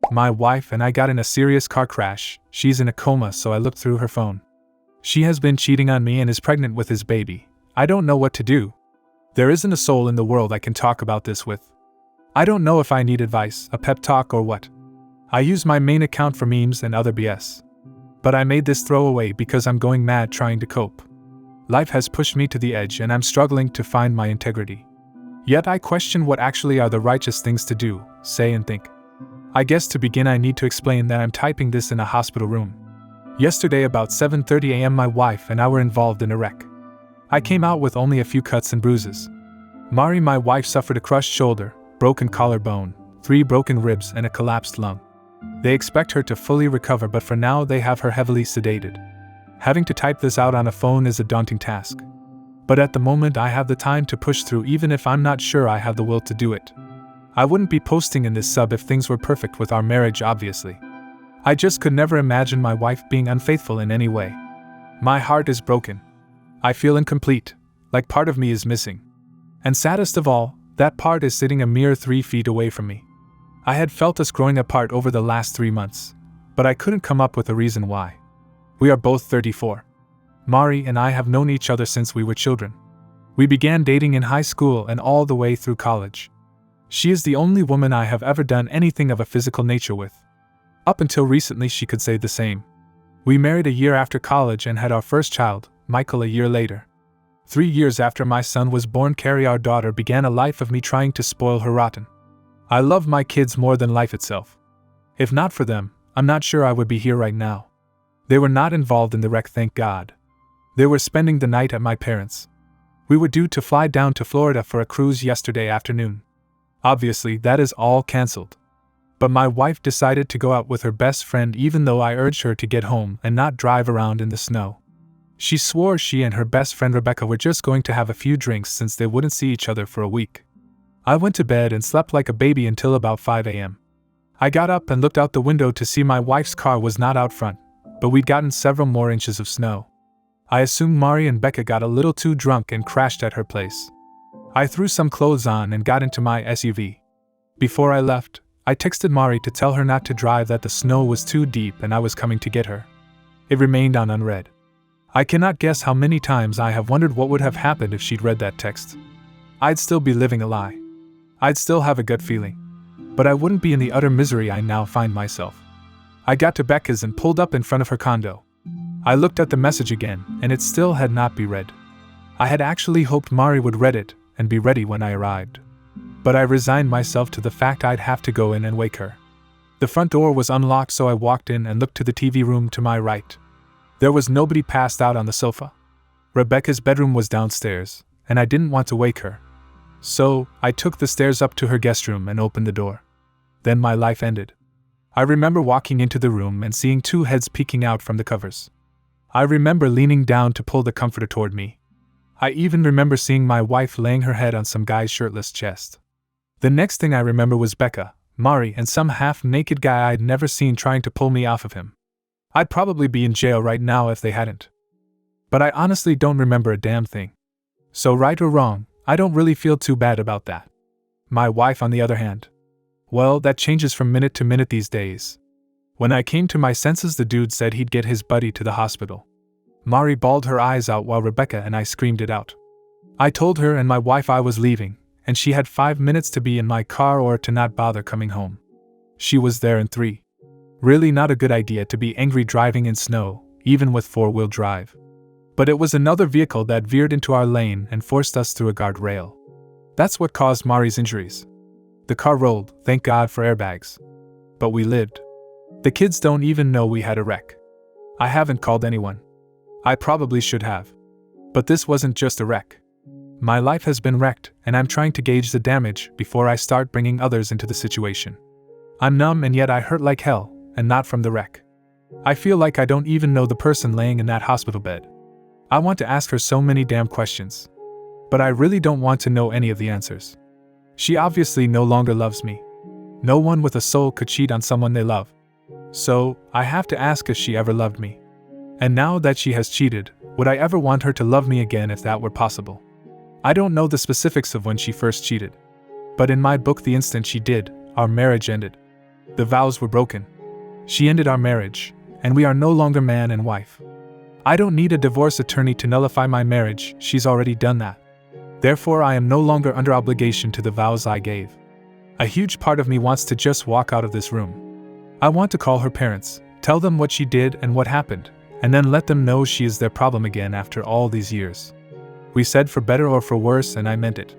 My wife and I got in a serious car crash. She's in a coma, so I looked through her phone. She has been cheating on me and is pregnant with his baby. I don't know what to do. There isn't a soul in the world I can talk about this with. I don't know if I need advice, a pep talk, or what. I use my main account for memes and other BS. But I made this throwaway because I'm going mad trying to cope. Life has pushed me to the edge and I'm struggling to find my integrity. Yet I question what actually are the righteous things to do, say, and think. I guess to begin I need to explain that I'm typing this in a hospital room. Yesterday about 7:30 a.m. my wife and I were involved in a wreck. I came out with only a few cuts and bruises. Mari, my wife, suffered a crushed shoulder, broken collarbone, 3 broken ribs and a collapsed lung. They expect her to fully recover, but for now they have her heavily sedated. Having to type this out on a phone is a daunting task. But at the moment I have the time to push through, even if I'm not sure I have the will to do it. I wouldn't be posting in this sub if things were perfect with our marriage, obviously. I just could never imagine my wife being unfaithful in any way. My heart is broken. I feel incomplete, like part of me is missing. And saddest of all, that part is sitting a mere 3 feet away from me. I had felt us growing apart over the last 3 months, but I couldn't come up with a reason why. We are both 34. Mari and I have known each other since we were children. We began dating in high school and all the way through college. She is the only woman I have ever done anything of a physical nature with. Up until recently she could say the same. We married a year after college and had our first child, Michael, a year later. 3 years after my son was born, Carrie, our daughter, began a life of me trying to spoil her rotten. I love my kids more than life itself. If not for them, I'm not sure I would be here right now. They were not involved in the wreck, thank God. They were spending the night at my parents'. We were due to fly down to Florida for a cruise yesterday afternoon. Obviously, that is all cancelled. But my wife decided to go out with her best friend even though I urged her to get home and not drive around in the snow. She swore she and her best friend Rebecca were just going to have a few drinks since they wouldn't see each other for a week. I went to bed and slept like a baby until about 5 a.m. I got up and looked out the window to see my wife's car was not out front, but we'd gotten several more inches of snow. I assumed Mari and Becca got a little too drunk and crashed at her place. I threw some clothes on and got into my SUV. Before I left, I texted Mari to tell her not to drive, that the snow was too deep and I was coming to get her. It remained on unread. I cannot guess how many times I have wondered what would have happened if she'd read that text. I'd still be living a lie. I'd still have a gut feeling. But I wouldn't be in the utter misery I now find myself. I got to Becca's and pulled up in front of her condo. I looked at the message again, and it still had not been read. I had actually hoped Mari would read it and be ready when I arrived. But I resigned myself to the fact I'd have to go in and wake her. The front door was unlocked, so I walked in and looked to the TV room to my right. There was nobody passed out on the sofa. Rebecca's bedroom was downstairs, and I didn't want to wake her. So, I took the stairs up to her guest room and opened the door. Then my life ended. I remember walking into the room and seeing 2 heads peeking out from the covers. I remember leaning down to pull the comforter toward me. I even remember seeing my wife laying her head on some guy's shirtless chest. The next thing I remember was Becca, Mari, and some half-naked guy I'd never seen trying to pull me off of him. I'd probably be in jail right now if they hadn't. But I honestly don't remember a damn thing. So right or wrong, I don't really feel too bad about that. My wife, on the other hand. Well, that changes from minute to minute these days. When I came to my senses, the dude said he'd get his buddy to the hospital. Mari bawled her eyes out while Rebecca and I screamed it out. I told her and my wife I was leaving, and she had 5 minutes to be in my car or to not bother coming home. She was there in 3. Really not a good idea to be angry driving in snow, even with 4-wheel drive. But it was another vehicle that veered into our lane and forced us through a guardrail. That's what caused Mari's injuries. The car rolled, thank God for airbags. But we lived. The kids don't even know we had a wreck. I haven't called anyone. I probably should have. But this wasn't just a wreck. My life has been wrecked, and I'm trying to gauge the damage before I start bringing others into the situation. I'm numb, and yet I hurt like hell, and not from the wreck. I feel like I don't even know the person laying in that hospital bed. I want to ask her so many damn questions. But I really don't want to know any of the answers. She obviously no longer loves me. No one with a soul could cheat on someone they love. So, I have to ask if she ever loved me. And now that she has cheated, would I ever want her to love me again if that were possible? I don't know the specifics of when she first cheated. But in my book, the instant she did, our marriage ended. The vows were broken. She ended our marriage, and we are no longer man and wife. I don't need a divorce attorney to nullify my marriage, she's already done that. Therefore, I am no longer under obligation to the vows I gave. A huge part of me wants to just walk out of this room. I want to call her parents, tell them what she did and what happened, and then let them know she is their problem again after all these years. We said for better or for worse, and I meant it.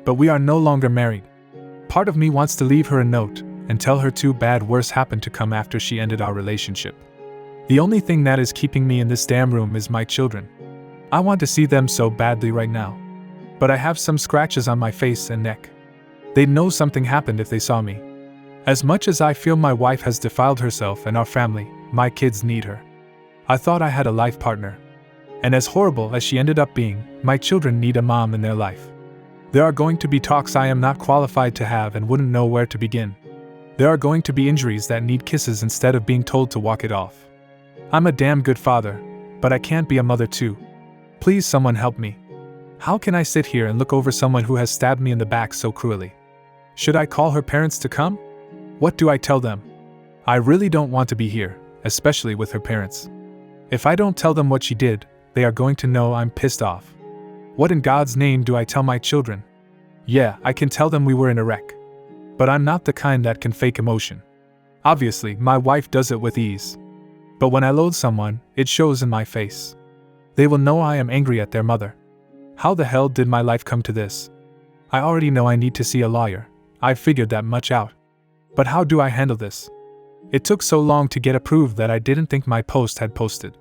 But we are no longer married. Part of me wants to leave her a note and tell her too bad worse happened to come after she ended our relationship. The only thing that is keeping me in this damn room is my children. I want to see them so badly right now. But I have some scratches on my face and neck. They'd know something happened if they saw me. As much as I feel my wife has defiled herself and our family, my kids need her. I thought I had a life partner. And as horrible as she ended up being, my children need a mom in their life. There are going to be talks I am not qualified to have and wouldn't know where to begin. There are going to be injuries that need kisses instead of being told to walk it off. I'm a damn good father, but I can't be a mother too. Please someone help me. How can I sit here and look over someone who has stabbed me in the back so cruelly? Should I call her parents to come? What do I tell them? I really don't want to be here, especially with her parents. If I don't tell them what she did, they are going to know I'm pissed off. What in God's name do I tell my children? Yeah, I can tell them we were in a wreck. But I'm not the kind that can fake emotion. Obviously, my wife does it with ease. But when I loathe someone, it shows in my face. They will know I am angry at their mother. How the hell did my life come to this? I already know I need to see a lawyer. I've figured that much out. But how do I handle this? It took so long to get approved that I didn't think my post had posted.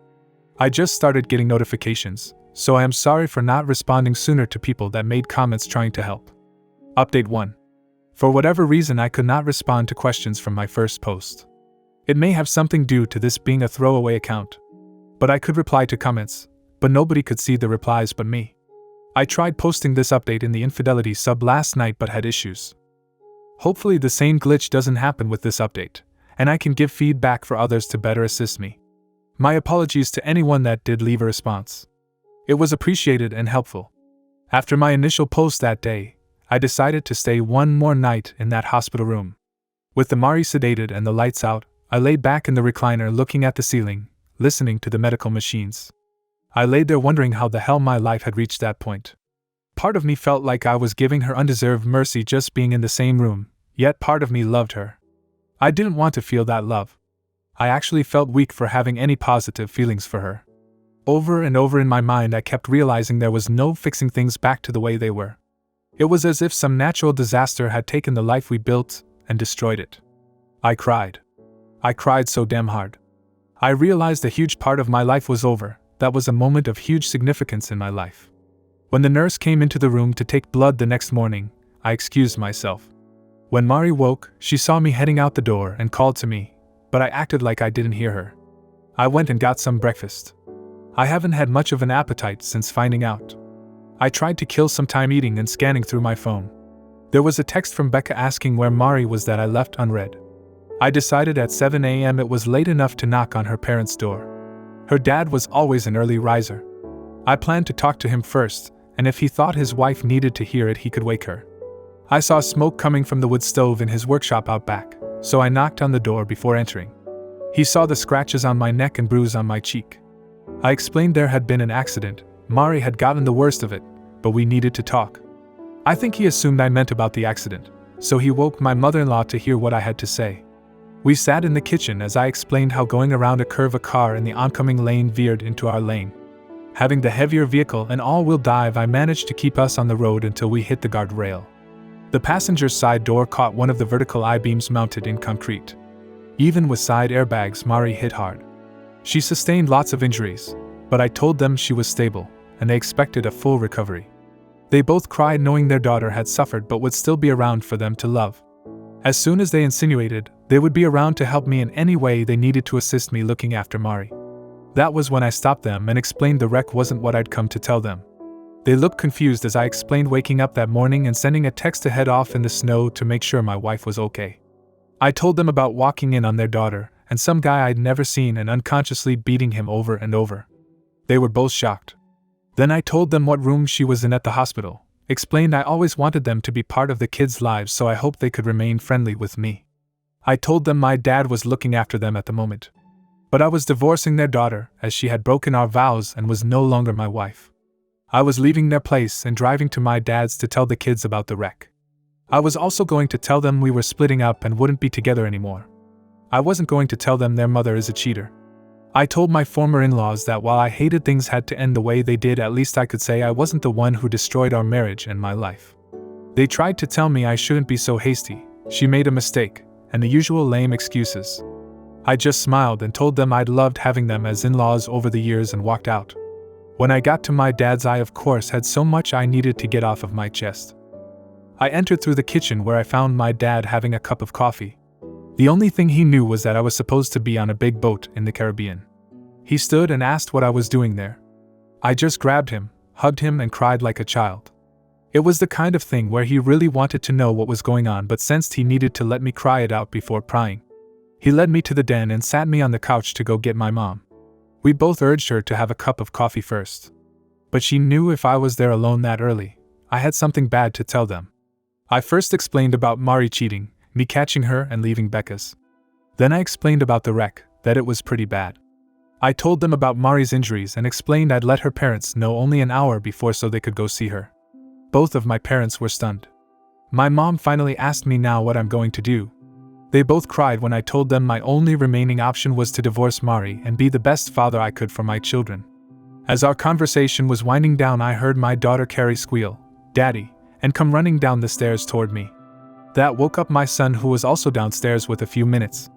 I just started getting notifications, so I am sorry for not responding sooner to people that made comments trying to help. Update 1. For whatever reason, I could not respond to questions from my first post. It may have something due to this being a throwaway account. But I could reply to comments, but nobody could see the replies but me. I tried posting this update in the infidelity sub last night but had issues. Hopefully the same glitch doesn't happen with this update, and I can give feedback for others to better assist me. My apologies to anyone that did leave a response. It was appreciated and helpful. After my initial post that day, I decided to stay one more night in that hospital room. With the Mari sedated and the lights out, I laid back in the recliner looking at the ceiling, listening to the medical machines. I laid there wondering how the hell my life had reached that point. Part of me felt like I was giving her undeserved mercy just being in the same room, yet part of me loved her. I didn't want to feel that love. I actually felt weak for having any positive feelings for her. Over and over in my mind I kept realizing there was no fixing things back to the way they were. It was as if some natural disaster had taken the life we built and destroyed it. I cried. I cried so damn hard. I realized a huge part of my life was over. That was a moment of huge significance in my life. When the nurse came into the room to take blood the next morning, I excused myself. When Mari woke, she saw me heading out the door and called to me, but I acted like I didn't hear her. I went and got some breakfast. I haven't had much of an appetite since finding out. I tried to kill some time eating and scanning through my phone. There was a text from Becca asking where Mari was that I left unread. I decided at 7 a.m. it was late enough to knock on her parents' door. Her dad was always an early riser. I planned to talk to him first, and if he thought his wife needed to hear it, he could wake her. I saw smoke coming from the wood stove in his workshop out back, so I knocked on the door before entering. He saw the scratches on my neck and bruise on my cheek. I explained there had been an accident. Mari had gotten the worst of it, but we needed to talk. I think he assumed I meant about the accident, so he woke my mother-in-law to hear what I had to say. We sat in the kitchen as I explained how going around a curve a car in the oncoming lane veered into our lane. Having the heavier vehicle and all-wheel drive, I managed to keep us on the road until we hit the guardrail. The passenger's side door caught one of the vertical I-beams mounted in concrete. Even with side airbags, Mari hit hard. She sustained lots of injuries, but I told them she was stable, and they expected a full recovery. They both cried knowing their daughter had suffered but would still be around for them to love. As soon as they insinuated they would be around to help me in any way they needed to assist me looking after Mari. That was when I stopped them and explained the wreck wasn't what I'd come to tell them. They looked confused as I explained waking up that morning and sending a text to head off in the snow to make sure my wife was okay. I told them about walking in on their daughter and some guy I'd never seen and unconsciously beating him over and over. They were both shocked. Then I told them what room she was in at the hospital, explained I always wanted them to be part of the kids' lives, so I hoped they could remain friendly with me. I told them my dad was looking after them at the moment. But I was divorcing their daughter, as she had broken our vows and was no longer my wife. I was leaving their place and driving to my dad's to tell the kids about the wreck. I was also going to tell them we were splitting up and wouldn't be together anymore. I wasn't going to tell them their mother is a cheater. I told my former in-laws that while I hated things had to end the way they did, at least I could say I wasn't the one who destroyed our marriage and my life. They tried to tell me I shouldn't be so hasty, she made a mistake, and the usual lame excuses. I just smiled and told them I'd loved having them as in-laws over the years and walked out. When I got to my dad's, I of course had so much I needed to get off of my chest. I entered through the kitchen where I found my dad having a cup of coffee. The only thing he knew was that I was supposed to be on a big boat in the Caribbean. He stood and asked what I was doing there. I just grabbed him, hugged him, and cried like a child. It was the kind of thing where he really wanted to know what was going on but sensed he needed to let me cry it out before prying. He led me to the den and sat me on the couch to go get my mom. We both urged her to have a cup of coffee first. But she knew if I was there alone that early, I had something bad to tell them. I first explained about Mari cheating, me catching her and leaving Becca's. Then I explained about the wreck, that it was pretty bad. I told them about Mari's injuries and explained I'd let her parents know only an hour before so they could go see her. Both of my parents were stunned. My mom finally asked me now what I'm going to do. They both cried when I told them my only remaining option was to divorce Mari and be the best father I could for my children. As our conversation was winding down, I heard my daughter Carrie squeal, "Daddy," and come running down the stairs toward me. That woke up my son, who was also downstairs with a few minutes.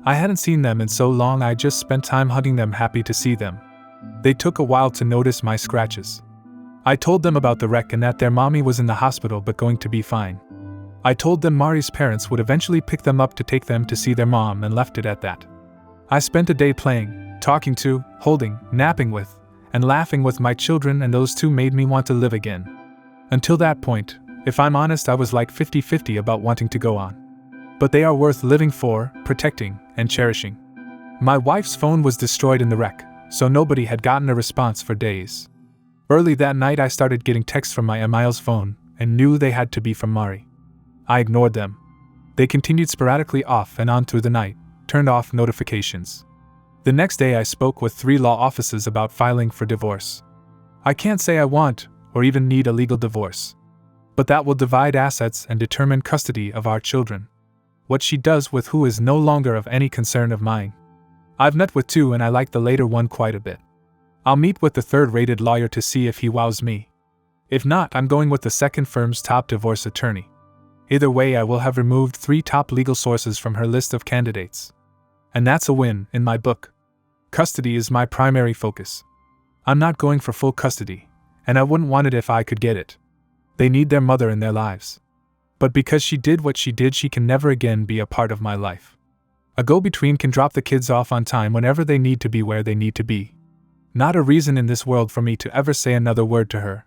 I hadn't seen them in so long, I just spent time hugging them, happy to see them. They took a while to notice my scratches. I told them about the wreck and that their mommy was in the hospital but going to be fine. I told them Mari's parents would eventually pick them up to take them to see their mom and left it at that. I spent a day playing, talking to, holding, napping with, and laughing with my children, and those two made me want to live again. Until that point, if I'm honest, I was like 50-50 about wanting to go on. But they are worth living for, protecting, and cherishing. My wife's phone was destroyed in the wreck, so nobody had gotten a response for days. Early that night I started getting texts from my Emile's phone, and knew they had to be from Mari. I ignored them. They continued sporadically off and on through the night, turned off notifications. The next day I spoke with 3 law offices about filing for divorce. I can't say I want, or even need, a legal divorce. But that will divide assets and determine custody of our children. What she does with who is no longer of any concern of mine. I've met with 2 and I like the later one quite a bit. I'll meet with the 3rd-rated lawyer to see if he wows me. If not, I'm going with the 2nd firm's top divorce attorney. Either way, I will have removed 3 top legal sources from her list of candidates. And that's a win, in my book. Custody is my primary focus. I'm not going for full custody, and I wouldn't want it if I could get it. They need their mother in their lives. But because she did what she did, she can never again be a part of my life. A go-between can drop the kids off on time whenever they need to be where they need to be. Not a reason in this world for me to ever say another word to her.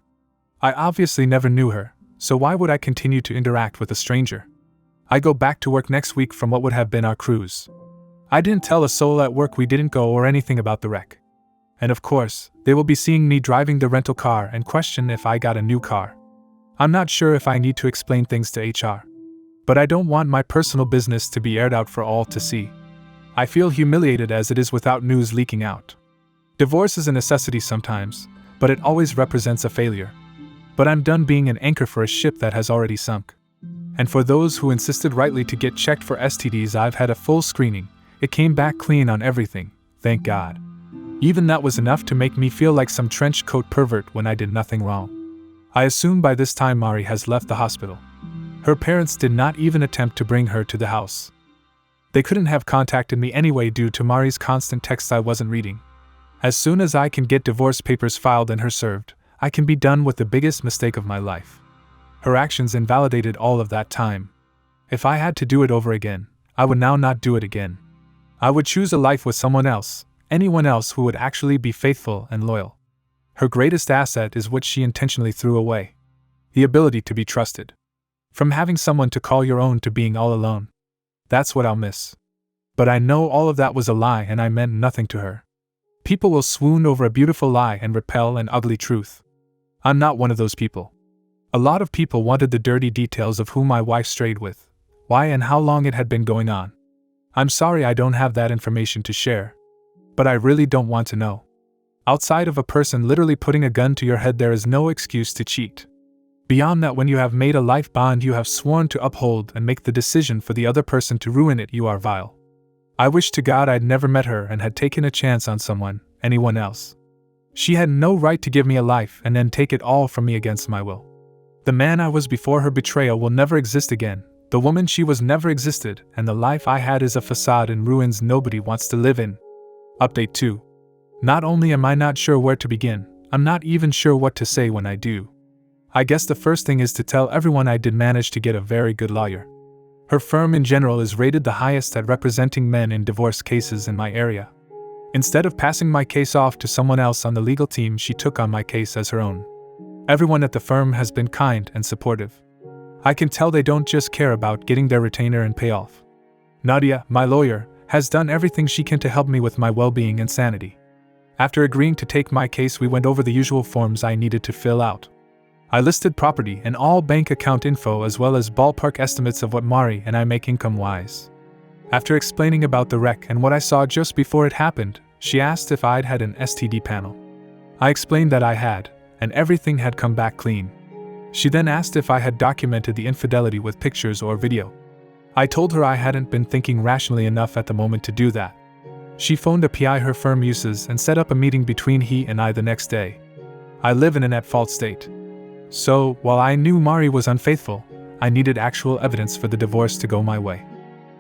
I obviously never knew her, so why would I continue to interact with a stranger? I go back to work next week from what would have been our cruise. I didn't tell a soul at work we didn't go or anything about the wreck. And of course, they will be seeing me driving the rental car and question if I got a new car. I'm not sure if I need to explain things to HR. But I don't want my personal business to be aired out for all to see. I feel humiliated as it is without news leaking out. Divorce is a necessity sometimes, but it always represents a failure. But I'm done being an anchor for a ship that has already sunk. And for those who insisted rightly to get checked for STDs, I've had a full screening. It came back clean on everything, thank God. Even that was enough to make me feel like some trench coat pervert when I did nothing wrong. I assume by this time Mari has left the hospital. Her parents did not even attempt to bring her to the house. They couldn't have contacted me anyway due to Mari's constant texts I wasn't reading. As soon as I can get divorce papers filed and her served, I can be done with the biggest mistake of my life. Her actions invalidated all of that time. If I had to do it over again, I would now not do it again. I would choose a life with someone else, anyone else who would actually be faithful and loyal. Her greatest asset is what she intentionally threw away. The ability to be trusted. From having someone to call your own to being all alone. That's what I'll miss. But I know all of that was a lie and I meant nothing to her. People will swoon over a beautiful lie and repel an ugly truth. I'm not one of those people. A lot of people wanted the dirty details of who my wife strayed with, why and how long it had been going on. I'm sorry I don't have that information to share. But I really don't want to know. Outside of a person literally putting a gun to your head, there is no excuse to cheat. Beyond that, when you have made a life bond you have sworn to uphold and make the decision for the other person to ruin it, you are vile. I wish to God I'd never met her and had taken a chance on anyone else. She had no right to give me a life and then take it all from me against my will. The man I was before her betrayal will never exist again. The woman she was never existed, and the life I had is a facade in ruins nobody wants to live in. Update 2. Not only am I not sure where to begin, I'm not even sure what to say when I do. I guess the first thing is to tell everyone I did manage to get a very good lawyer. Her firm in general is rated the highest at representing men in divorce cases in my area. Instead of passing my case off to someone else on the legal team, she took on my case as her own. Everyone at the firm has been kind and supportive. I can tell they don't just care about getting their retainer and payoff. Nadia, my lawyer, has done everything she can to help me with my well-being and sanity. After agreeing to take my case, we went over the usual forms I needed to fill out. I listed property and all bank account info as well as ballpark estimates of what Mari and I make income-wise. After explaining about the wreck and what I saw just before it happened, she asked if I'd had an STD panel. I explained that I had, and everything had come back clean. She then asked if I had documented the infidelity with pictures or video. I told her I hadn't been thinking rationally enough at the moment to do that. She phoned a PI her firm uses and set up a meeting between he and I the next day. I live in an at-fault state. So, while I knew Mari was unfaithful, I needed actual evidence for the divorce to go my way.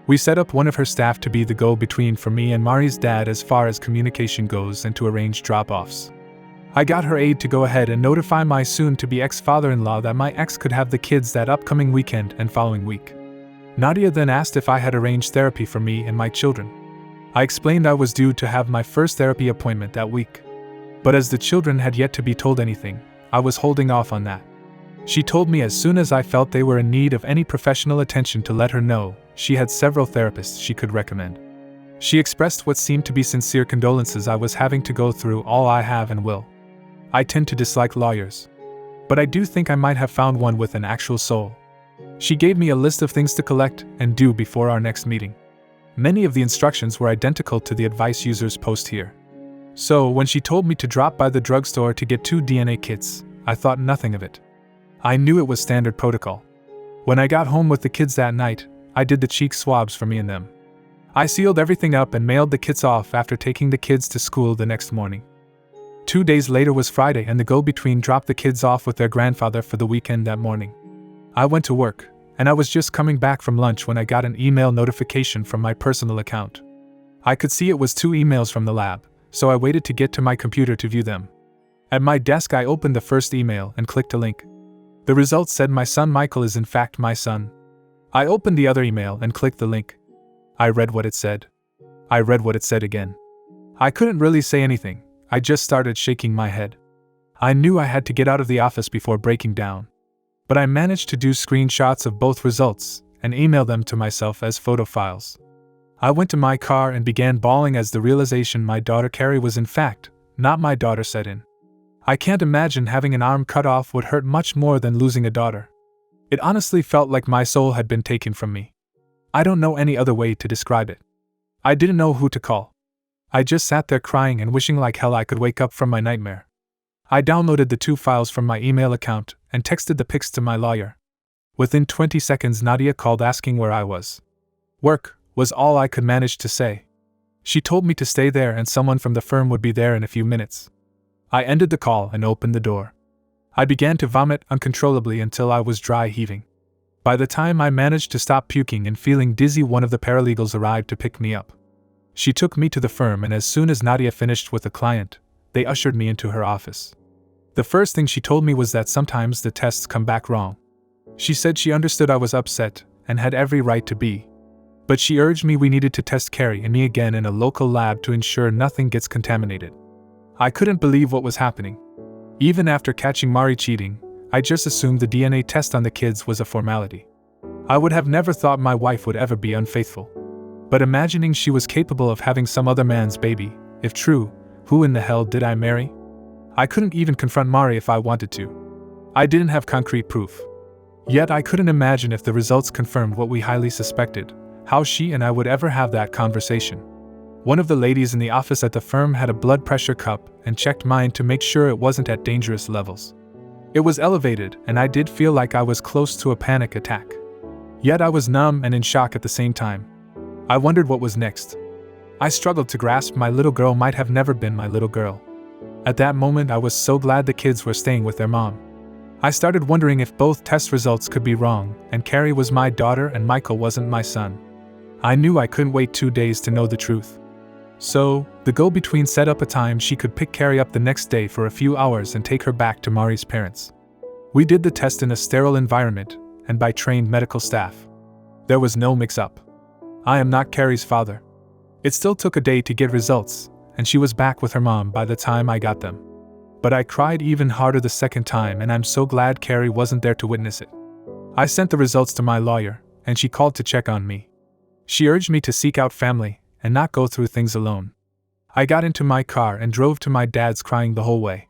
We set up one of her staff to be the go-between for me and Mari's dad as far as communication goes and to arrange drop-offs. I got her aide to go ahead and notify my soon-to-be ex-father-in-law that my ex could have the kids that upcoming weekend and following week. Nadia then asked if I had arranged therapy for me and my children. I explained I was due to have my first therapy appointment that week. But as the children had yet to be told anything, I was holding off on that. She told me as soon as I felt they were in need of any professional attention to let her know. She had several therapists she could recommend. She expressed what seemed to be sincere condolences I was having to go through all I have and will. I tend to dislike lawyers, but I do think I might have found one with an actual soul. She gave me a list of things to collect and do before our next meeting. Many of the instructions were identical to the advice users post here. So, when she told me to drop by the drugstore to get 2 DNA kits, I thought nothing of it. I knew it was standard protocol. When I got home with the kids that night, I did the cheek swabs for me and them. I sealed everything up and mailed the kits off after taking the kids to school the next morning. 2 days later was Friday and the go-between dropped the kids off with their grandfather for the weekend that morning. I went to work, and I was just coming back from lunch when I got an email notification from my personal account. I could see it was 2 emails from the lab, so I waited to get to my computer to view them. At my desk I opened the first email and clicked a link. The results said my son Michael is in fact my son. I opened the other email and clicked the link. I read what it said. I read what it said again. I couldn't really say anything, I just started shaking my head. I knew I had to get out of the office before breaking down. But I managed to do screenshots of both results and email them to myself as photo files. I went to my car and began bawling as the realization my daughter Carrie was in fact not my daughter set in. I can't imagine having an arm cut off would hurt much more than losing a daughter. It honestly felt like my soul had been taken from me. I don't know any other way to describe it. I didn't know who to call. I just sat there crying and wishing like hell I could wake up from my nightmare. I downloaded the 2 files from my email account and texted the pics to my lawyer. Within 20 seconds Nadia called asking where I was. Work was all I could manage to say. She told me to stay there and someone from the firm would be there in a few minutes. I ended the call and opened the door. I began to vomit uncontrollably until I was dry heaving. By the time I managed to stop puking and feeling dizzy, one of the paralegals arrived to pick me up. She took me to the firm, and as soon as Nadia finished with the client, they ushered me into her office. The first thing she told me was that sometimes the tests come back wrong. She said she understood I was upset and had every right to be. But she urged me we needed to test Carrie and me again in a local lab to ensure nothing gets contaminated. I couldn't believe what was happening. Even after catching Mari cheating, I just assumed the DNA test on the kids was a formality. I would have never thought my wife would ever be unfaithful. But imagining she was capable of having some other man's baby, if true, who in the hell did I marry? I couldn't even confront Mari if I wanted to. I didn't have concrete proof. Yet I couldn't imagine if the results confirmed what we highly suspected, how she and I would ever have that conversation. One of the ladies in the office at the firm had a blood pressure cup and checked mine to make sure it wasn't at dangerous levels. It was elevated, and I did feel like I was close to a panic attack. Yet I was numb and in shock at the same time. I wondered what was next. I struggled to grasp my little girl might have never been my little girl. At that moment I was so glad the kids were staying with their mom. I started wondering if both test results could be wrong, and Carrie was my daughter and Michael wasn't my son. I knew I couldn't wait 2 days to know the truth. So, the go-between set up a time she could pick Carrie up the next day for a few hours and take her back to Mari's parents. We did the test in a sterile environment, and by trained medical staff. There was no mix-up. I am not Carrie's father. It still took a day to get results, and she was back with her mom by the time I got them. But I cried even harder the second time, and I'm so glad Carrie wasn't there to witness it. I sent the results to my lawyer, and she called to check on me. She urged me to seek out family and not go through things alone. I got into my car and drove to my dad's crying the whole way.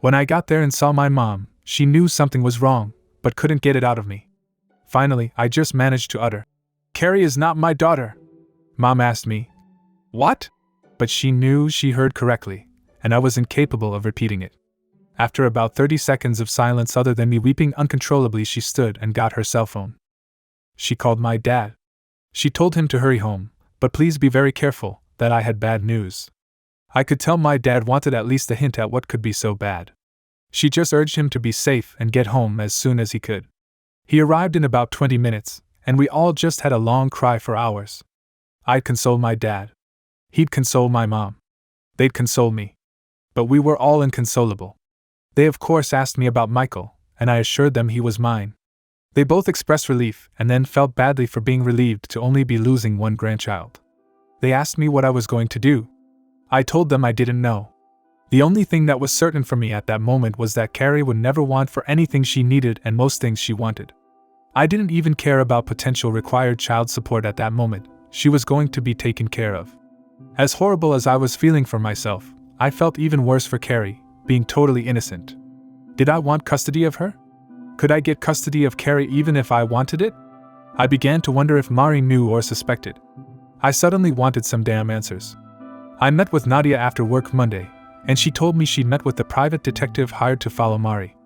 When I got there and saw my mom, she knew something was wrong, but couldn't get it out of me. Finally, I just managed to utter, "Carrie is not my daughter." Mom asked me, "What?" But she knew she heard correctly, and I was incapable of repeating it. After about 30 seconds of silence other than me weeping uncontrollably, she stood and got her cell phone. She called my dad. She told him to hurry home, but please be very careful, that I had bad news. I could tell my dad wanted at least a hint at what could be so bad. She just urged him to be safe and get home as soon as he could. He arrived in about 20 minutes, and we all just had a long cry for hours. I'd console my dad. He'd console my mom. They'd console me. But we were all inconsolable. They of course asked me about Michael, and I assured them he was mine. They both expressed relief and then felt badly for being relieved to only be losing one grandchild. They asked me what I was going to do. I told them I didn't know. The only thing that was certain for me at that moment was that Carrie would never want for anything she needed and most things she wanted. I didn't even care about potential required child support at that moment. She was going to be taken care of. As horrible as I was feeling for myself, I felt even worse for Carrie, being totally innocent. Did I want custody of her? Could I get custody of Carrie even if I wanted it? I began to wonder if Mari knew or suspected. I suddenly wanted some damn answers. I met with Nadia after work Monday, and she told me she'd met with the private detective hired to follow Mari.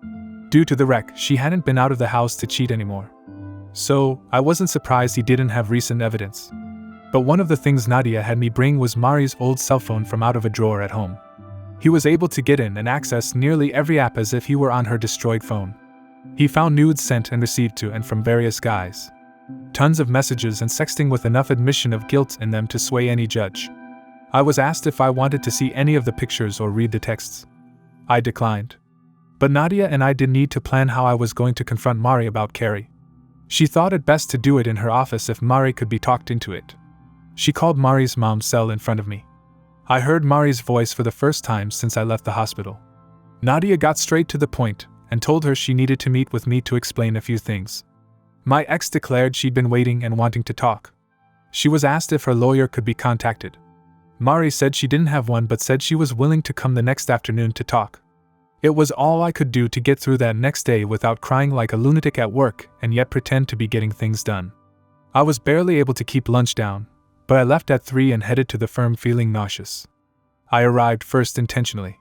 Due to the wreck, she hadn't been out of the house to cheat anymore. So, I wasn't surprised he didn't have recent evidence. But one of the things Nadia had me bring was Mari's old cell phone from out of a drawer at home. He was able to get in and access nearly every app as if he were on her destroyed phone. He found nudes sent and received to and from various guys. Tons of messages and sexting with enough admission of guilt in them to sway any judge. I was asked if I wanted to see any of the pictures or read the texts. I declined. But Nadia and I did need to plan how I was going to confront Mari about Carrie. She thought it best to do it in her office if Mari could be talked into it. She called Mari's mom's cell in front of me. I heard Mari's voice for the first time since I left the hospital. Nadia got straight to the point and told her she needed to meet with me to explain a few things. My ex declared she'd been waiting and wanting to talk. She was asked if her lawyer could be contacted. Mari said she didn't have one but said she was willing to come the next afternoon to talk. It was all I could do to get through that next day without crying like a lunatic at work and yet pretend to be getting things done. I was barely able to keep lunch down, but I left at 3 and headed to the firm feeling nauseous. I arrived first intentionally.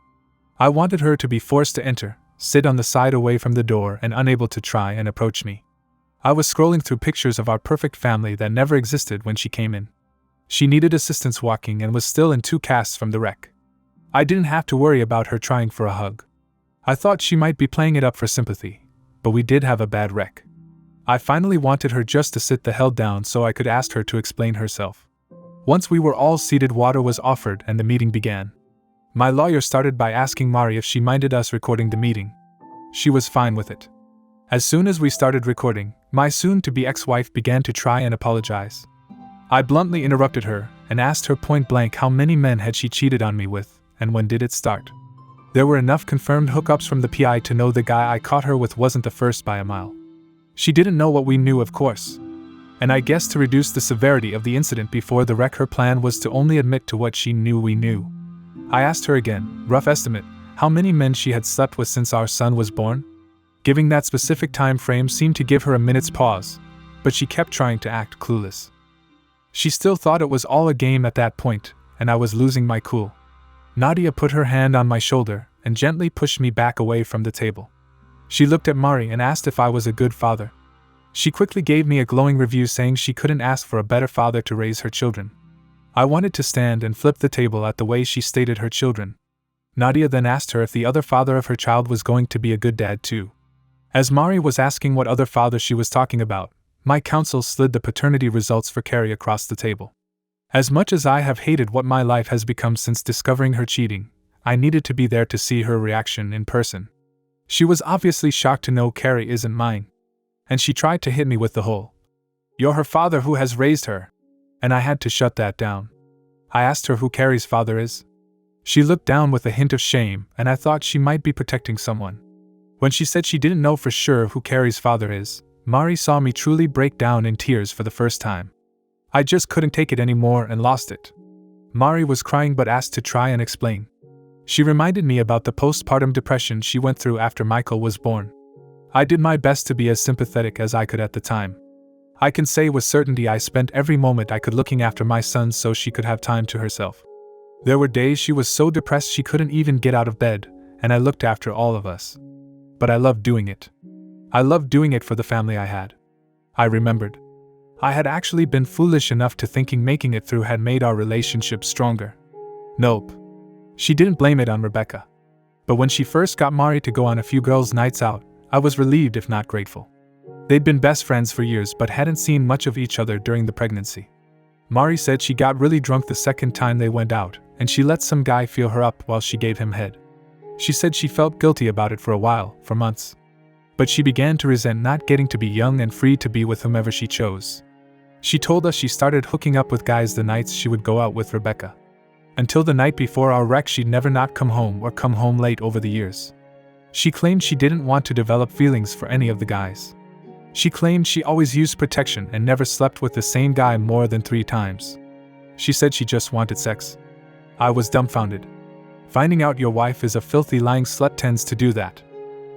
I wanted her to be forced to enter, sit on the side away from the door and unable to try and approach me. I was scrolling through pictures of our perfect family that never existed when she came in. She needed assistance walking and was still in 2 casts from the wreck. I didn't have to worry about her trying for a hug. I thought she might be playing it up for sympathy, but we did have a bad wreck. I finally wanted her just to sit the hell down so I could ask her to explain herself. Once we were all seated, water was offered and the meeting began. My lawyer started by asking Mari if she minded us recording the meeting. She was fine with it. As soon as we started recording, my soon-to-be ex-wife began to try and apologize. I bluntly interrupted her and asked her point-blank how many men had she cheated on me with, and when did it start. There were enough confirmed hookups from the PI to know the guy I caught her with wasn't the first by a mile. She didn't know what we knew, of course. And I guess to reduce the severity of the incident before the wreck, her plan was to only admit to what she knew we knew. I asked her again, rough estimate, how many men she had slept with since our son was born. Giving that specific time frame seemed to give her a minute's pause, but she kept trying to act clueless. She still thought it was all a game at that point, and I was losing my cool. Nadia put her hand on my shoulder and gently pushed me back away from the table. She looked at Mari and asked if I was a good father. She quickly gave me a glowing review saying she couldn't ask for a better father to raise her children. I wanted to stand and flip the table at the way she stated her children. Nadia then asked her if the other father of her child was going to be a good dad too. As Mari was asking what other father she was talking about, my counsel slid the paternity results for Carrie across the table. As much as I have hated what my life has become since discovering her cheating, I needed to be there to see her reaction in person. She was obviously shocked to know Carrie isn't mine. And she tried to hit me with the whole, "You're her father who has raised her." And I had to shut that down. I asked her who Carrie's father is. She looked down with a hint of shame, and I thought she might be protecting someone. When she said she didn't know for sure who Carrie's father is, Mari saw me truly break down in tears for the first time. I just couldn't take it anymore and lost it. Mari was crying but asked to try and explain. She reminded me about the postpartum depression she went through after Michael was born. I did my best to be as sympathetic as I could at the time. I can say with certainty I spent every moment I could looking after my son so she could have time to herself. There were days she was so depressed she couldn't even get out of bed, and I looked after all of us. But I loved doing it. I loved doing it for the family I had. I remembered. I had actually been foolish enough to thinking making it through had made our relationship stronger. Nope. She didn't blame it on Rebecca. But when she first got Mari to go on a few girls' nights out, I was relieved if not grateful. They'd been best friends for years but hadn't seen much of each other during the pregnancy. Mari said she got really drunk the second time they went out, and she let some guy feel her up while she gave him head. She said she felt guilty about it for a while, for months. But she began to resent not getting to be young and free to be with whomever she chose. She told us she started hooking up with guys the nights she would go out with Rebecca. Until the night before our wreck she'd never not come home or come home late over the years. She claimed she didn't want to develop feelings for any of the guys. She claimed she always used protection and never slept with the same guy more than 3 times. She said she just wanted sex. I was dumbfounded. Finding out your wife is a filthy lying slut tends to do that.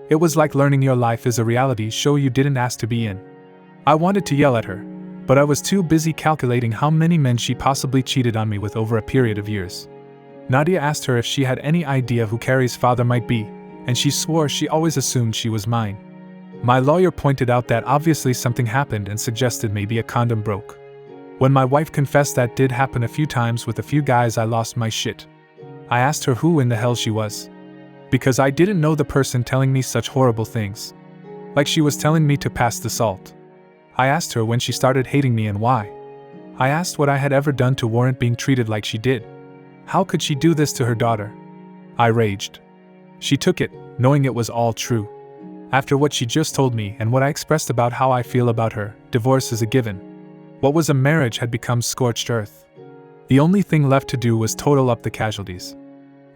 It was like learning your life is a reality show you didn't ask to be in. I wanted to yell at her, but I was too busy calculating how many men she possibly cheated on me with over a period of years. Nadia asked her if she had any idea who Carrie's father might be, and she swore she always assumed she was mine. My lawyer pointed out that obviously something happened and suggested maybe a condom broke. When my wife confessed that did happen a few times with a few guys, I lost my shit. I asked her who in the hell she was. Because I didn't know the person telling me such horrible things. Like she was telling me to pass the salt. I asked her when she started hating me and why. I asked what I had ever done to warrant being treated like she did. How could she do this to her daughter? I raged. She took it, knowing it was all true. After what she just told me and what I expressed about how I feel about her, divorce is a given. What was a marriage had become scorched earth. The only thing left to do was total up the casualties.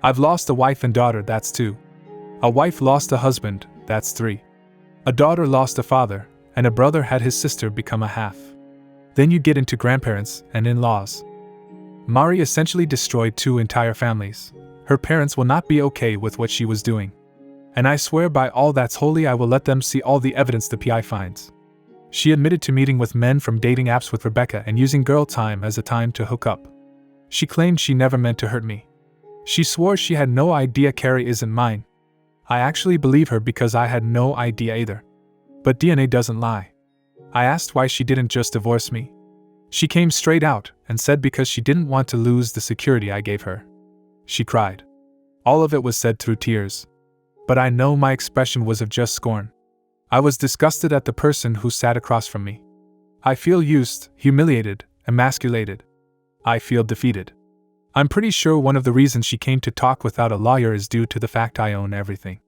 I've lost a wife and daughter, that's 2. A wife lost a husband, that's 3. A daughter lost a father, and a brother had his sister become a half. Then you get into grandparents and in-laws. Mari essentially destroyed 2 entire families. Her parents will not be okay with what she was doing. And I swear by all that's holy I will let them see all the evidence the PI finds. She admitted to meeting with men from dating apps with Rebecca and using girl time as a time to hook up. She claimed she never meant to hurt me. She swore she had no idea Carrie isn't mine. I actually believe her because I had no idea either. But DNA doesn't lie. I asked why she didn't just divorce me. She came straight out and said because she didn't want to lose the security I gave her. She cried. All of it was said through tears. But I know my expression was of just scorn. I was disgusted at the person who sat across from me. I feel used, humiliated, emasculated. I feel defeated. I'm pretty sure one of the reasons she came to talk without a lawyer is due to the fact I own everything.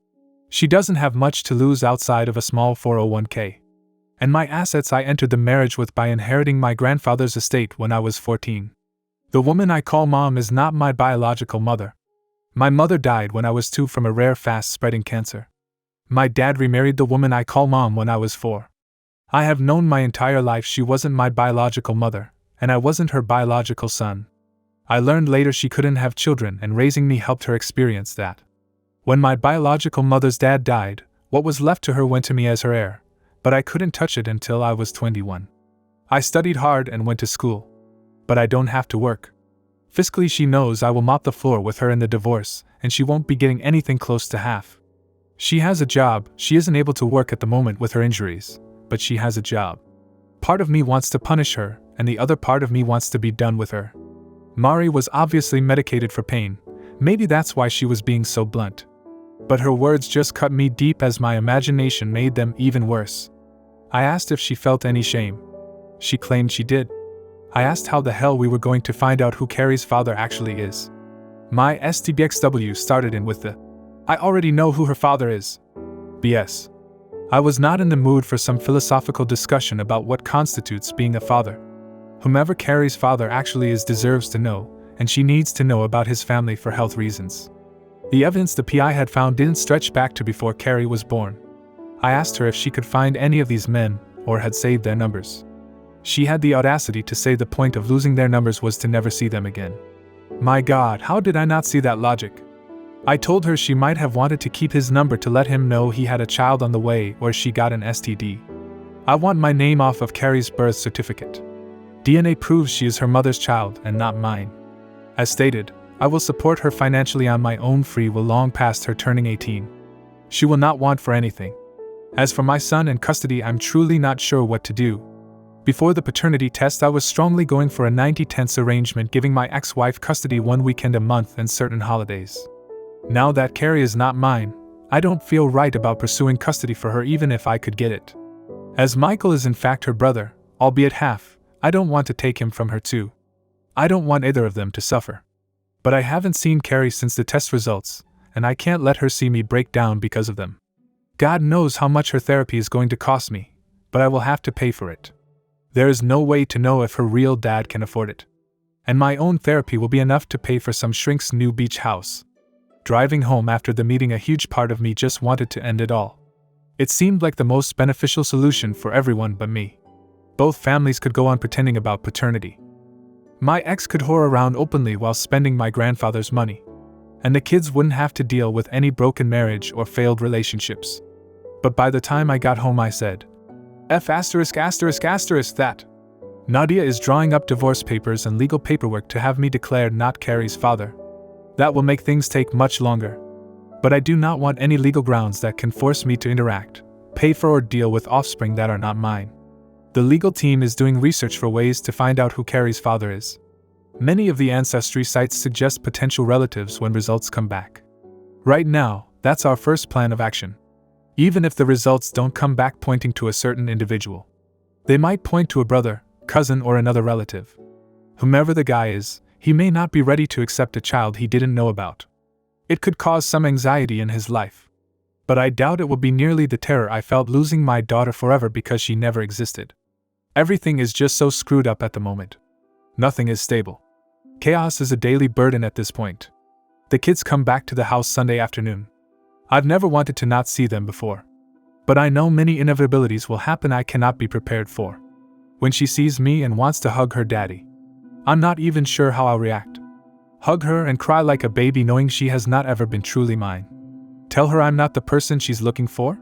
She doesn't have much to lose outside of a small 401k. And my assets I entered the marriage with by inheriting my grandfather's estate when I was 14. The woman I call mom is not my biological mother. My mother died when I was 2 from a rare fast-spreading cancer. My dad remarried the woman I call mom when I was 4. I have known my entire life she wasn't my biological mother, and I wasn't her biological son. I learned later she couldn't have children, and raising me helped her experience that. When my biological mother's dad died, what was left to her went to me as her heir, but I couldn't touch it until I was 21. I studied hard and went to school. but I don't have to work. Fiscally, she knows I will mop the floor with her in the divorce, and she won't be getting anything close to half. She has a job. She isn't able to work at the moment with her injuries, but she has a job. Part of me wants to punish her, and the other part of me wants to be done with her. Mari was obviously medicated for pain. Maybe that's why she was being so blunt. But her words just cut me deep as my imagination made them even worse. I asked if she felt any shame. She claimed she did. I asked how the hell we were going to find out who Carrie's father actually is. My STBXW started in with the, "I already know who her father is" BS. I was not in the mood for some philosophical discussion about what constitutes being a father. Whomever Carrie's father actually is deserves to know, and she needs to know about his family for health reasons. The evidence the PI had found didn't stretch back to before Carrie was born. I asked her if she could find any of these men, or had saved their numbers. She had the audacity to say the point of losing their numbers was to never see them again. My God, how did I not see that logic? I told her she might have wanted to keep his number to let him know he had a child on the way or she got an STD. I want my name off of Carrie's birth certificate. DNA proves she is her mother's child and not mine. As stated, I will support her financially on my own free will long past her turning 18. She will not want for anything. As for my son in custody, I'm truly not sure what to do. Before the paternity test, I was strongly going for a 90-10 arrangement, giving my ex-wife custody one weekend a month and certain holidays. Now that Carrie is not mine, I don't feel right about pursuing custody for her even if I could get it. As Michael is in fact her brother, albeit half, I don't want to take him from her too. I don't want either of them to suffer. But I haven't seen Carrie since the test results, and I can't let her see me break down because of them. God knows how much her therapy is going to cost me, but I will have to pay for it. There is no way to know if her real dad can afford it. And my own therapy will be enough to pay for some shrink's new beach house. Driving home after the meeting, a huge part of me just wanted to end it all. It seemed like the most beneficial solution for everyone but me. Both families could go on pretending about paternity. My ex could whore around openly while spending my grandfather's money. And the kids wouldn't have to deal with any broken marriage or failed relationships. But by the time I got home, I said, that Nadia is drawing up divorce papers and legal paperwork to have me declared not Carrie's father. That will make things take much longer. But I do not want any legal grounds that can force me to interact, pay for or deal with offspring that are not mine. The legal team is doing research for ways to find out who Carrie's father is. Many of the ancestry sites suggest potential relatives when results come back. Right now, that's our first plan of action. Even if the results don't come back pointing to a certain individual, they might point to a brother, cousin, or another relative. Whomever the guy is, he may not be ready to accept a child he didn't know about. It could cause some anxiety in his life. But I doubt it will be nearly the terror I felt losing my daughter forever because she never existed. Everything is just so screwed up at the moment. Nothing is stable. Chaos is a daily burden at this point. The kids come back to the house Sunday afternoon. I've never wanted to not see them before. But I know many inevitabilities will happen I cannot be prepared for. When she sees me and wants to hug her daddy, I'm not even sure how I'll react. Hug her and cry like a baby knowing she has not ever been truly mine. Tell her I'm not the person she's looking for?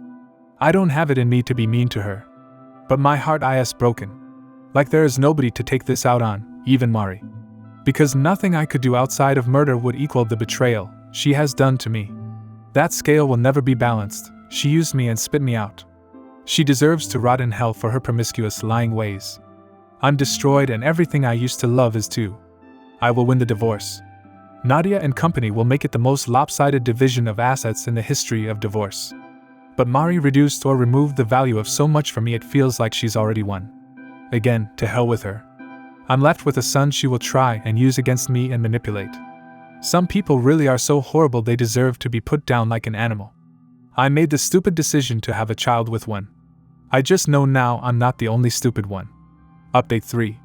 I don't have it in me to be mean to her. But my heart is broken. Like there is nobody to take this out on, even Mari. Because nothing I could do outside of murder would equal the betrayal she has done to me. That scale will never be balanced. She used me and spit me out. She deserves to rot in hell for her promiscuous, lying ways. I'm destroyed and everything I used to love is too. I will win the divorce. Nadia and company will make it the most lopsided division of assets in the history of divorce. But Mari reduced or removed the value of so much for me it feels like she's already won. Again, to hell with her. I'm left with a son she will try and use against me and manipulate. Some people really are so horrible they deserve to be put down like an animal. I made the stupid decision to have a child with one. I just know now I'm not the only stupid one. Update 3.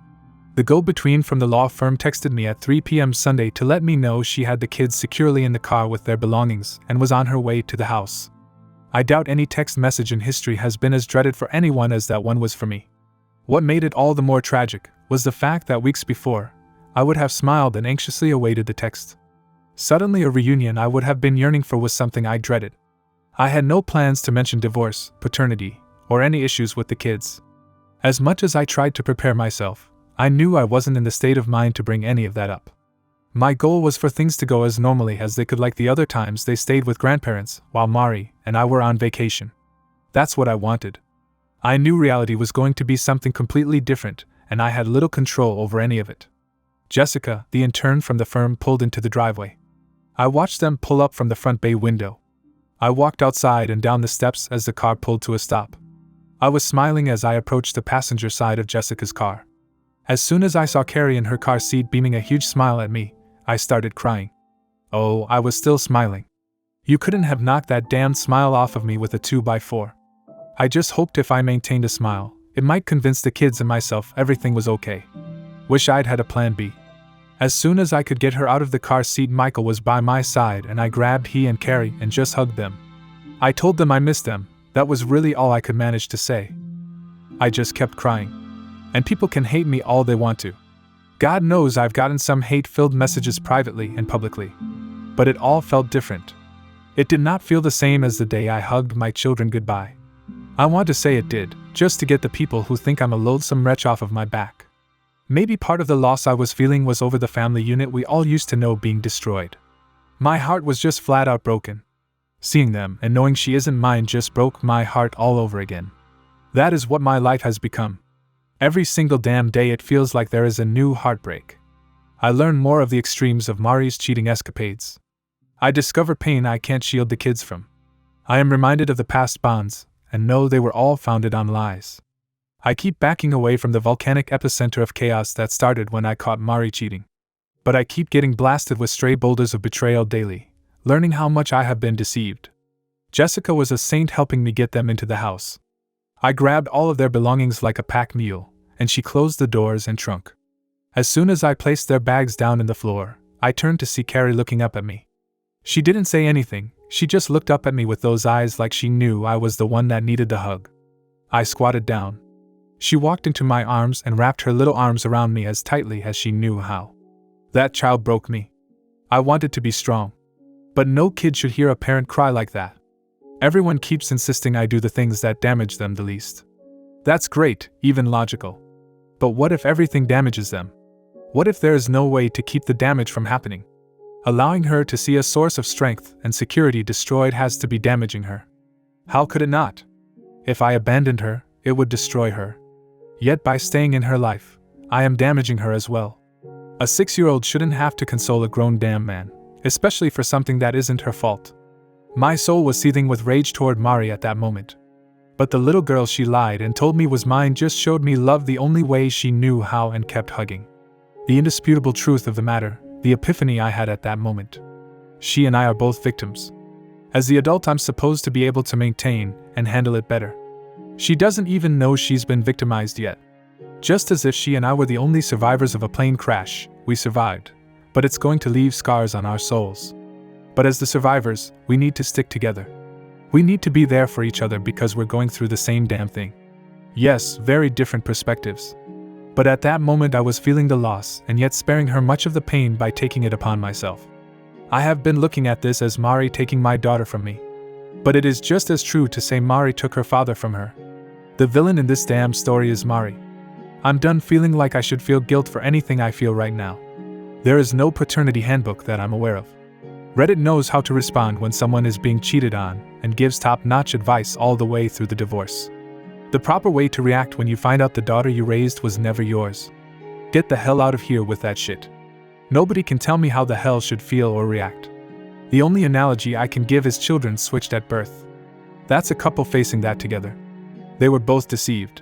The go-between from the law firm texted me at 3 p.m. Sunday to let me know she had the kids securely in the car with their belongings and was on her way to the house. I doubt any text message in history has been as dreaded for anyone as that one was for me. What made it all the more tragic was the fact that weeks before, I would have smiled and anxiously awaited the text. Suddenly a reunion I would have been yearning for was something I dreaded. I had no plans to mention divorce, paternity, or any issues with the kids. As much as I tried to prepare myself, I knew I wasn't in the state of mind to bring any of that up. My goal was for things to go as normally as they could, like the other times they stayed with grandparents while Mari and I were on vacation. That's what I wanted. I knew reality was going to be something completely different, and I had little control over any of it. Jessica, the intern from the firm, pulled into the driveway. I watched them pull up from the front bay window. I walked outside and down the steps as the car pulled to a stop. I was smiling as I approached the passenger side of Jessica's car. As soon as I saw Carrie in her car seat beaming a huge smile at me, I started crying. Oh, I was still smiling. You couldn't have knocked that damned smile off of me with a 2x4. I just hoped if I maintained a smile, it might convince the kids and myself everything was okay. Wish I'd had a plan B. As soon as I could get her out of the car seat, Michael was by my side and I grabbed he and Carrie and just hugged them. I told them I missed them. That was really all I could manage to say. I just kept crying. And people can hate me all they want to. God knows I've gotten some hate-filled messages privately and publicly. But it all felt different. It did not feel the same as the day I hugged my children goodbye. I want to say it did, just to get the people who think I'm a loathsome wretch off of my back. Maybe part of the loss I was feeling was over the family unit we all used to know being destroyed. My heart was just flat out broken. Seeing them and knowing she isn't mine just broke my heart all over again. That is what my life has become. Every single damn day it feels like there is a new heartbreak. I learn more of the extremes of Mari's cheating escapades. I discover pain I can't shield the kids from. I am reminded of the past bonds, and know they were all founded on lies. I keep backing away from the volcanic epicenter of chaos that started when I caught Mari cheating. But I keep getting blasted with stray boulders of betrayal daily, learning how much I have been deceived. Jessica was a saint helping me get them into the house. I grabbed all of their belongings like a pack mule, and she closed the doors and trunk. As soon as I placed their bags down in the floor, I turned to see Carrie looking up at me. She didn't say anything, she just looked up at me with those eyes like she knew I was the one that needed the hug. I squatted down. She walked into my arms and wrapped her little arms around me as tightly as she knew how. That child broke me. I wanted to be strong. But no kid should hear a parent cry like that. Everyone keeps insisting I do the things that damage them the least. That's great, even logical. But what if everything damages them? What if there is no way to keep the damage from happening? Allowing her to see a source of strength and security destroyed has to be damaging her. How could it not? If I abandoned her, it would destroy her. Yet by staying in her life, I am damaging her as well. A 6-year-old shouldn't have to console a grown damn man, especially for something that isn't her fault. My soul was seething with rage toward Mari at that moment. But the little girl she lied and told me was mine just showed me love the only way she knew how and kept hugging. The indisputable truth of the matter, the epiphany I had at that moment. She and I are both victims. As the adult, I'm supposed to be able to maintain and handle it better. She doesn't even know she's been victimized yet. Just as if she and I were the only survivors of a plane crash, we survived, but it's going to leave scars on our souls. But as the survivors, we need to stick together. We need to be there for each other because we're going through the same damn thing. Yes, very different perspectives. But at that moment I was feeling the loss and yet sparing her much of the pain by taking it upon myself. I have been looking at this as Mari taking my daughter from me. But it is just as true to say Mari took her father from her. The villain in this damn story is Mari. I'm done feeling like I should feel guilt for anything I feel right now. There is no paternity handbook that I'm aware of. Reddit knows how to respond when someone is being cheated on and gives top-notch advice all the way through the divorce. The proper way to react when you find out the daughter you raised was never yours. Get the hell out of here with that shit. Nobody can tell me how the hell should feel or react. The only analogy I can give is children switched at birth. That's a couple facing that together. They were both deceived.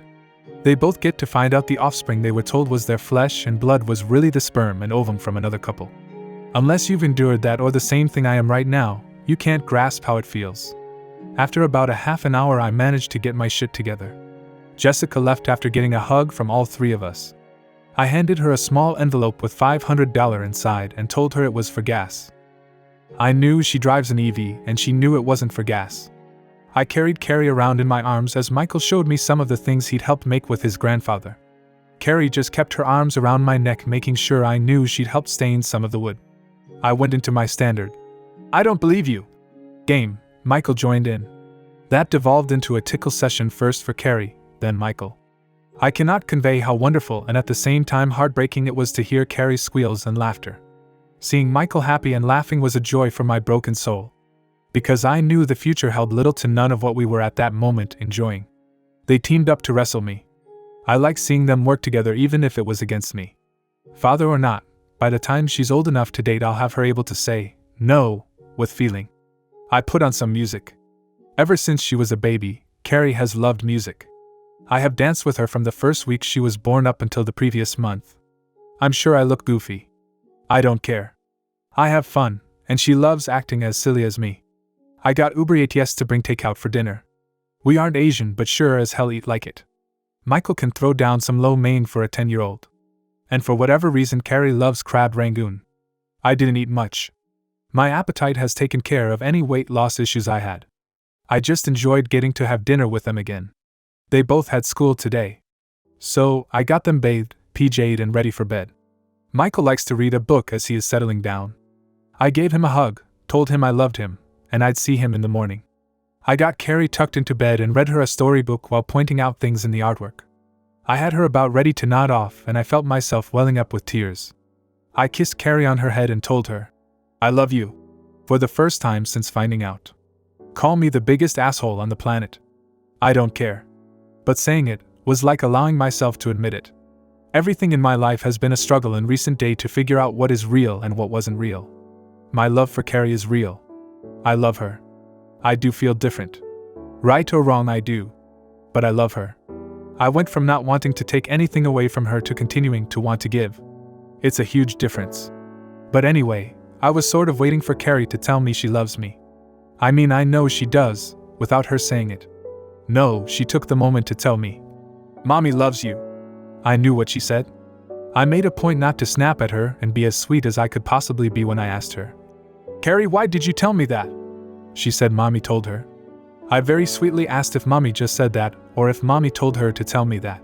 They both get to find out the offspring they were told was their flesh and blood was really the sperm and ovum from another couple. Unless you've endured that or the same thing I am right now, you can't grasp how it feels. After about a half an hour I managed to get my shit together. Jessica left after getting a hug from all three of us. I handed her a small envelope with $500 inside and told her it was for gas. I knew she drives an EV and she knew it wasn't for gas. I carried Carrie around in my arms as Michael showed me some of the things he'd helped make with his grandfather. Carrie just kept her arms around my neck making sure I knew she'd helped stain some of the wood. I went into my standard "I don't believe you" game. Michael joined in. That devolved into a tickle session first for Carrie, then Michael. I cannot convey how wonderful and at the same time heartbreaking it was to hear Carrie's squeals and laughter. Seeing Michael happy and laughing was a joy for my broken soul, because I knew the future held little to none of what we were at that moment enjoying. They teamed up to wrestle me. I like seeing them work together even if it was against me. Father or not, by the time she's old enough to date I'll have her able to say, no, with feeling. I put on some music. Ever since she was a baby, Carrie has loved music. I have danced with her from the first week she was born up until the previous month. I'm sure I look goofy. I don't care. I have fun, and she loves acting as silly as me. I got Uber Eats to bring takeout for dinner. We aren't Asian but sure as hell eat like it. Michael can throw down some lo mein for a 10-year-old. And for whatever reason Carrie loves crab rangoon. I didn't eat much. My appetite has taken care of any weight loss issues I had. I just enjoyed getting to have dinner with them again. They both had school today. So, I got them bathed, PJ'd and ready for bed. Michael likes to read a book as he is settling down. I gave him a hug, told him I loved him, and I'd see him in the morning. I got Carrie tucked into bed and read her a storybook while pointing out things in the artwork. I had her about ready to nod off and I felt myself welling up with tears. I kissed Carrie on her head and told her, I love you. For the first time since finding out. Call me the biggest asshole on the planet. I don't care. But saying it was like allowing myself to admit it. Everything in my life has been a struggle in recent days to figure out what is real and what wasn't real. My love for Carrie is real. I love her. I do feel different. Right or wrong I do. But I love her. I went from not wanting to take anything away from her to continuing to want to give. It's a huge difference. But anyway, I was sort of waiting for Carrie to tell me she loves me. I mean I know she does, without her saying it. No, she took the moment to tell me. Mommy loves you. I knew what she said. I made a point not to snap at her and be as sweet as I could possibly be when I asked her. Carrie, why did you tell me that? She said Mommy told her. I very sweetly asked if Mommy just said that, or if Mommy told her to tell me that.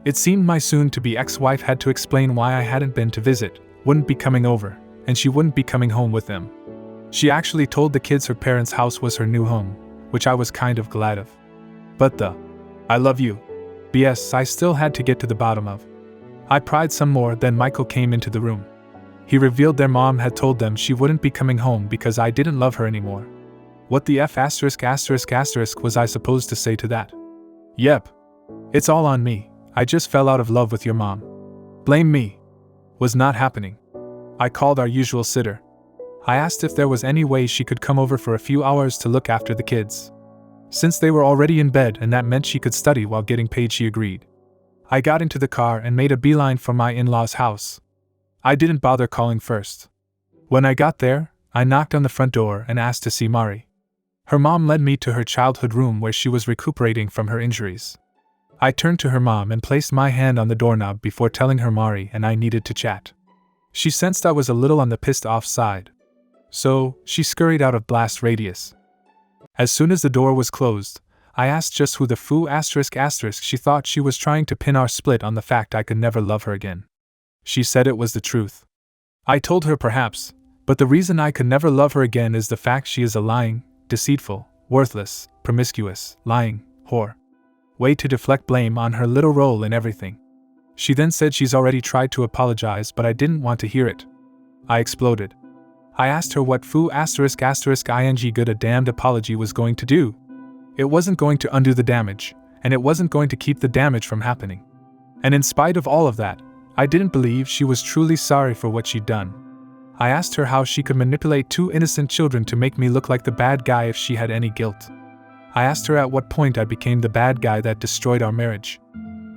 It seemed my soon-to-be ex-wife had to explain why I hadn't been to visit, wouldn't be coming over, and she wouldn't be coming home with them. She actually told the kids her parents' house was her new home, which I was kind of glad of. But the I love you BS I still had to get to the bottom of. I pried some more, then Michael came into the room. He revealed their mom had told them she wouldn't be coming home because I didn't love her anymore. What the F*** was I supposed to say to that? Yep. It's all on me, I just fell out of love with your mom. Blame me. Was not happening. I called our usual sitter. I asked if there was any way she could come over for a few hours to look after the kids. Since they were already in bed and that meant she could study while getting paid, she agreed. I got into the car and made a beeline for my in-laws' house. I didn't bother calling first. When I got there, I knocked on the front door and asked to see Mari. Her mom led me to her childhood room where she was recuperating from her injuries. I turned to her mom and placed my hand on the doorknob before telling her Mari and I needed to chat. She sensed I was a little on the pissed off side. So, she scurried out of blast radius. As soon as the door was closed, I asked just who the foo *** she thought she was trying to pin our split on the fact I could never love her again. She said it was the truth. I told her perhaps, but the reason I could never love her again is the fact she is a lying, deceitful, worthless, promiscuous, lying, whore. Way to deflect blame on her little role in everything. She then said she's already tried to apologize but I didn't want to hear it. I exploded. I asked her what foo *** good a damned apology was going to do. It wasn't going to undo the damage, and it wasn't going to keep the damage from happening. And in spite of all of that, I didn't believe she was truly sorry for what she'd done. I asked her how she could manipulate two innocent children to make me look like the bad guy if she had any guilt. I asked her at what point I became the bad guy that destroyed our marriage.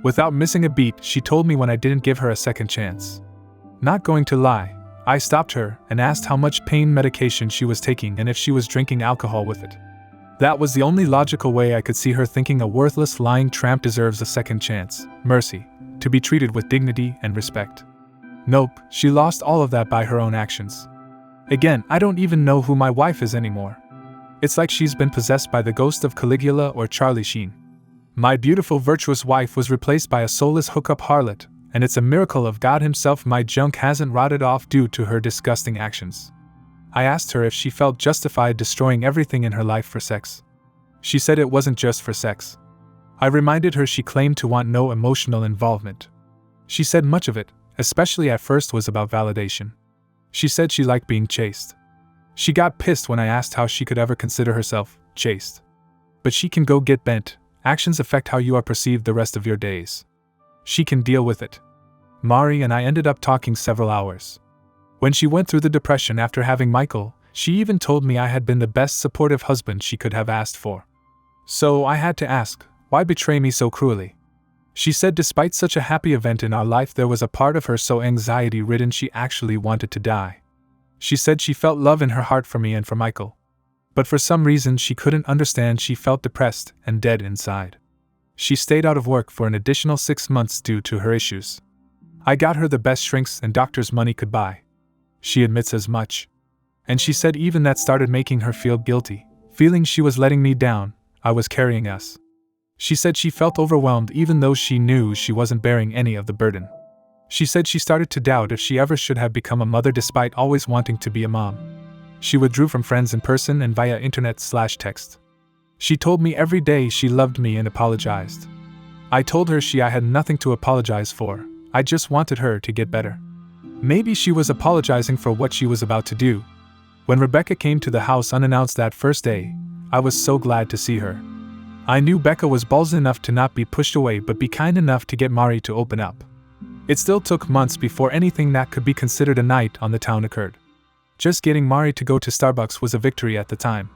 Without missing a beat, she told me when I didn't give her a second chance. Not going to lie, I stopped her and asked how much pain medication she was taking and if she was drinking alcohol with it. That was the only logical way I could see her thinking a worthless lying tramp deserves a second chance, mercy, to be treated with dignity and respect. Nope, she lost all of that by her own actions. Again, I don't even know who my wife is anymore. It's like she's been possessed by the ghost of Caligula or Charlie Sheen. My beautiful virtuous wife was replaced by a soulless hookup harlot, and it's a miracle of God himself my junk hasn't rotted off due to her disgusting actions. I asked her if she felt justified destroying everything in her life for sex. She said it wasn't just for sex. I reminded her she claimed to want no emotional involvement. She said much of it, especially at first, was about validation. She said she liked being chased. She got pissed when I asked how she could ever consider herself chaste. But she can go get bent. Actions affect how you are perceived the rest of your days. She can deal with it. Mari and I ended up talking several hours. When she went through the depression after having Michael, she even told me I had been the best supportive husband she could have asked for. So I had to ask, why betray me so cruelly? She said despite such a happy event in our life, there was a part of her so anxiety-ridden she actually wanted to die. She said she felt love in her heart for me and for Michael. But for some reason she couldn't understand, she felt depressed and dead inside. She stayed out of work for an additional 6 months due to her issues. I got her the best shrinks and doctors money could buy. She admits as much. And she said even that started making her feel guilty, feeling she was letting me down. I was carrying us. She said she felt overwhelmed even though she knew she wasn't bearing any of the burden. She said she started to doubt if she ever should have become a mother despite always wanting to be a mom. She withdrew from friends in person and via internet/text. She told me every day she loved me and apologized. I told her I had nothing to apologize for, I just wanted her to get better. Maybe she was apologizing for what she was about to do. When Rebecca came to the house unannounced that first day, I was so glad to see her. I knew Becca was ballsy enough to not be pushed away but be kind enough to get Mari to open up. It still took months before anything that could be considered a night on the town occurred. Just getting Mari to go to Starbucks was a victory at the time.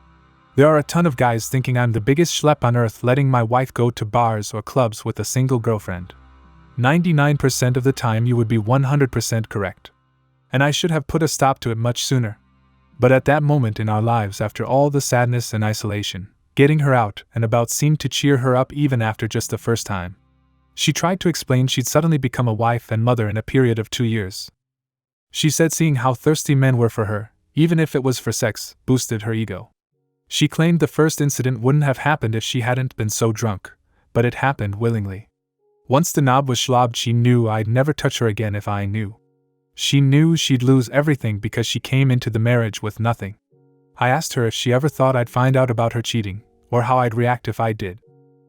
There are a ton of guys thinking I'm the biggest schlep on earth letting my wife go to bars or clubs with a single girlfriend. 99% of the time you would be 100% correct. And I should have put a stop to it much sooner. But at that moment in our lives, after all the sadness and isolation, getting her out and about seemed to cheer her up even after just the first time. She tried to explain she'd suddenly become a wife and mother in a period of 2 years. She said seeing how thirsty men were for her, even if it was for sex, boosted her ego. She claimed the first incident wouldn't have happened if she hadn't been so drunk, but it happened willingly. Once the knob was slobbed, she knew I'd never touch her again if I knew. She knew she'd lose everything because she came into the marriage with nothing. I asked her if she ever thought I'd find out about her cheating, or how I'd react if I did.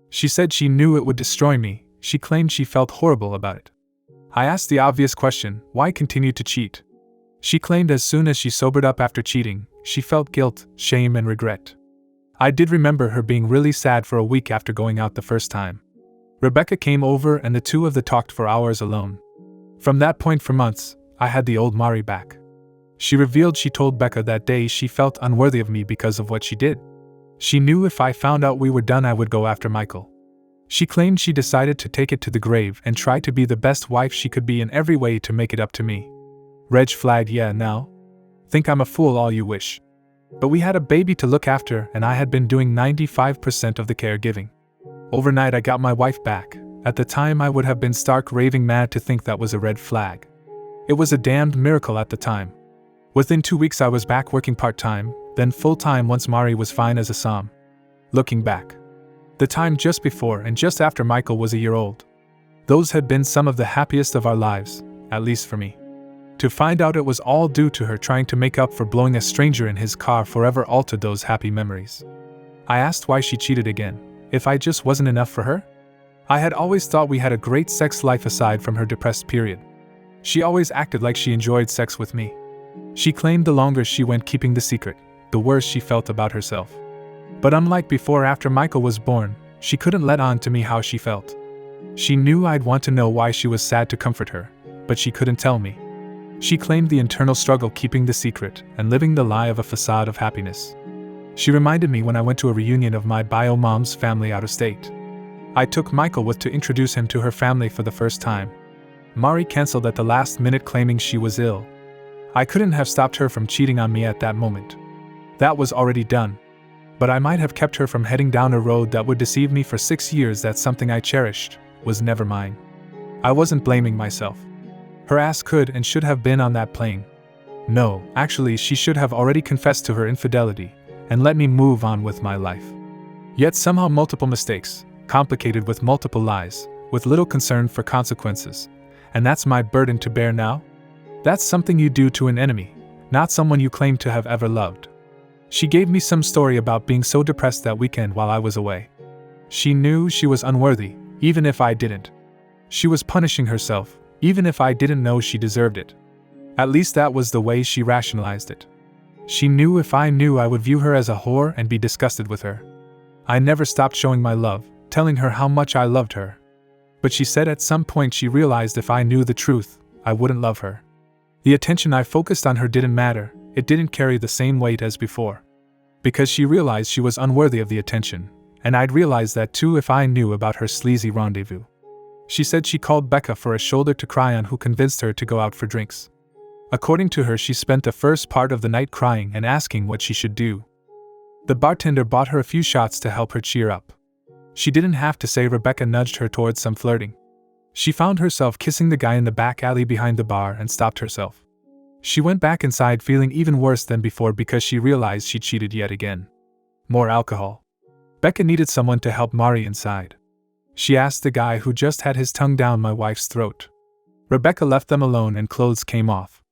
She said she knew it would destroy me. She claimed she felt horrible about it. I asked the obvious question, why continue to cheat? She claimed as soon as she sobered up after cheating, she felt guilt, shame and regret. I did remember her being really sad for a week after going out the first time. Rebecca came over and the two of them talked for hours alone. From that point for months, I had the old Mari back. She revealed she told Becca that day she felt unworthy of me because of what she did. She knew if I found out we were done I would go after Michael. She claimed she decided to take it to the grave and try to be the best wife she could be in every way to make it up to me. Reg flagged, yeah, now? Think I'm a fool all you wish. But we had a baby to look after and I had been doing 95% of the caregiving. Overnight I got my wife back. At the time I would have been stark raving mad to think that was a red flag. It was a damned miracle at the time. Within 2 weeks I was back working part-time, then full-time once Mari was fine as a psalm. Looking back, the time just before and just after Michael was a year old, those had been some of the happiest of our lives, at least for me. To find out it was all due to her trying to make up for blowing a stranger in his car forever altered those happy memories. I asked why she cheated again, if I just wasn't enough for her? I had always thought we had a great sex life aside from her depressed period. She always acted like she enjoyed sex with me. She claimed the longer she went keeping the secret, the worse she felt about herself. But unlike before after Michael was born, she couldn't let on to me how she felt. She knew I'd want to know why she was sad to comfort her, but she couldn't tell me. She claimed the internal struggle keeping the secret and living the lie of a facade of happiness. She reminded me when I went to a reunion of my bio mom's family out of state. I took Michael with to introduce him to her family for the first time. Mari canceled at the last minute claiming she was ill. I couldn't have stopped her from cheating on me at that moment. That was already done. But I might have kept her from heading down a road that would deceive me for 6 years that something I cherished was never mine. I wasn't blaming myself. Her ass could and should have been on that plane. No, actually she should have already confessed to her infidelity and let me move on with my life. Yet somehow multiple mistakes, complicated with multiple lies, with little concern for consequences. And that's my burden to bear now? That's something you do to an enemy, not someone you claim to have ever loved. She gave me some story about being so depressed that weekend while I was away. She knew she was unworthy, even if I didn't. She was punishing herself, even if I didn't know she deserved it. At least that was the way she rationalized it. She knew if I knew I would view her as a whore and be disgusted with her. I never stopped showing my love, telling her how much I loved her. But she said at some point she realized if I knew the truth, I wouldn't love her. The attention I focused on her didn't matter, it didn't carry the same weight as before. Because she realized she was unworthy of the attention, and I'd realize that too if I knew about her sleazy rendezvous. She said she called Becca for a shoulder to cry on who convinced her to go out for drinks. According to her, she spent the first part of the night crying and asking what she should do. The bartender bought her a few shots to help her cheer up. She didn't have to say Rebecca nudged her towards some flirting. She found herself kissing the guy in the back alley behind the bar and stopped herself. She went back inside feeling even worse than before because she realized she cheated yet again. More alcohol. Becca needed someone to help Mari inside. She asked the guy who just had his tongue down my wife's throat. Rebecca left them alone and clothes came off.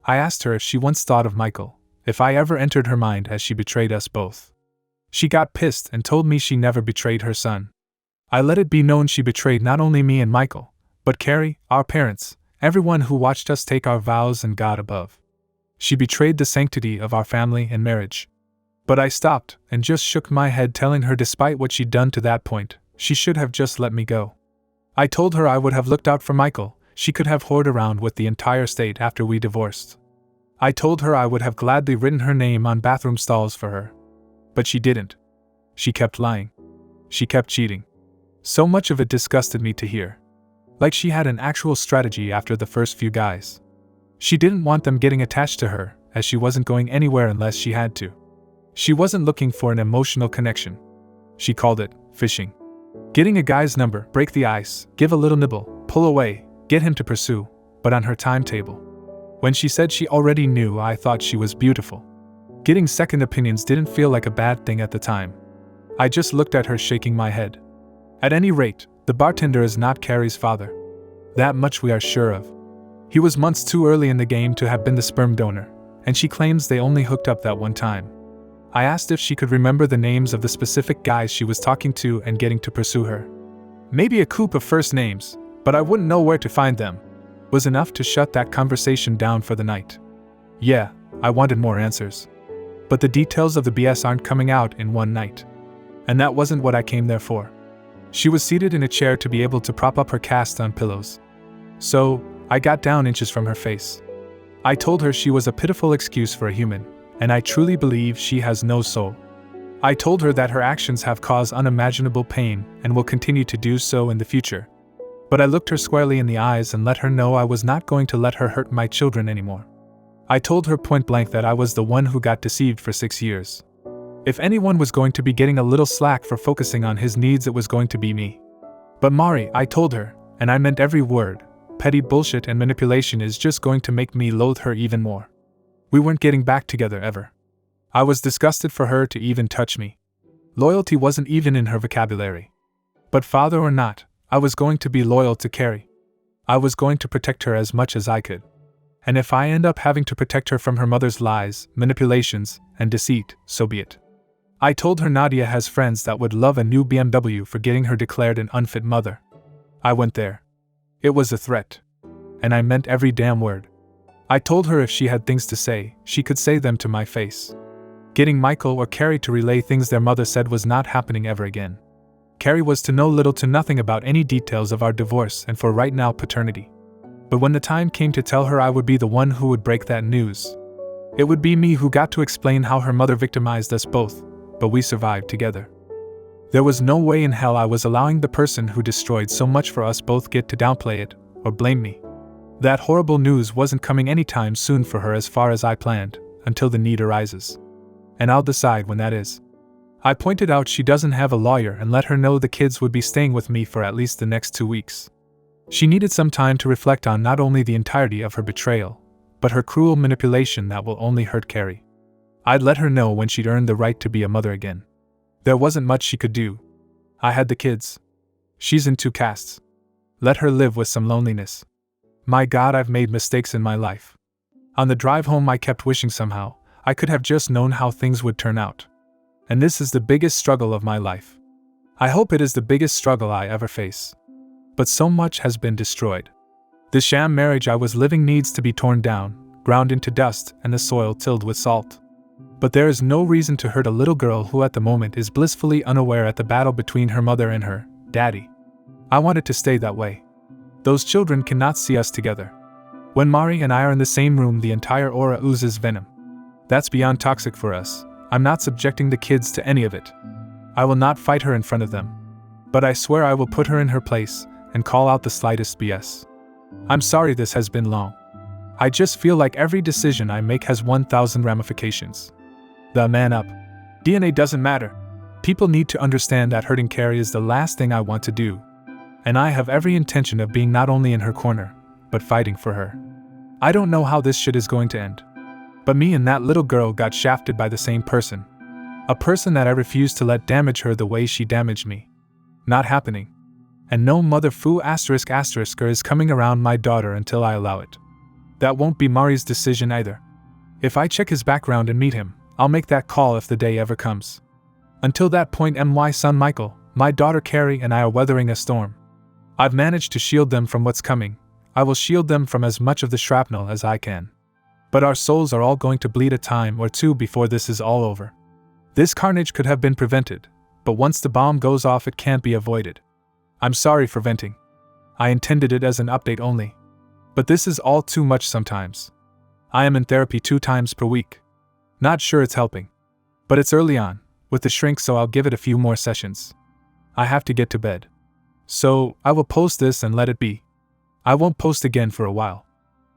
I asked her if she once thought of Michael, if I ever entered her mind as she betrayed us both. She got pissed and told me she never betrayed her son. I let it be known she betrayed not only me and Michael, but Carrie, our parents, everyone who watched us take our vows and God above. She betrayed the sanctity of our family and marriage. But I stopped and just shook my head, telling her despite what she'd done to that point, she should have just let me go. I told her I would have looked out for Michael, she could have whored around with the entire state after we divorced. I told her I would have gladly written her name on bathroom stalls for her. But she didn't. She kept lying. She kept cheating. So much of it disgusted me to hear. Like she had an actual strategy after the first few guys. She didn't want them getting attached to her, as she wasn't going anywhere unless she had to. She wasn't looking for an emotional connection. She called it fishing. Getting a guy's number, break the ice, give a little nibble, pull away, get him to pursue, but on her timetable. When she said she already knew, I thought she was beautiful. Getting second opinions didn't feel like a bad thing at the time. I just looked at her, shaking my head. At any rate, the bartender is not Carrie's father. That much we are sure of. He was months too early in the game to have been the sperm donor, and she claims they only hooked up that one time. I asked if she could remember the names of the specific guys she was talking to and getting to pursue her. Maybe a coup of first names, but I wouldn't know where to find them. Was enough to shut that conversation down for the night. Yeah, I wanted more answers. But the details of the BS aren't coming out in one night. And that wasn't what I came there for. She was seated in a chair to be able to prop up her cast on pillows. So, I got down inches from her face. I told her she was a pitiful excuse for a human, and I truly believe she has no soul. I told her that her actions have caused unimaginable pain and will continue to do so in the future. But I looked her squarely in the eyes and let her know I was not going to let her hurt my children anymore. I told her point blank that I was the one who got deceived for 6 years. If anyone was going to be getting a little slack for focusing on his needs, it was going to be me. But Mari, I told her, and I meant every word, petty bullshit and manipulation is just going to make me loathe her even more. We weren't getting back together ever. I was disgusted for her to even touch me. Loyalty wasn't even in her vocabulary. But father or not, I was going to be loyal to Carrie. I was going to protect her as much as I could. And if I end up having to protect her from her mother's lies, manipulations, and deceit, so be it. I told her Nadia has friends that would love a new BMW for getting her declared an unfit mother. I went there. It was a threat. And I meant every damn word. I told her if she had things to say, she could say them to my face. Getting Michael or Carrie to relay things their mother said was not happening ever again. Carrie was to know little to nothing about any details of our divorce and for right now paternity. But when the time came to tell her I would be the one who would break that news. It would be me who got to explain how her mother victimized us both, but we survived together. There was no way in hell I was allowing the person who destroyed so much for us both get to downplay it or blame me. That horrible news wasn't coming anytime soon for her as far as I planned, until the need arises. And I'll decide when that is. I pointed out she doesn't have a lawyer and let her know the kids would be staying with me for at least the next 2 weeks. She needed some time to reflect on not only the entirety of her betrayal, but her cruel manipulation that will only hurt Carrie. I'd let her know when she'd earned the right to be a mother again. There wasn't much she could do. I had the kids. She's in 2 castes. Let her live with some loneliness. My God, I've made mistakes in my life. On the drive home I kept wishing somehow I could have just known how things would turn out. And this is the biggest struggle of my life. I hope it is the biggest struggle I ever face. But so much has been destroyed. The sham marriage I was living needs to be torn down, ground into dust, and the soil tilled with salt. But there is no reason to hurt a little girl who at the moment is blissfully unaware at the battle between her mother and her daddy. I want it to stay that way. Those children cannot see us together. When Mari and I are in the same room, the entire aura oozes venom. That's beyond toxic for us. I'm not subjecting the kids to any of it. I will not fight her in front of them. But I swear I will put her in her place and call out the slightest BS. I'm sorry this has been long. I just feel like every decision I make has 1,000 ramifications. The man up. DNA doesn't matter. People need to understand that hurting Carrie is the last thing I want to do. And I have every intention of being not only in her corner, but fighting for her. I don't know how this shit is going to end. But me and that little girl got shafted by the same person. A person that I refused to let damage her the way she damaged me. Not happening. And no mother foo ***er is coming around my daughter until I allow it. That won't be Mari's decision either. If I check his background and meet him, I'll make that call if the day ever comes. Until that point, my son Michael, my daughter Carrie, and I are weathering a storm. I've managed to shield them from what's coming. I will shield them from as much of the shrapnel as I can. But our souls are all going to bleed a time or two before this is all over. This carnage could have been prevented, but once the bomb goes off it can't be avoided. I'm sorry for venting. I intended it as an update only. But this is all too much sometimes. I am in therapy 2 times per week. Not sure it's helping. But it's early on, with the shrink, so I'll give it a few more sessions. I have to get to bed. So, I will post this and let it be. I won't post again for a while.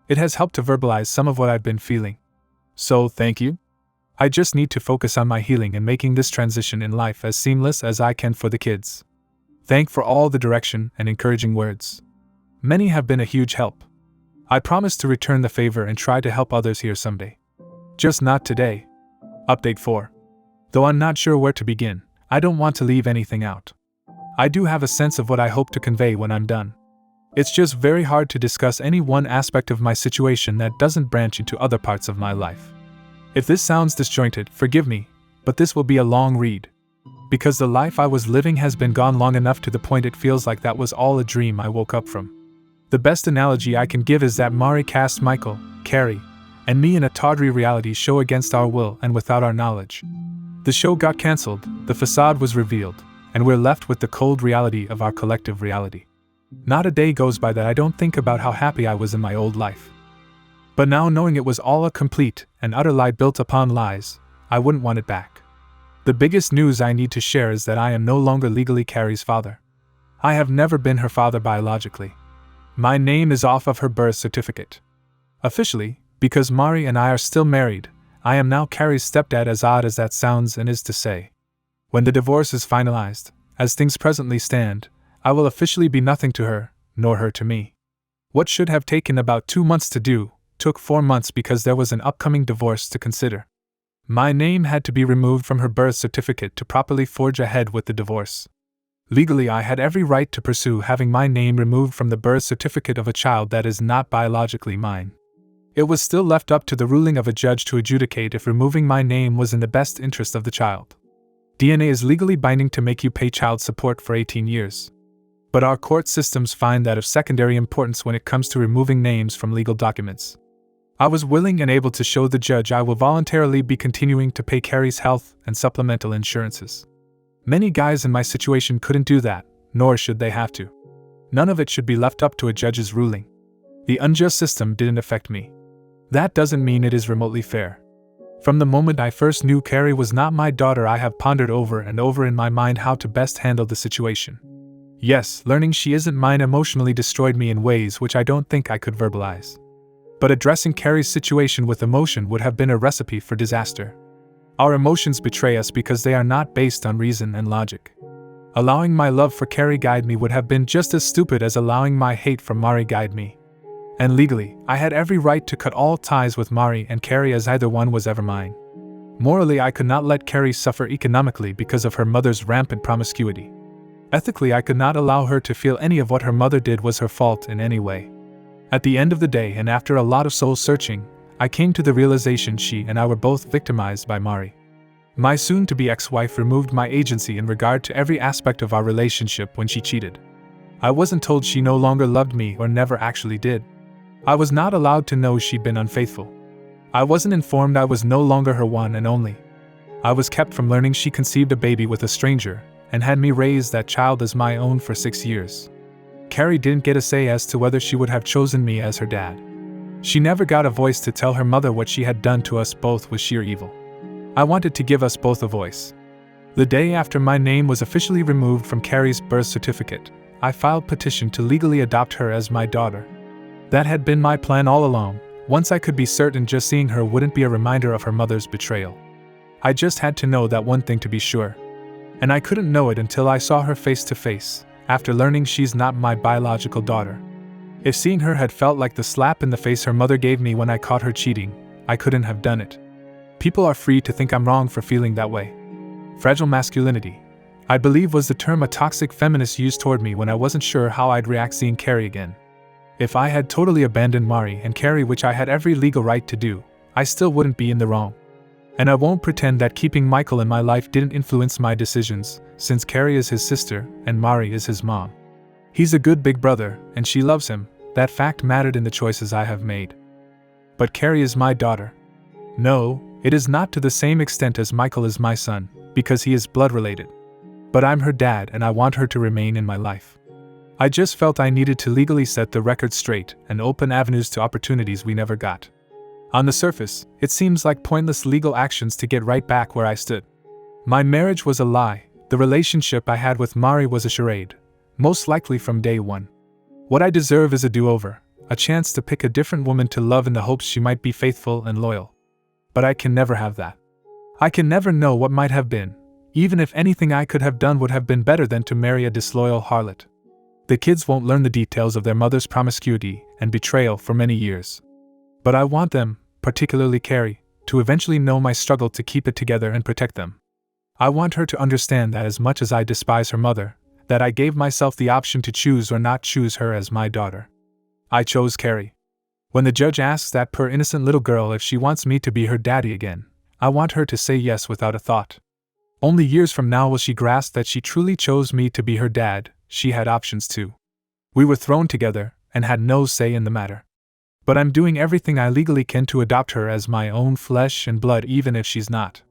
It has helped to verbalize some of what I've been feeling. So, thank you. I just need to focus on my healing and making this transition in life as seamless as I can for the kids. Thank for all the direction and encouraging words. Many have been a huge help. I promise to return the favor and try to help others here someday. Just not today. Update 4. Though I'm not sure where to begin, I don't want to leave anything out. I do have a sense of what I hope to convey when I'm done. It's just very hard to discuss any one aspect of my situation that doesn't branch into other parts of my life. If this sounds disjointed, forgive me, but this will be a long read. Because the life I was living has been gone long enough to the point it feels like that was all a dream I woke up from. The best analogy I can give is that Mari cast Michael, Carrie, and me in a tawdry reality show against our will and without our knowledge. The show got cancelled, the facade was revealed, and we're left with the cold reality of our collective reality. Not a day goes by that I don't think about how happy I was in my old life. But now, knowing it was all a complete and utter lie built upon lies, I wouldn't want it back. The biggest news I need to share is that I am no longer legally Carrie's father. I have never been her father biologically. My name is off of her birth certificate. Officially, because Mari and I are still married, I am now Carrie's stepdad, as odd as that sounds and is to say. When the divorce is finalized, as things presently stand, I will officially be nothing to her, nor her to me. What should have taken about 2 months to do, took 4 months because there was an upcoming divorce to consider. My name had to be removed from her birth certificate to properly forge ahead with the divorce. Legally, I had every right to pursue having my name removed from the birth certificate of a child that is not biologically mine. It was still left up to the ruling of a judge to adjudicate if removing my name was in the best interest of the child. DNA is legally binding to make you pay child support for 18 years. But our court systems find that of secondary importance when it comes to removing names from legal documents. I was willing and able to show the judge I will voluntarily be continuing to pay Carrie's health and supplemental insurances. Many guys in my situation couldn't do that, nor should they have to. None of it should be left up to a judge's ruling. The unjust system didn't affect me. That doesn't mean it is remotely fair. From the moment I first knew Carrie was not my daughter, I have pondered over and over in my mind how to best handle the situation. Yes, learning she isn't mine emotionally destroyed me in ways which I don't think I could verbalize. But addressing Carrie's situation with emotion would have been a recipe for disaster. Our emotions betray us because they are not based on reason and logic. Allowing my love for Carrie guide me would have been just as stupid as allowing my hate for Mari guide me. And legally, I had every right to cut all ties with Mari and Carrie, as either one was ever mine. Morally, I could not let Carrie suffer economically because of her mother's rampant promiscuity. Ethically, I could not allow her to feel any of what her mother did was her fault in any way. At the end of the day, and after a lot of soul searching, I came to the realization she and I were both victimized by Mari. My soon-to-be ex-wife removed my agency in regard to every aspect of our relationship when she cheated. I wasn't told she no longer loved me or never actually did. I was not allowed to know she'd been unfaithful. I wasn't informed I was no longer her one and only. I was kept from learning she conceived a baby with a stranger and had me raise that child as my own for 6 years. Carrie didn't get a say as to whether she would have chosen me as her dad. She never got a voice to tell her mother what she had done to us both was sheer evil. I wanted to give us both a voice. The day after my name was officially removed from Carrie's birth certificate, I filed a petition to legally adopt her as my daughter. That had been my plan all along. Once I could be certain just seeing her wouldn't be a reminder of her mother's betrayal. I just had to know that one thing to be sure. And I couldn't know it until I saw her face to face, after learning she's not my biological daughter. If seeing her had felt like the slap in the face her mother gave me when I caught her cheating, I couldn't have done it. People are free to think I'm wrong for feeling that way. Fragile masculinity, I believe, was the term a toxic feminist used toward me when I wasn't sure how I'd react seeing Carrie again. If I had totally abandoned Mari and Carrie, which I had every legal right to do, I still wouldn't be in the wrong. And I won't pretend that keeping Michael in my life didn't influence my decisions, since Carrie is his sister and Mari is his mom. He's a good big brother, and she loves him. That fact mattered in the choices I have made. But Carrie is my daughter. No, it is not to the same extent as Michael is my son, because he is blood related. But I'm her dad and I want her to remain in my life. I just felt I needed to legally set the record straight and open avenues to opportunities we never got. On the surface, it seems like pointless legal actions to get right back where I stood. My marriage was a lie. The relationship I had with Mari was a charade, most likely from day one. What I deserve is a do-over, a chance to pick a different woman to love in the hopes she might be faithful and loyal. But I can never have that. I can never know what might have been, even if anything I could have done would have been better than to marry a disloyal harlot. The kids won't learn the details of their mother's promiscuity and betrayal for many years. But I want them, particularly Carrie, to eventually know my struggle to keep it together and protect them. I want her to understand that as much as I despise her mother, that I gave myself the option to choose or not choose her as my daughter. I chose Carrie. When the judge asks that poor innocent little girl if she wants me to be her daddy again, I want her to say yes without a thought. Only years from now will she grasp that she truly chose me to be her dad. She had options too. We were thrown together and had no say in the matter. But I'm doing everything I legally can to adopt her as my own flesh and blood, even if she's not.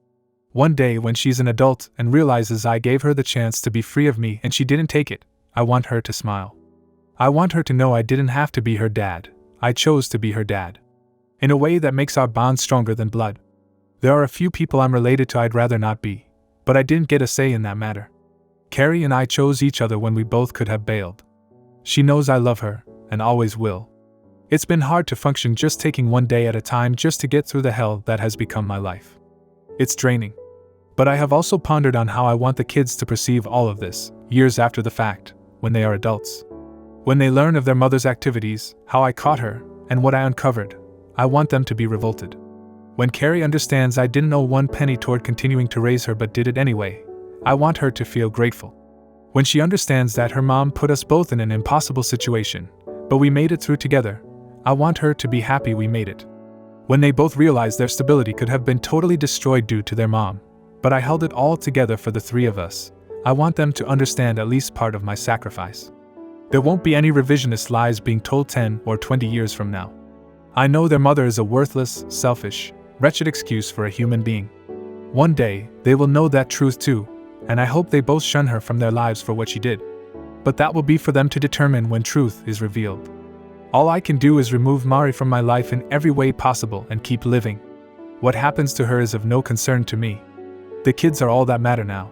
One day when she's an adult and realizes I gave her the chance to be free of me and she didn't take it, I want her to smile. I want her to know I didn't have to be her dad. I chose to be her dad. In a way that makes our bond stronger than blood. There are a few people I'm related to I'd rather not be, but I didn't get a say in that matter. Carrie and I chose each other when we both could have bailed. She knows I love her, and always will. It's been hard to function just taking one day at a time just to get through the hell that has become my life. It's draining. But I have also pondered on how I want the kids to perceive all of this, years after the fact, when they are adults. When they learn of their mother's activities, how I caught her, and what I uncovered, I want them to be revolted. When Carrie understands I didn't owe one penny toward continuing to raise her but did it anyway, I want her to feel grateful. When she understands that her mom put us both in an impossible situation, but we made it through together, I want her to be happy we made it. When they both realize their stability could have been totally destroyed due to their mom, but I held it all together for the three of us, I want them to understand at least part of my sacrifice. There won't be any revisionist lies being told 10 or 20 years from now. I know their mother is a worthless, selfish, wretched excuse for a human being. One day, they will know that truth too, and I hope they both shun her from their lives for what she did. But that will be for them to determine when truth is revealed. All I can do is remove Mari from my life in every way possible and keep living. What happens to her is of no concern to me. The kids are all that matter now.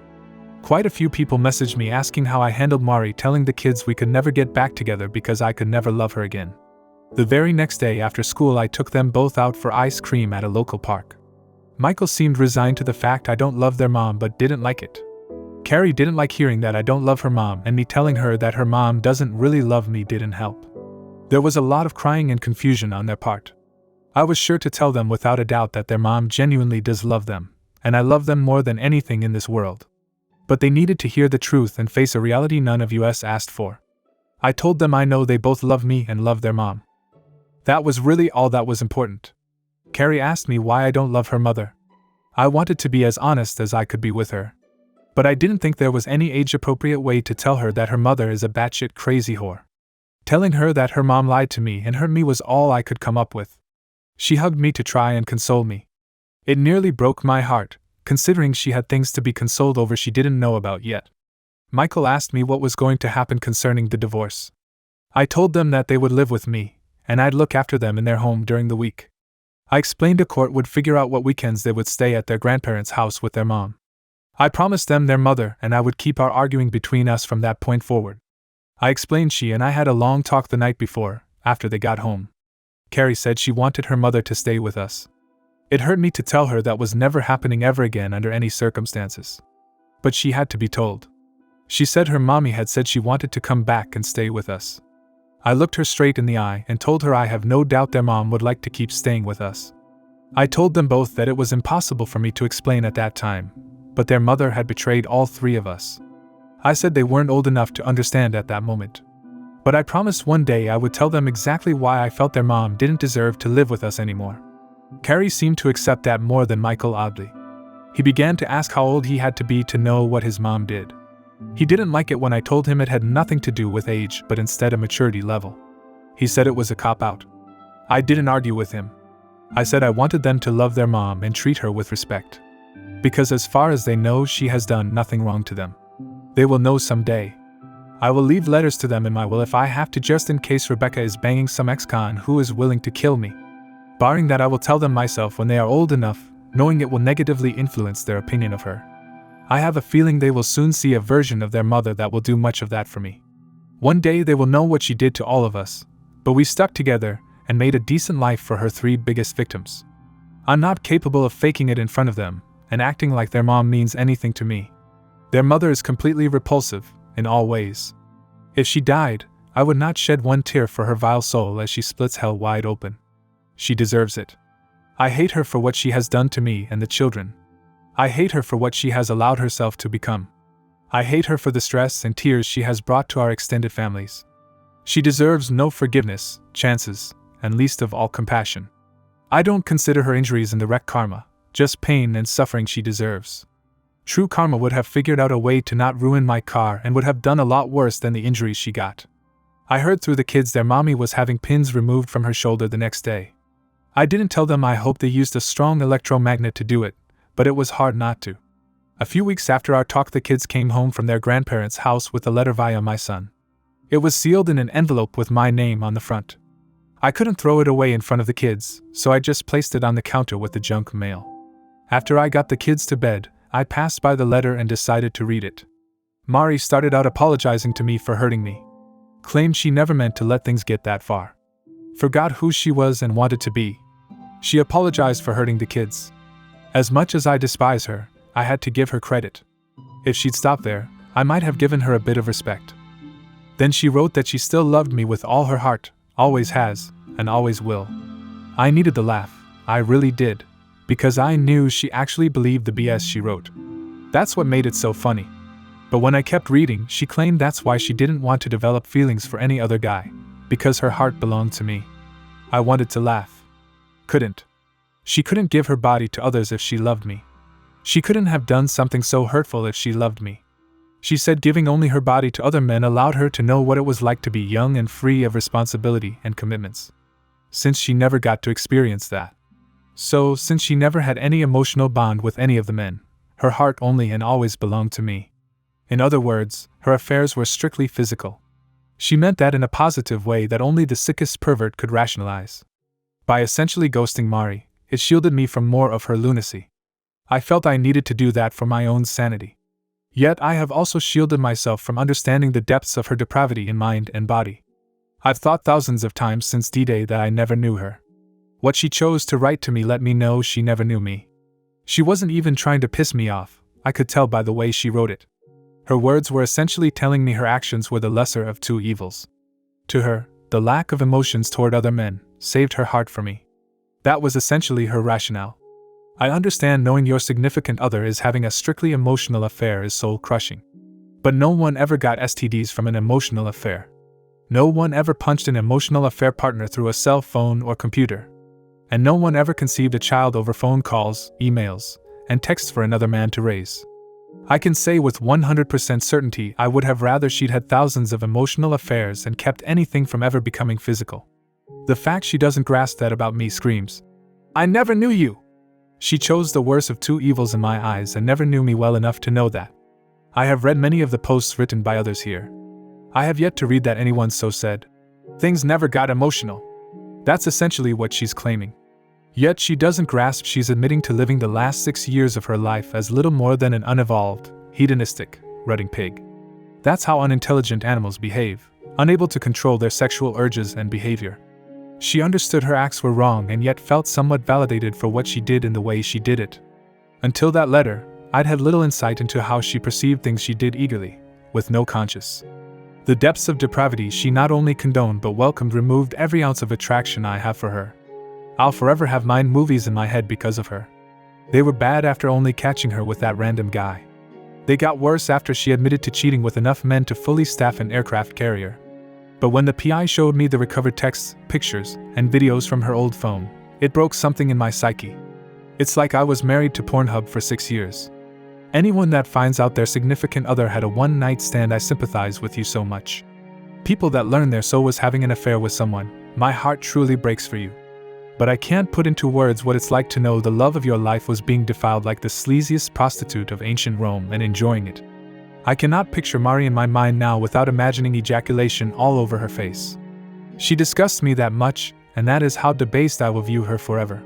Quite a few people messaged me asking how I handled Mari, telling the kids we could never get back together because I could never love her again. The very next day after school I took them both out for ice cream at a local park. Michael seemed resigned to the fact I don't love their mom but didn't like it. Carrie didn't like hearing that I don't love her mom, and me telling her that her mom doesn't really love me didn't help. There was a lot of crying and confusion on their part. I was sure to tell them without a doubt that their mom genuinely does love them, and I love them more than anything in this world. But they needed to hear the truth and face a reality none of us asked for. I told them I know they both love me and love their mom. That was really all that was important. Carrie asked me why I don't love her mother. I wanted to be as honest as I could be with her. But I didn't think there was any age-appropriate way to tell her that her mother is a batshit crazy whore. Telling her that her mom lied to me and hurt me was all I could come up with. She hugged me to try and console me. It nearly broke my heart, considering she had things to be consoled over she didn't know about yet. Michael asked me what was going to happen concerning the divorce. I told them that they would live with me, and I'd look after them in their home during the week. I explained a court would figure out what weekends they would stay at their grandparents' house with their mom. I promised them their mother and I would keep our arguing between us from that point forward. I explained she and I had a long talk the night before, after they got home. Carrie said she wanted her mother to stay with us. It hurt me to tell her that was never happening ever again under any circumstances. But she had to be told. She said her mommy had said she wanted to come back and stay with us. I looked her straight in the eye and told her I have no doubt their mom would like to keep staying with us. I told them both that it was impossible for me to explain at that time, but their mother had betrayed all three of us. I said they weren't old enough to understand at that moment. But I promised one day I would tell them exactly why I felt their mom didn't deserve to live with us anymore. Carrie seemed to accept that more than Michael, oddly. He began to ask how old he had to be to know what his mom did. He didn't like it when I told him it had nothing to do with age but instead a maturity level. He said it was a cop-out. I didn't argue with him. I said I wanted them to love their mom and treat her with respect. Because as far as they know, she has done nothing wrong to them. They will know someday. I will leave letters to them in my will if I have to, just in case Rebecca is banging some ex-con who is willing to kill me. Barring that, I will tell them myself when they are old enough, knowing it will negatively influence their opinion of her. I have a feeling they will soon see a version of their mother that will do much of that for me. One day they will know what she did to all of us, but we stuck together and made a decent life for her three biggest victims. I'm not capable of faking it in front of them and acting like their mom means anything to me. Their mother is completely repulsive, in all ways. If she died, I would not shed one tear for her vile soul as she splits hell wide open. She deserves it. I hate her for what she has done to me and the children. I hate her for what she has allowed herself to become. I hate her for the stress and tears she has brought to our extended families. She deserves no forgiveness, chances, and least of all compassion. I don't consider her injuries in the wreck karma, just pain and suffering she deserves. True karma would have figured out a way to not ruin my car and would have done a lot worse than the injuries she got. I heard through the kids their mommy was having pins removed from her shoulder the next day. I didn't tell them I hoped they used a strong electromagnet to do it, but it was hard not to. A few weeks after our talk, the kids came home from their grandparents' house with a letter via my son. It was sealed in an envelope with my name on the front. I couldn't throw it away in front of the kids, so I just placed it on the counter with the junk mail. After I got the kids to bed, I passed by the letter and decided to read it. Mari started out apologizing to me for hurting me. Claimed she never meant to let things get that far. Forgot who she was and wanted to be. She apologized for hurting the kids. As much as I despise her, I had to give her credit. If she'd stopped there, I might have given her a bit of respect. Then she wrote that she still loved me with all her heart, always has, and always will. I needed the laugh, I really did, because I knew she actually believed the BS she wrote. That's what made it so funny. But when I kept reading, she claimed that's why she didn't want to develop feelings for any other guy, because her heart belonged to me. I wanted to laugh. Couldn't. She couldn't give her body to others if she loved me. She couldn't have done something so hurtful if she loved me. She said giving only her body to other men allowed her to know what it was like to be young and free of responsibility and commitments. Since she never got to experience that. So, since she never had any emotional bond with any of the men, her heart only and always belonged to me. In other words, her affairs were strictly physical. She meant that in a positive way that only the sickest pervert could rationalize. By essentially ghosting Mari, it shielded me from more of her lunacy. I felt I needed to do that for my own sanity. Yet I have also shielded myself from understanding the depths of her depravity in mind and body. I've thought thousands of times since D-Day that I never knew her. What she chose to write to me let me know she never knew me. She wasn't even trying to piss me off, I could tell by the way she wrote it. Her words were essentially telling me her actions were the lesser of two evils. To her, the lack of emotions toward other men saved her heart for me. That was essentially her rationale. I understand knowing your significant other is having a strictly emotional affair is soul-crushing. But no one ever got STDs from an emotional affair. No one ever punched an emotional affair partner through a cell phone or computer. And no one ever conceived a child over phone calls, emails, and texts for another man to raise. I can say with 100% certainty I would have rather she'd had thousands of emotional affairs and kept anything from ever becoming physical. The fact she doesn't grasp that about me screams, "I never knew you!" She chose the worst of two evils in my eyes and never knew me well enough to know that. I have read many of the posts written by others here. I have yet to read that anyone so said. Things never got emotional. That's essentially what she's claiming. Yet she doesn't grasp she's admitting to living the last 6 years of her life as little more than an unevolved, hedonistic, rutting pig. That's how unintelligent animals behave, unable to control their sexual urges and behavior. She understood her acts were wrong and yet felt somewhat validated for what she did in the way she did it. Until that letter, I'd had little insight into how she perceived things she did eagerly, with no conscience. The depths of depravity she not only condoned but welcomed removed every ounce of attraction I have for her. I'll forever have mind movies in my head because of her. They were bad after only catching her with that random guy. They got worse after she admitted to cheating with enough men to fully staff an aircraft carrier. But when the PI showed me the recovered texts, pictures, and videos from her old phone, it broke something in my psyche. It's like I was married to Pornhub for 6 years. Anyone that finds out their significant other had a one-night stand, I sympathize with you so much. People that learn their soul was having an affair with someone, my heart truly breaks for you. But I can't put into words what it's like to know the love of your life was being defiled like the sleaziest prostitute of ancient Rome and enjoying it. I cannot picture Mari in my mind now without imagining ejaculation all over her face. She disgusts me that much, and that is how debased I will view her forever.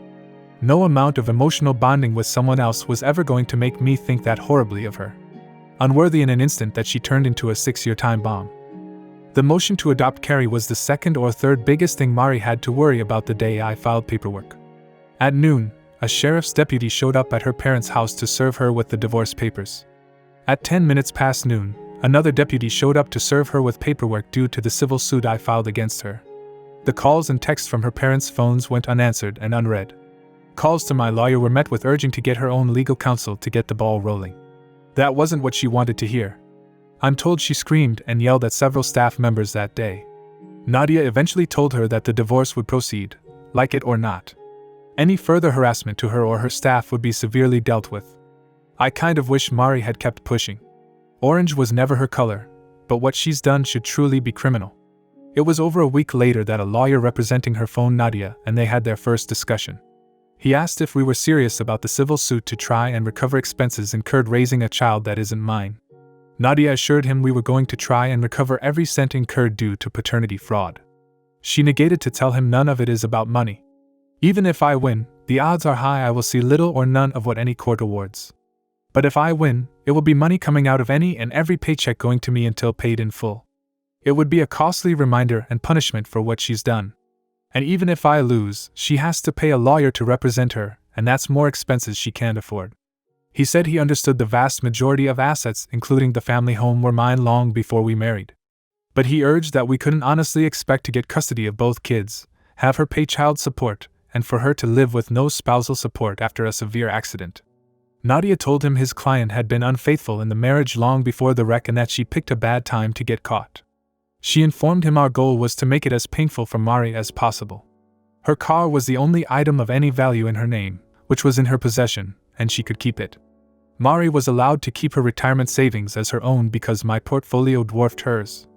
No amount of emotional bonding with someone else was ever going to make me think that horribly of her. Unworthy in an instant that she turned into a 6-year time bomb. The motion to adopt Carrie was the second or third biggest thing Mari had to worry about the day I filed paperwork. At noon, a sheriff's deputy showed up at her parents' house to serve her with the divorce papers. At 10 minutes past noon, another deputy showed up to serve her with paperwork due to the civil suit I filed against her. The calls and texts from her parents' phones went unanswered and unread. Calls to my lawyer were met with urging to get her own legal counsel to get the ball rolling. That wasn't what she wanted to hear. I'm told she screamed and yelled at several staff members that day. Nadia eventually told her that the divorce would proceed, like it or not. Any further harassment to her or her staff would be severely dealt with. I kind of wish Mari had kept pushing. Orange was never her color, but what she's done should truly be criminal. It was over a week later that a lawyer representing her phoned Nadia and they had their first discussion. He asked if we were serious about the civil suit to try and recover expenses incurred raising a child that isn't mine. Nadia assured him we were going to try and recover every cent incurred due to paternity fraud. She negated to tell him none of it is about money. Even if I win, the odds are high I will see little or none of what any court awards. But if I win, it will be money coming out of any and every paycheck going to me until paid in full. It would be a costly reminder and punishment for what she's done. And even if I lose, she has to pay a lawyer to represent her, and that's more expenses she can't afford. He said he understood the vast majority of assets, including the family home, were mine long before we married. But he urged that we couldn't honestly expect to get custody of both kids, have her pay child support, and for her to live with no spousal support after a severe accident. Nadia told him his client had been unfaithful in the marriage long before the wreck and that she picked a bad time to get caught. She informed him our goal was to make it as painful for Mari as possible. Her car was the only item of any value in her name, which was in her possession, and she could keep it. Mari was allowed to keep her retirement savings as her own because my portfolio dwarfed hers.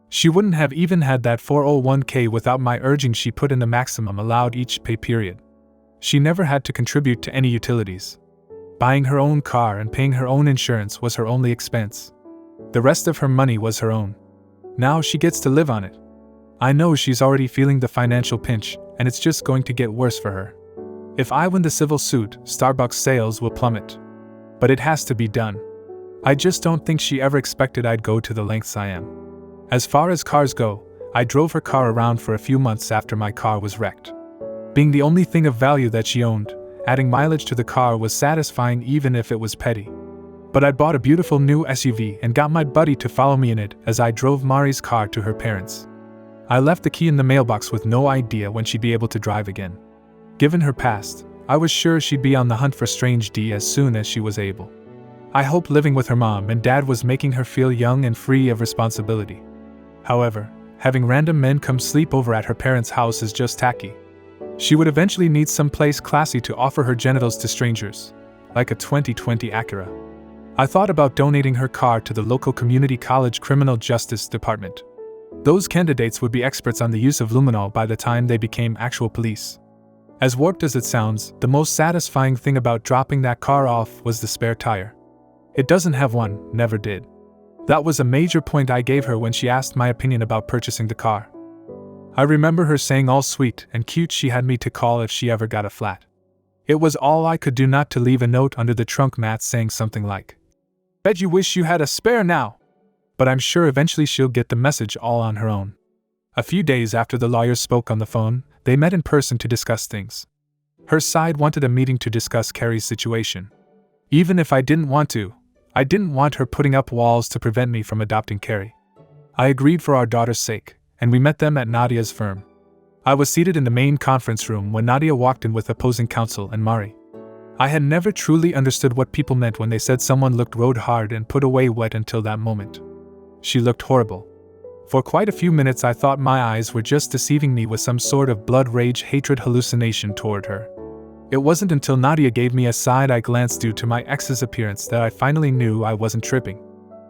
She wouldn't have even had that 401k without my urging. She put in the maximum allowed each pay period. She never had to contribute to any utilities. Buying her own car and paying her own insurance was her only expense. The rest of her money was her own. Now she gets to live on it. I know she's already feeling the financial pinch, and it's just going to get worse for her. If I win the civil suit, Starbucks sales will plummet. But it has to be done. I just don't think she ever expected I'd go to the lengths I am. As far as cars go, I drove her car around for a few months after my car was wrecked. Being the only thing of value that she owned, adding mileage to the car was satisfying even if it was petty. But I bought a beautiful new SUV and got my buddy to follow me in it as I drove Mari's car to her parents'. I left the key in the mailbox with no idea when she'd be able to drive again. Given her past, I was sure she'd be on the hunt for strange D as soon as she was able. I hoped living with her mom and dad was making her feel young and free of responsibility. However, having random men come sleep over at her parents' house is just tacky. She would eventually need some place classy to offer her genitals to strangers, like a 2020 Acura. I thought about donating her car to the local community college criminal justice department. Those candidates would be experts on the use of luminol by the time they became actual police. As warped as it sounds, the most satisfying thing about dropping that car off was the spare tire. It doesn't have one, never did. That was a major point I gave her when she asked my opinion about purchasing the car. I remember her saying all sweet and cute she had me to call if she ever got a flat. It was all I could do not to leave a note under the trunk mat saying something like, "Bet you wish you had a spare now." But I'm sure eventually she'll get the message all on her own. A few days after the lawyers spoke on the phone, they met in person to discuss things. Her side wanted a meeting to discuss Carrie's situation. Even if I didn't want to, I didn't want her putting up walls to prevent me from adopting Carrie. I agreed for our daughter's sake, and we met them at Nadia's firm. I was seated in the main conference room when Nadia walked in with opposing counsel and Mari. I had never truly understood what people meant when they said someone looked rode hard and put away wet until that moment. She looked horrible. For quite a few minutes I thought my eyes were just deceiving me with some sort of blood rage hatred hallucination toward her. It wasn't until Nadia gave me a side-eye glance due to my ex's appearance that I finally knew I wasn't tripping.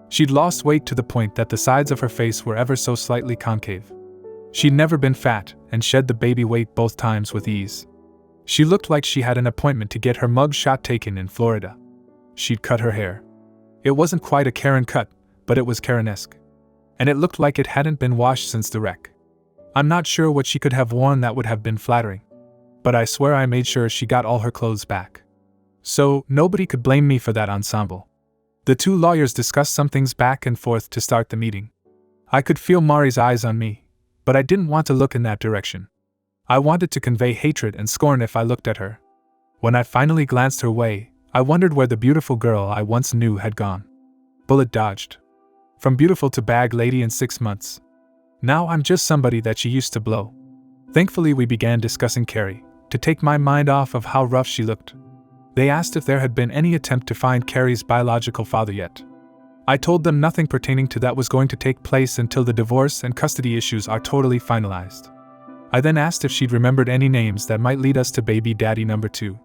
She'd lost weight to the point that the sides of her face were ever so slightly concave. She'd never been fat and shed the baby weight both times with ease. She looked like she had an appointment to get her mug shot taken in Florida. She'd cut her hair. It wasn't quite a Karen cut, but it was Karen-esque. And it looked like it hadn't been washed since the wreck. I'm not sure what she could have worn that would have been flattering. But I swear I made sure she got all her clothes back. So, nobody could blame me for that ensemble. The two lawyers discussed some things back and forth to start the meeting. I could feel Mari's eyes on me, but I didn't want to look in that direction. I wanted to convey hatred and scorn if I looked at her. When I finally glanced her way, I wondered where the beautiful girl I once knew had gone. Bullet dodged. From beautiful to bag lady in 6 months. Now I'm just somebody that she used to blow. Thankfully we began discussing Carrie, to take my mind off of how rough she looked. They asked if there had been any attempt to find Carrie's biological father yet. I told them nothing pertaining to that was going to take place until the divorce and custody issues are totally finalized. I then asked if she'd remembered any names that might lead us to baby daddy number 2.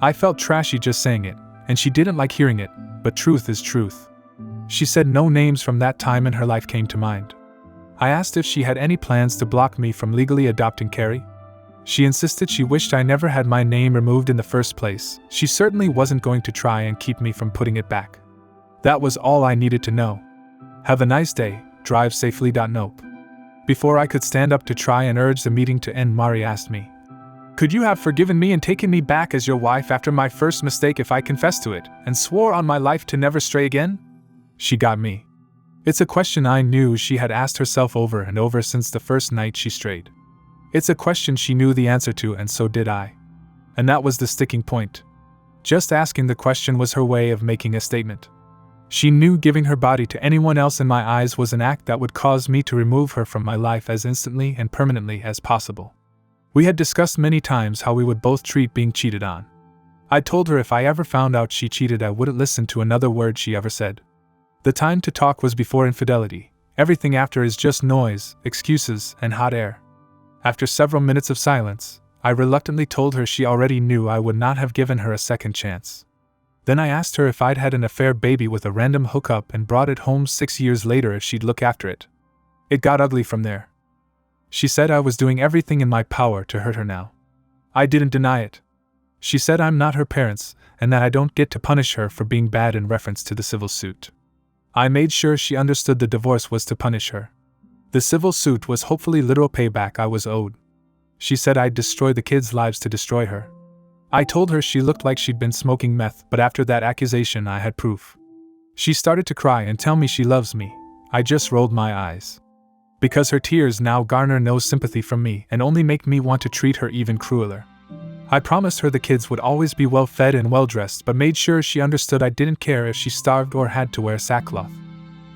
I felt trashy just saying it, and she didn't like hearing it, but truth is truth. She said no names from that time in her life came to mind. I asked if she had any plans to block me from legally adopting Carrie. She insisted she wished I never had my name removed in the first place. She certainly wasn't going to try and keep me from putting it back. That was all I needed to know. Have a nice day, drive safely. Nope. Before I could stand up to try and urge the meeting to end, Mari asked me, "Could you have forgiven me and taken me back as your wife after my first mistake if I confessed to it, and swore on my life to never stray again?" She got me. It's a question I knew she had asked herself over and over since the first night she strayed. It's a question she knew the answer to, and so did I. And that was the sticking point. Just asking the question was her way of making a statement. She knew giving her body to anyone else in my eyes was an act that would cause me to remove her from my life as instantly and permanently as possible. We had discussed many times how we would both treat being cheated on. I told her if I ever found out she cheated, I wouldn't listen to another word she ever said. The time to talk was before infidelity. Everything after is just noise, excuses, and hot air. After several minutes of silence, I reluctantly told her she already knew I would not have given her a second chance. Then I asked her if I'd had an affair baby with a random hookup and brought it home 6 years later if she'd look after it. It got ugly from there. She said I was doing everything in my power to hurt her now. I didn't deny it. She said I'm not her parents, and that I don't get to punish her for being bad in reference to the civil suit. I made sure she understood the divorce was to punish her. The civil suit was hopefully literal payback I was owed. She said I'd destroy the kids' lives to destroy her. I told her she looked like she'd been smoking meth, but after that accusation I had proof. She started to cry and tell me she loves me. I just rolled my eyes. Because her tears now garner no sympathy from me and only make me want to treat her even crueler. I promised her the kids would always be well fed and well dressed, but made sure she understood I didn't care if she starved or had to wear sackcloth.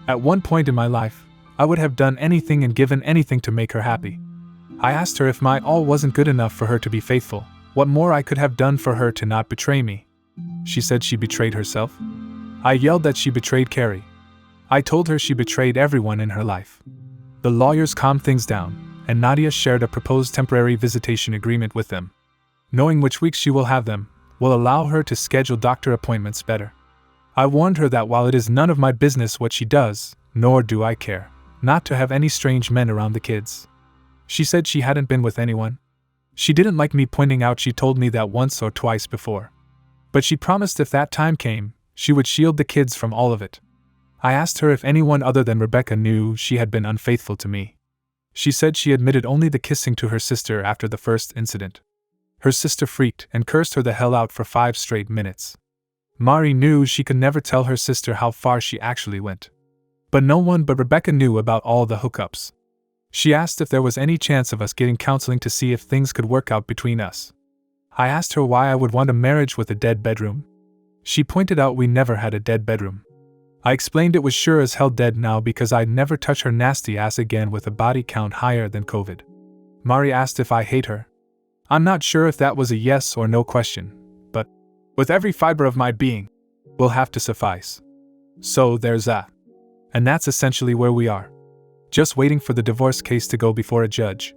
At one point in my life, I would have done anything and given anything to make her happy. I asked her if my all wasn't good enough for her to be faithful, what more I could have done for her to not betray me. She said she betrayed herself. I yelled that she betrayed Carrie. I told her she betrayed everyone in her life. The lawyers calmed things down, and Nadia shared a proposed temporary visitation agreement with them. Knowing which weeks she will have them, will allow her to schedule doctor appointments better. I warned her that while it is none of my business what she does, nor do I care, not to have any strange men around the kids. She said she hadn't been with anyone. She didn't like me pointing out she told me that once or twice before. But she promised if that time came, she would shield the kids from all of it. I asked her if anyone other than Rebecca knew she had been unfaithful to me. She said she admitted only the kissing to her sister after the first incident. Her sister freaked and cursed her the hell out for 5 straight minutes. Mari knew she could never tell her sister how far she actually went. But no one but Rebecca knew about all the hookups. She asked if there was any chance of us getting counseling to see if things could work out between us. I asked her why I would want a marriage with a dead bedroom. She pointed out we never had a dead bedroom. I explained it was sure as hell dead now because I'd never touch her nasty ass again with a body count higher than COVID. Mari asked if I hate her. I'm not sure if that was a yes or no question, but with every fiber of my being, will have to suffice. So there's that. And that's essentially where we are. Just waiting for the divorce case to go before a judge.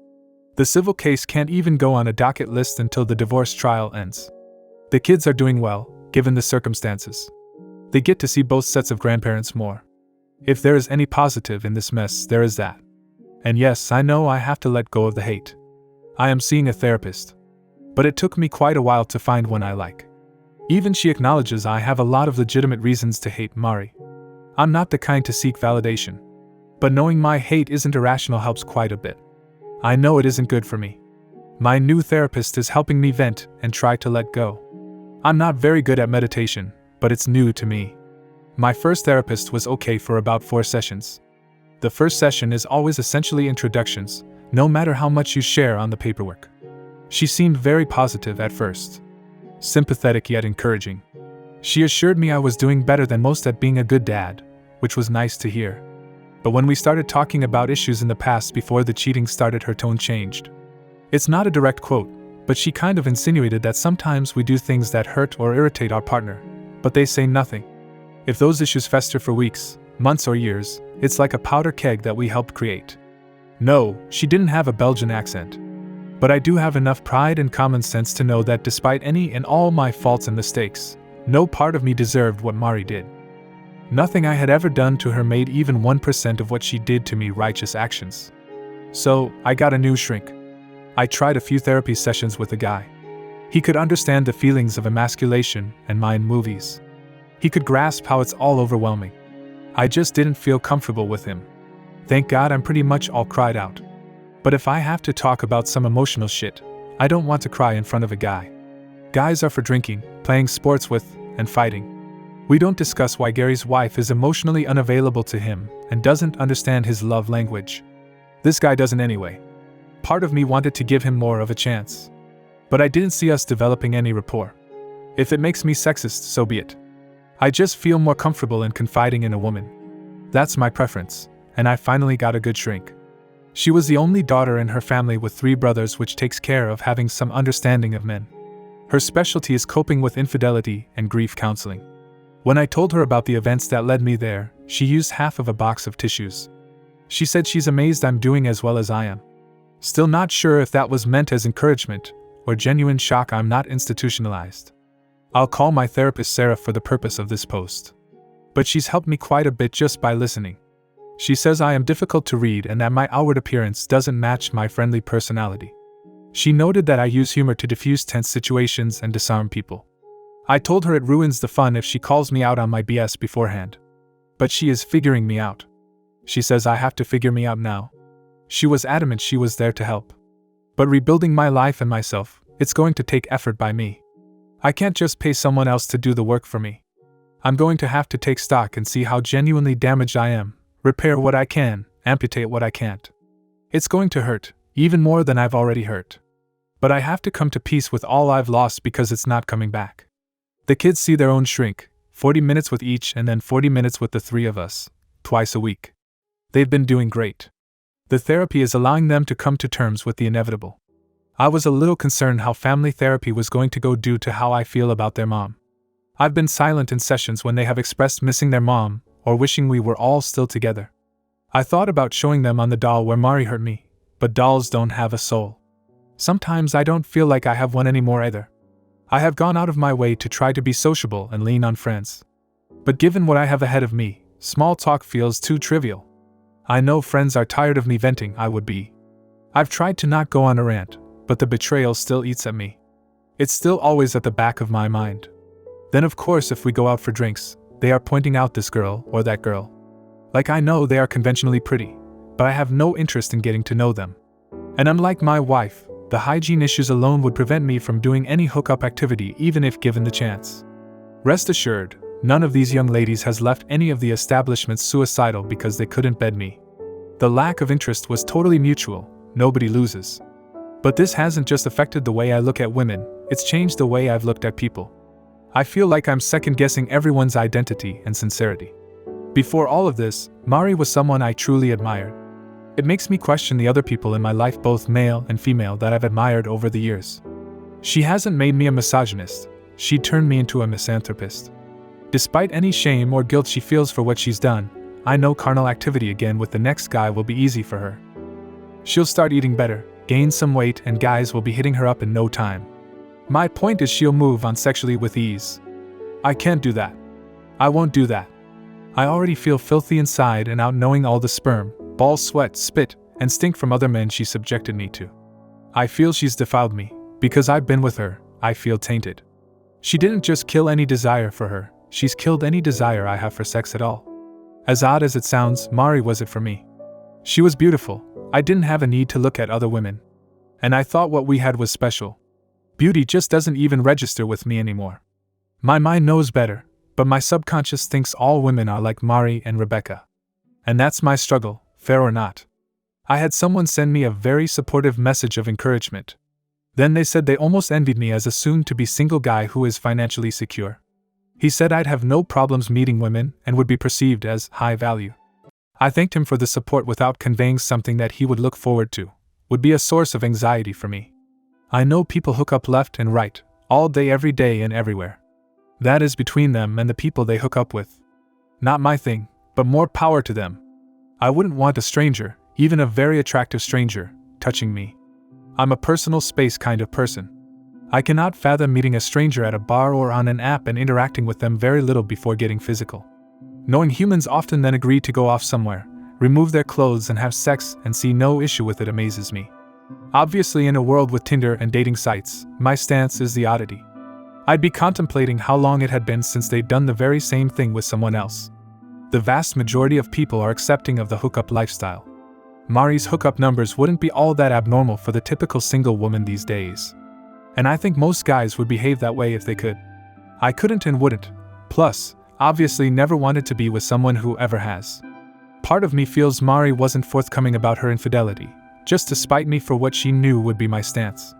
The civil case can't even go on a docket list until the divorce trial ends. The kids are doing well, given the circumstances. They get to see both sets of grandparents more. If there is any positive in this mess, there is that. And yes, I know I have to let go of the hate. I am seeing a therapist. But it took me quite a while to find one I like. Even she acknowledges I have a lot of legitimate reasons to hate Mari. I'm not the kind to seek validation. But knowing my hate isn't irrational helps quite a bit. I know it isn't good for me. My new therapist is helping me vent and try to let go. I'm not very good at meditation, but it's new to me. My first therapist was okay for about 4 sessions. The first session is always essentially introductions, no matter how much you share on the paperwork. She seemed very positive at first. Sympathetic yet encouraging. She assured me I was doing better than most at being a good dad, which was nice to hear. But when we started talking about issues in the past before the cheating started, her tone changed. It's not a direct quote, but she kind of insinuated that sometimes we do things that hurt or irritate our partner, but they say nothing. If those issues fester for weeks, months or years, it's like a powder keg that we helped create. No, she didn't have a Belgian accent. But I do have enough pride and common sense to know that despite any and all my faults and mistakes, no part of me deserved what Mari did. Nothing I had ever done to her made even 1% of what she did to me righteous actions. So, I got a new shrink. I tried a few therapy sessions with a guy. He could understand the feelings of emasculation and mind movies. He could grasp how it's all overwhelming. I just didn't feel comfortable with him. Thank God I'm pretty much all cried out. But if I have to talk about some emotional shit, I don't want to cry in front of a guy. Guys are for drinking, playing sports with, and fighting. We don't discuss why Gary's wife is emotionally unavailable to him and doesn't understand his love language. This guy doesn't anyway. Part of me wanted to give him more of a chance. But I didn't see us developing any rapport. If it makes me sexist, so be it. I just feel more comfortable in confiding in a woman. That's my preference, and I finally got a good shrink. She was the only daughter in her family with 3 brothers, which takes care of having some understanding of men. Her specialty is coping with infidelity and grief counseling. When I told her about the events that led me there, she used half of a box of tissues. She said she's amazed I'm doing as well as I am. Still not sure if that was meant as encouragement or genuine shock I'm not institutionalized. I'll call my therapist Sarah for the purpose of this post. But she's helped me quite a bit just by listening. She says I am difficult to read and that my outward appearance doesn't match my friendly personality. She noted that I use humor to diffuse tense situations and disarm people. I told her it ruins the fun if she calls me out on my BS beforehand. But she is figuring me out. She says I have to figure me out now. She was adamant she was there to help. But rebuilding my life and myself, it's going to take effort by me. I can't just pay someone else to do the work for me. I'm going to have to take stock and see how genuinely damaged I am, repair what I can, amputate what I can't. It's going to hurt, even more than I've already hurt. But I have to come to peace with all I've lost because it's not coming back. The kids see their own shrink, 40 minutes with each and then 40 minutes with the 3 of us, twice a week. They've been doing great. The therapy is allowing them to come to terms with the inevitable. I was a little concerned how family therapy was going to go due to how I feel about their mom. I've been silent in sessions when they have expressed missing their mom or wishing we were all still together. I thought about showing them on the doll where Mari hurt me, but dolls don't have a soul. Sometimes I don't feel like I have one anymore either. I have gone out of my way to try to be sociable and lean on friends. But given what I have ahead of me, small talk feels too trivial. I know friends are tired of me venting. I've tried to not go on a rant, but the betrayal still eats at me. It's still always at the back of my mind. Then of course if we go out for drinks, they are pointing out this girl or that girl. Like I know they are conventionally pretty, but I have no interest in getting to know them. And unlike my wife, the hygiene issues alone would prevent me from doing any hookup activity even if given the chance. Rest assured, none of these young ladies has left any of the establishments suicidal because they couldn't bed me. The lack of interest was totally mutual, nobody loses. But this hasn't just affected the way I look at women, it's changed the way I've looked at people. I feel like I'm second-guessing everyone's identity and sincerity. Before all of this, Mari was someone I truly admired. It makes me question the other people in my life, both male and female, that I've admired over the years. She hasn't made me a misogynist, she turned me into a misanthropist. Despite any shame or guilt she feels for what she's done, I know carnal activity again with the next guy will be easy for her. She'll start eating better, gain some weight, and guys will be hitting her up in no time. My point is she'll move on sexually with ease. I can't do that. I won't do that. I already feel filthy inside and out knowing all the sperm, ball sweat, spit, and stink from other men she subjected me to. I feel she's defiled me. Because I've been with her, I feel tainted. She didn't just kill any desire for her, she's killed any desire I have for sex at all. As odd as it sounds, Mari was it for me. She was beautiful, I didn't have a need to look at other women. And I thought what we had was special. Beauty just doesn't even register with me anymore. My mind knows better, but my subconscious thinks all women are like Mari and Rebecca. And that's my struggle, fair or not. I had someone send me a very supportive message of encouragement. Then they said they almost envied me as a soon-to-be single guy who is financially secure. He said I'd have no problems meeting women and would be perceived as high value. I thanked him for the support without conveying something that he would look forward to, would be a source of anxiety for me. I know people hook up left and right, all day, every day, and everywhere. That is between them and the people they hook up with. Not my thing, but more power to them. I wouldn't want a stranger, even a very attractive stranger, touching me. I'm a personal space kind of person. I cannot fathom meeting a stranger at a bar or on an app and interacting with them very little before getting physical. Knowing humans often then agree to go off somewhere, remove their clothes and have sex and see no issue with it amazes me. Obviously, in a world with Tinder and dating sites, my stance is the oddity. I'd be contemplating how long it had been since they'd done the very same thing with someone else. The vast majority of people are accepting of the hookup lifestyle. Mari's hookup numbers wouldn't be all that abnormal for the typical single woman these days. And I think most guys would behave that way if they could. I couldn't and wouldn't. Plus, obviously never wanted to be with someone who ever has. Part of me feels Mari wasn't forthcoming about her infidelity, just to spite me for what she knew would be my stance.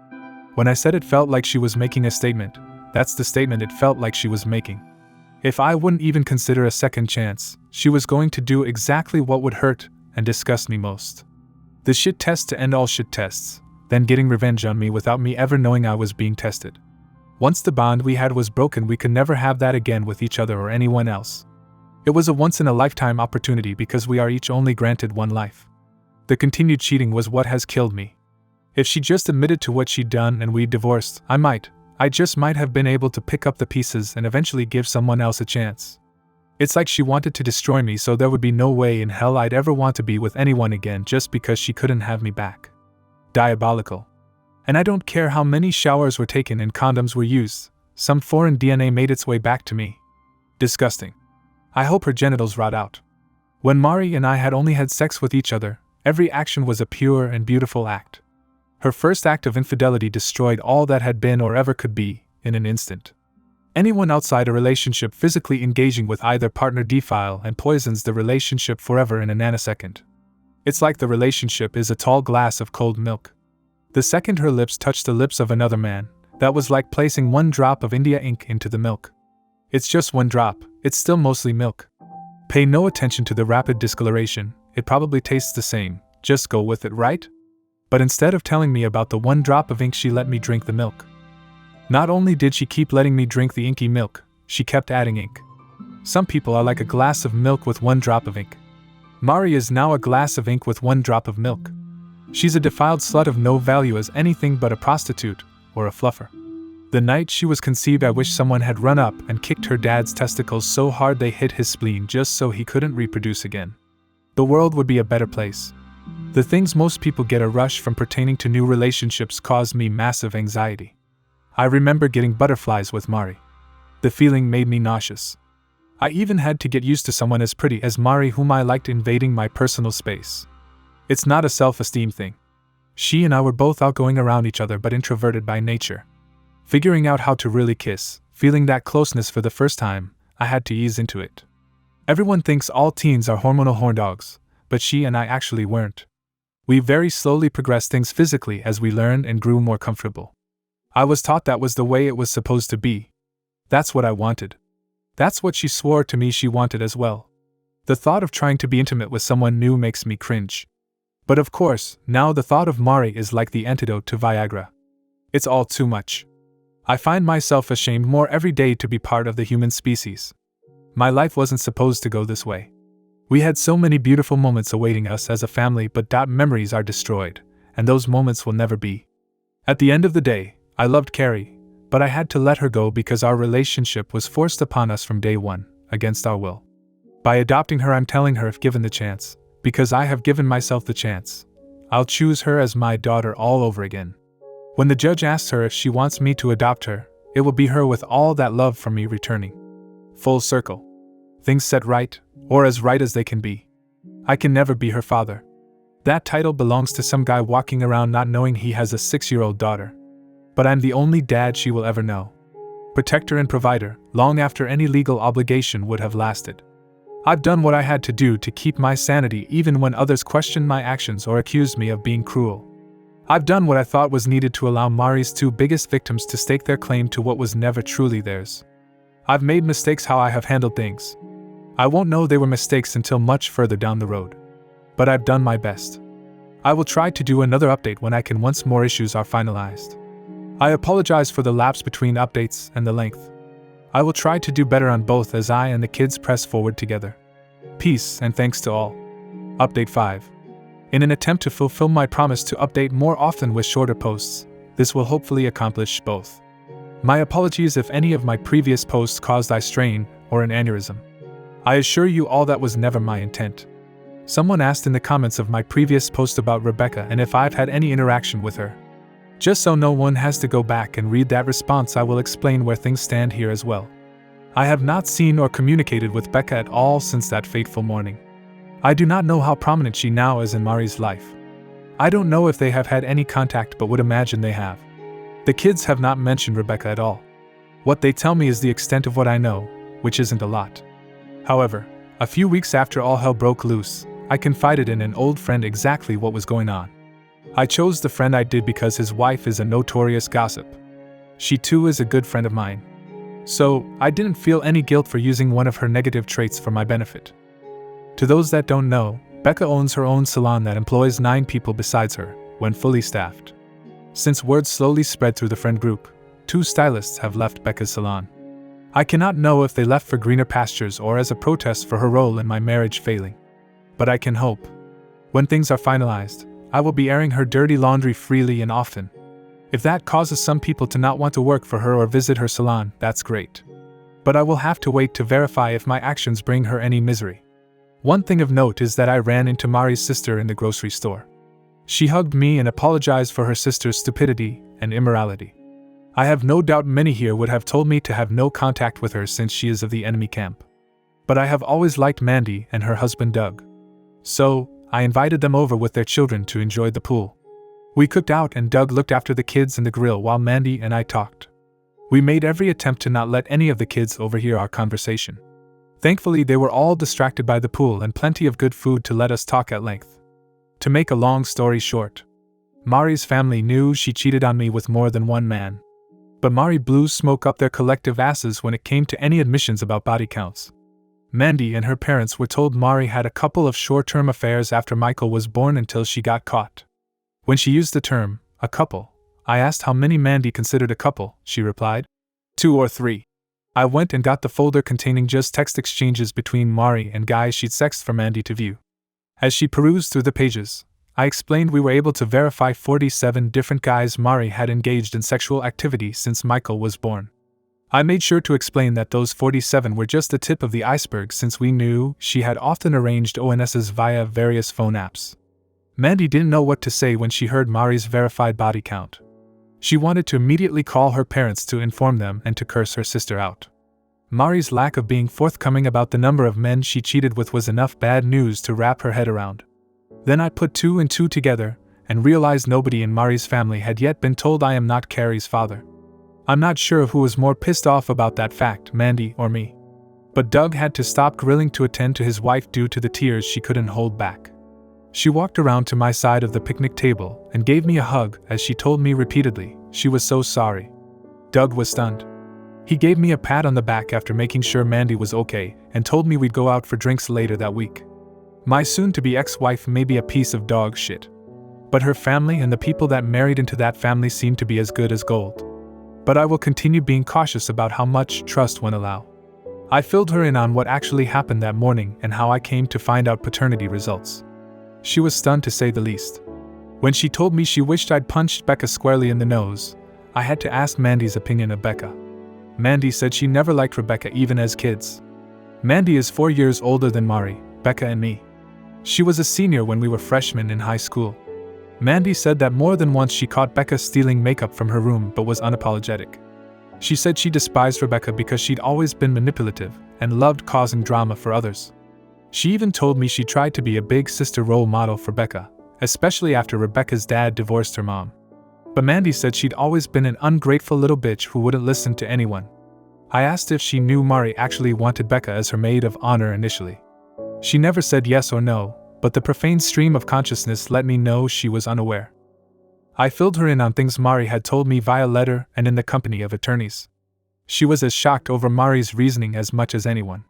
When I said it felt like she was making a statement, that's the statement it felt like she was making. If I wouldn't even consider a second chance, she was going to do exactly what would hurt and disgust me most. The shit test to end all shit tests, then getting revenge on me without me ever knowing I was being tested. Once the bond we had was broken, we could never have that again with each other or anyone else. It was a once-in-a-lifetime opportunity because we are each only granted one life. The continued cheating was what has killed me. If she just admitted to what she'd done and we divorced, I just might have been able to pick up the pieces and eventually give someone else a chance. It's like she wanted to destroy me so there would be no way in hell I'd ever want to be with anyone again just because she couldn't have me back. Diabolical. And I don't care how many showers were taken and condoms were used, some foreign DNA made its way back to me. Disgusting. I hope her genitals rot out. When Mari and I had only had sex with each other, every action was a pure and beautiful act. Her first act of infidelity destroyed all that had been or ever could be, in an instant. Anyone outside a relationship physically engaging with either partner defile and poisons the relationship forever in a nanosecond. It's like the relationship is a tall glass of cold milk. The second her lips touched the lips of another man, that was like placing one drop of India ink into the milk. It's just one drop, it's still mostly milk. Pay no attention to the rapid discoloration, it probably tastes the same, just go with it, right? But instead of telling me about the one drop of ink, she let me drink the milk. Not only did she keep letting me drink the inky milk, she kept adding ink. Some people are like a glass of milk with one drop of ink. Mari is now a glass of ink with one drop of milk. She's a defiled slut of no value as anything but a prostitute, or a fluffer. The night she was conceived, I wish someone had run up and kicked her dad's testicles so hard they hit his spleen just so he couldn't reproduce again. The world would be a better place. The things most people get a rush from pertaining to new relationships caused me massive anxiety. I remember getting butterflies with Mari. The feeling made me nauseous. I even had to get used to someone as pretty as Mari whom I liked invading my personal space. It's not a self-esteem thing. She and I were both outgoing around each other but introverted by nature. Figuring out how to really kiss, feeling that closeness for the first time, I had to ease into it. Everyone thinks all teens are hormonal horn dogs, but she and I actually weren't. We very slowly progressed things physically as we learned and grew more comfortable. I was taught that was the way it was supposed to be. That's what I wanted. That's what she swore to me she wanted as well. The thought of trying to be intimate with someone new makes me cringe. But of course, now the thought of Mari is like the antidote to Viagra. It's all too much. I find myself ashamed more every day to be part of the human species. My life wasn't supposed to go this way. We had so many beautiful moments awaiting us as a family, but memories are destroyed, and those moments will never be. At the end of the day, I loved Carrie, but I had to let her go because our relationship was forced upon us from day one, against our will. By adopting her, I'm telling her if given the chance, because I have given myself the chance, I'll choose her as my daughter all over again. When the judge asks her if she wants me to adopt her, it will be her with all that love from me returning. Full circle. Things set right, or as right as they can be. I can never be her father. That title belongs to some guy walking around not knowing he has a 6-year-old daughter. But I'm the only dad she will ever know. Protector and provider, long after any legal obligation would have lasted. I've done what I had to do to keep my sanity even when others questioned my actions or accused me of being cruel. I've done what I thought was needed to allow Mari's 2 biggest victims to stake their claim to what was never truly theirs. I've made mistakes how I have handled things. I won't know they were mistakes until much further down the road. But I've done my best. I will try to do another update when I can once more issues are finalized. I apologize for the lapse between updates and the length. I will try to do better on both as I and the kids press forward together. Peace and thanks to all. Update 5. In an attempt to fulfill my promise to update more often with shorter posts, this will hopefully accomplish both. My apologies if any of my previous posts caused eye strain or an aneurysm. I assure you all that was never my intent. Someone asked in the comments of my previous post about Rebecca and if I've had any interaction with her. Just so no one has to go back and read that response, I will explain where things stand here as well. I have not seen or communicated with Becca at all since that fateful morning. I do not know how prominent she now is in Mari's life. I don't know if they have had any contact, but would imagine they have. The kids have not mentioned Rebecca at all. What they tell me is the extent of what I know, which isn't a lot. However, a few weeks after all hell broke loose, I confided in an old friend exactly what was going on. I chose the friend I did because his wife is a notorious gossip. She too is a good friend of mine. So, I didn't feel any guilt for using one of her negative traits for my benefit. To those that don't know, Becca owns her own salon that employs 9 people besides her, when fully staffed. Since word slowly spread through the friend group, 2 stylists have left Becca's salon. I cannot know if they left for greener pastures or as a protest for her role in my marriage failing. But I can hope. When things are finalized, I will be airing her dirty laundry freely and often. If that causes some people to not want to work for her or visit her salon, that's great. But I will have to wait to verify if my actions bring her any misery. One thing of note is that I ran into Mari's sister in the grocery store. She hugged me and apologized for her sister's stupidity and immorality. I have no doubt many here would have told me to have no contact with her since she is of the enemy camp. But I have always liked Mandy and her husband Doug. So, I invited them over with their children to enjoy the pool. We cooked out and Doug looked after the kids in the grill while Mandy and I talked. We made every attempt to not let any of the kids overhear our conversation. Thankfully, they were all distracted by the pool and plenty of good food to let us talk at length. To make a long story short, Mari's family knew she cheated on me with more than one man. But Mari blew smoke up their collective asses when it came to any admissions about body counts. Mandy and her parents were told Mari had a couple of short-term affairs after Michael was born until she got caught. When she used the term, a couple, I asked how many Mandy considered a couple. She replied, 2 or 3. I went and got the folder containing just text exchanges between Mari and guys she'd sexted for Mandy to view. As she perused through the pages, I explained we were able to verify 47 different guys Mari had engaged in sexual activity since Michael was born. I made sure to explain that those 47 were just the tip of the iceberg since we knew she had often arranged ONSs via various phone apps. Mandy didn't know what to say when she heard Mari's verified body count. She wanted to immediately call her parents to inform them and to curse her sister out. Mari's lack of being forthcoming about the number of men she cheated with was enough bad news to wrap her head around. Then I put two and two together and realized nobody in Mari's family had yet been told I am not Carrie's father. I'm not sure who was more pissed off about that fact, Mandy or me. But Doug had to stop grilling to attend to his wife due to the tears she couldn't hold back. She walked around to my side of the picnic table and gave me a hug as she told me repeatedly she was so sorry. Doug was stunned. He gave me a pat on the back after making sure Mandy was okay and told me we'd go out for drinks later that week. My soon-to-be ex-wife may be a piece of dog shit, but her family and the people that married into that family seem to be as good as gold. But I will continue being cautious about how much trust one allow. I filled her in on what actually happened that morning and how I came to find out paternity results. She was stunned to say the least. When she told me she wished I'd punched Becca squarely in the nose, I had to ask Mandy's opinion of Becca. Mandy said she never liked Rebecca even as kids. Mandy is 4 years older than Mari, Becca and me. She was a senior when we were freshmen in high school. Mandy said that more than once she caught Becca stealing makeup from her room but was unapologetic. She said she despised Rebecca because she'd always been manipulative and loved causing drama for others. She even told me she tried to be a big sister role model for Becca, especially after Rebecca's dad divorced her mom. But Mandy said she'd always been an ungrateful little bitch who wouldn't listen to anyone. I asked if she knew Mari actually wanted Becca as her maid of honor initially. She never said yes or no, but the profane stream of consciousness let me know she was unaware. I filled her in on things Mari had told me via letter and in the company of attorneys. She was as shocked over Mari's reasoning as much as anyone.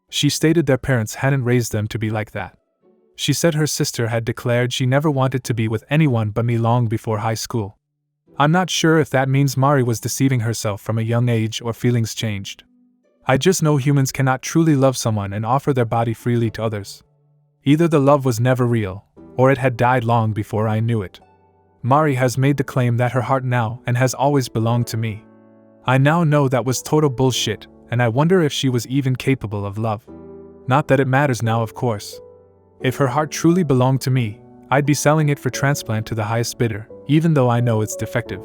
She stated their parents hadn't raised them to be like that. She said her sister had declared she never wanted to be with anyone but me long before high school. I'm not sure if that means Mari was deceiving herself from a young age or feelings changed. I just know humans cannot truly love someone and offer their body freely to others. Either the love was never real, or it had died long before I knew it. Mari has made the claim that her heart now and has always belonged to me. I now know that was total bullshit, and I wonder if she was even capable of love. Not that it matters now, of course. If her heart truly belonged to me, I'd be selling it for transplant to the highest bidder, even though I know it's defective.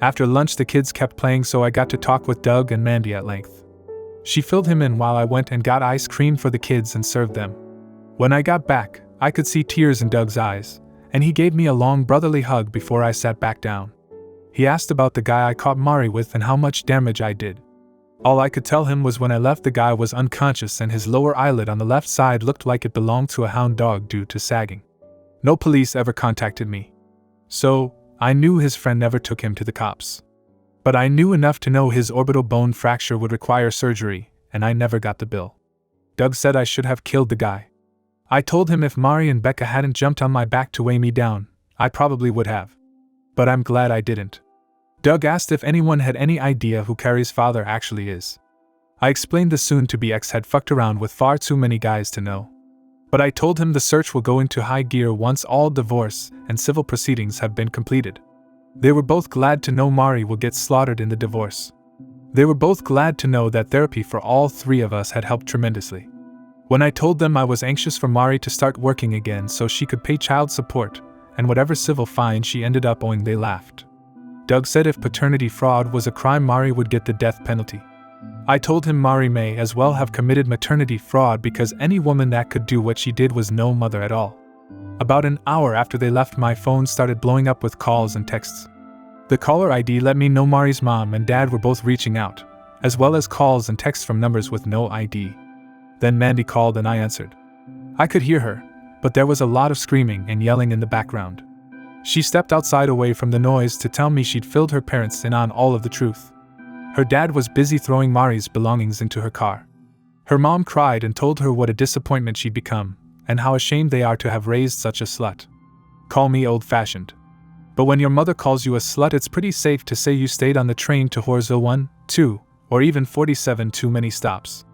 After lunch the kids kept playing, so I got to talk with Doug and Mandy at length. She filled him in while I went and got ice cream for the kids and served them. When I got back, I could see tears in Doug's eyes, and he gave me a long brotherly hug before I sat back down. He asked about the guy I caught Mari with and how much damage I did. All I could tell him was when I left the guy was unconscious and his lower eyelid on the left side looked like it belonged to a hound dog due to sagging. No police ever contacted me. So, I knew his friend never took him to the cops. But I knew enough to know his orbital bone fracture would require surgery, and I never got the bill. Doug said I should have killed the guy. I told him if Mari and Becca hadn't jumped on my back to weigh me down, I probably would have. But I'm glad I didn't. Doug asked if anyone had any idea who Carrie's father actually is. I explained the soon-to-be ex had fucked around with far too many guys to know. But I told him the search will go into high gear once all divorce and civil proceedings have been completed. They were both glad to know Mari will get slaughtered in the divorce. They were both glad to know that therapy for all three of us had helped tremendously. When I told them I was anxious for Mari to start working again so she could pay child support and whatever civil fine she ended up owing, they laughed. Doug said if paternity fraud was a crime, Mari would get the death penalty. I told him Mari may as well have committed maternity fraud because any woman that could do what she did was no mother at all. About an hour after they left, my phone started blowing up with calls and texts. The caller ID let me know Mari's mom and dad were both reaching out, as well as calls and texts from numbers with no ID. Then Mandy called and I answered. I could hear her, but there was a lot of screaming and yelling in the background. She stepped outside away from the noise to tell me she'd filled her parents in on all of the truth. Her dad was busy throwing Mari's belongings into her car. Her mom cried and told her what a disappointment she'd become, and how ashamed they are to have raised such a slut. Call me old-fashioned. But when your mother calls you a slut, it's pretty safe to say you stayed on the train to Horzo 1, 2, or even 47 too many stops.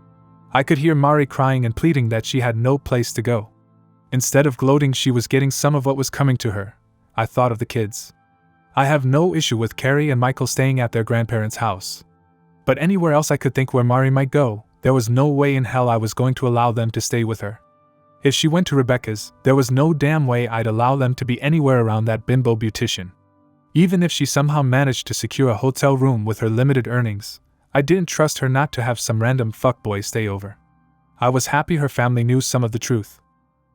I could hear Mari crying and pleading that she had no place to go. Instead of gloating she was getting some of what was coming to her, I thought of the kids. I have no issue with Carrie and Michael staying at their grandparents' house. But anywhere else I could think where Mari might go, there was no way in hell I was going to allow them to stay with her. If she went to Rebecca's, there was no damn way I'd allow them to be anywhere around that bimbo beautician. Even if she somehow managed to secure a hotel room with her limited earnings, I didn't trust her not to have some random fuckboy stay over. I was happy her family knew some of the truth.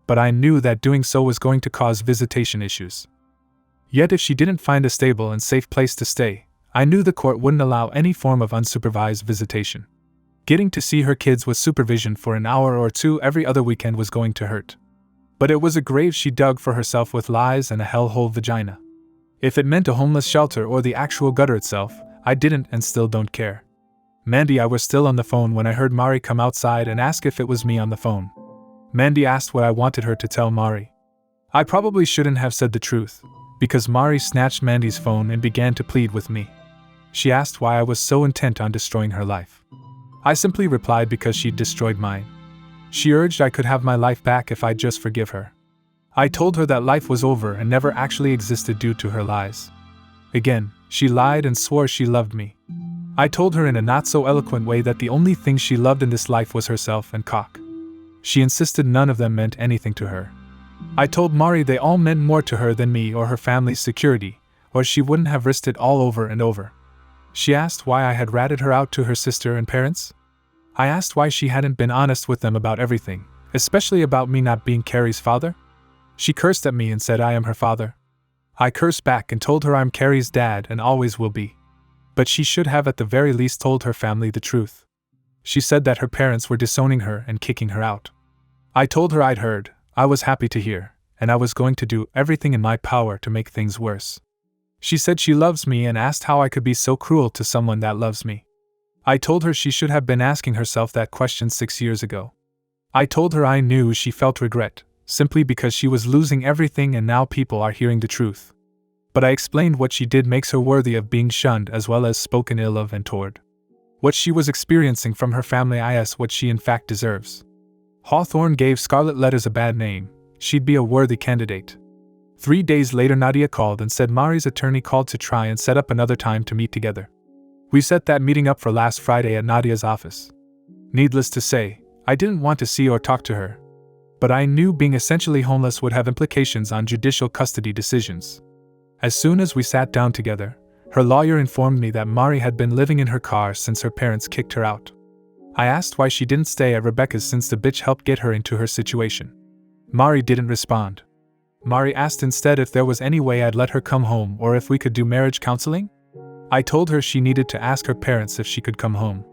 But I knew that doing so was going to cause visitation issues. Yet if she didn't find a stable and safe place to stay, I knew the court wouldn't allow any form of unsupervised visitation. Getting to see her kids with supervision for an hour or two every other weekend was going to hurt. But it was a grave she dug for herself with lies and a hellhole vagina. If it meant a homeless shelter or the actual gutter itself, I didn't and still don't care. Mandy, I was still on the phone when I heard Mari come outside and ask if it was me on the phone. Mandy asked what I wanted her to tell Mari. I probably shouldn't have said the truth, because Mari snatched Mandy's phone and began to plead with me. She asked why I was so intent on destroying her life. I simply replied because she'd destroyed mine. She urged I could have my life back if I'd just forgive her. I told her that life was over and never actually existed due to her lies. Again, she lied and swore she loved me. I told her in a not-so-eloquent way that the only thing she loved in this life was herself and cock. She insisted none of them meant anything to her. I told Mari they all meant more to her than me or her family's security, or she wouldn't have risked it all over and over. She asked why I had ratted her out to her sister and parents. I asked why she hadn't been honest with them about everything, especially about me not being Carrie's father. She cursed at me and said I am her father. I cursed back and told her I'm Carrie's dad and always will be. But she should have at the very least told her family the truth. She said that her parents were disowning her and kicking her out. I told her I'd heard, I was happy to hear, and I was going to do everything in my power to make things worse. She said she loves me and asked how I could be so cruel to someone that loves me. I told her she should have been asking herself that question 6 years ago. I told her I knew she felt regret, simply because she was losing everything and now people are hearing the truth. But I explained what she did makes her worthy of being shunned as well as spoken ill of and toward. What she was experiencing from her family is what she in fact deserves. Hawthorne gave Scarlet Letters a bad name. She'd be a worthy candidate. 3 days later Nadia called and said Mari's attorney called to try and set up another time to meet together. We set that meeting up for last Friday at Nadia's office. Needless to say, I didn't want to see or talk to her. But I knew being essentially homeless would have implications on judicial custody decisions. As soon as we sat down together, her lawyer informed me that Mari had been living in her car since her parents kicked her out. I asked why she didn't stay at Rebecca's since the bitch helped get her into her situation. Mari didn't respond. Mari asked instead if there was any way I'd let her come home or if we could do marriage counseling. I told her she needed to ask her parents if she could come home.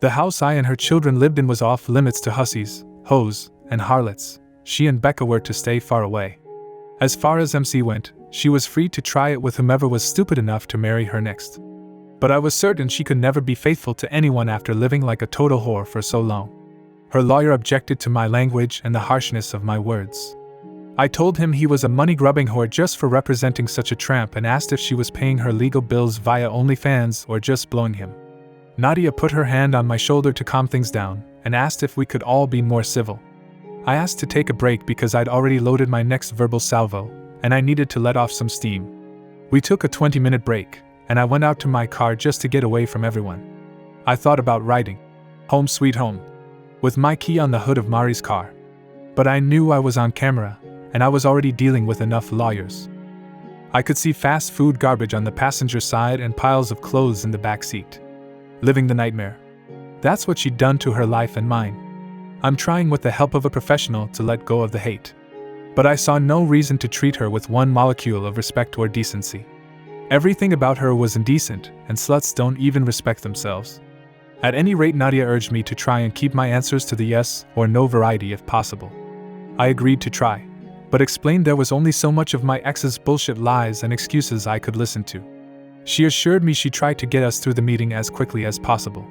The house I and her children lived in was off limits to hussies, hoes, and harlots. She and Becca were to stay far away. As far as MC went, she was free to try it with whomever was stupid enough to marry her next. But I was certain she could never be faithful to anyone after living like a total whore for so long. Her lawyer objected to my language and the harshness of my words. I told him he was a money-grubbing whore just for representing such a tramp and asked if she was paying her legal bills via OnlyFans or just blowing him. Nadia put her hand on my shoulder to calm things down and asked if we could all be more civil. I asked to take a break because I'd already loaded my next verbal salvo, and I needed to let off some steam. We took a 20-minute break, and I went out to my car just to get away from everyone. I thought about writing "Home Sweet Home" with my key on the hood of Mari's car. But I knew I was on camera, and I was already dealing with enough lawyers. I could see fast food garbage on the passenger side and piles of clothes in the back seat. Living the nightmare. That's what she'd done to her life and mine. I'm trying with the help of a professional to let go of the hate. But I saw no reason to treat her with one molecule of respect or decency. Everything about her was indecent, and sluts don't even respect themselves. At any rate, Nadia urged me to try and keep my answers to the yes or no variety if possible. I agreed to try, but explained there was only so much of my ex's bullshit lies and excuses I could listen to. She assured me she'd try to get us through the meeting as quickly as possible.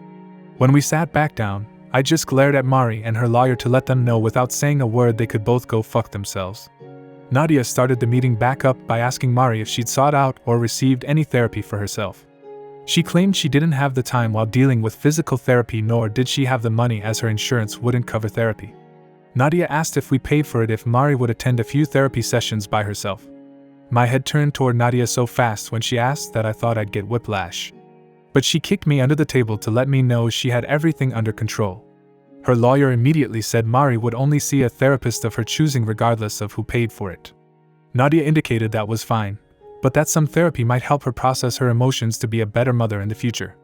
When we sat back down, I just glared at Mari and her lawyer to let them know without saying a word they could both go fuck themselves. Nadia started the meeting back up by asking Mari if she'd sought out or received any therapy for herself. She claimed she didn't have the time while dealing with physical therapy, nor did she have the money as her insurance wouldn't cover therapy. Nadia asked if we paid for it if Mari would attend a few therapy sessions by herself. My head turned toward Nadia so fast when she asked that I thought I'd get whiplash. But she kicked me under the table to let me know she had everything under control. Her lawyer immediately said Mari would only see a therapist of her choosing regardless of who paid for it. Nadia indicated that was fine, but that some therapy might help her process her emotions to be a better mother in the future.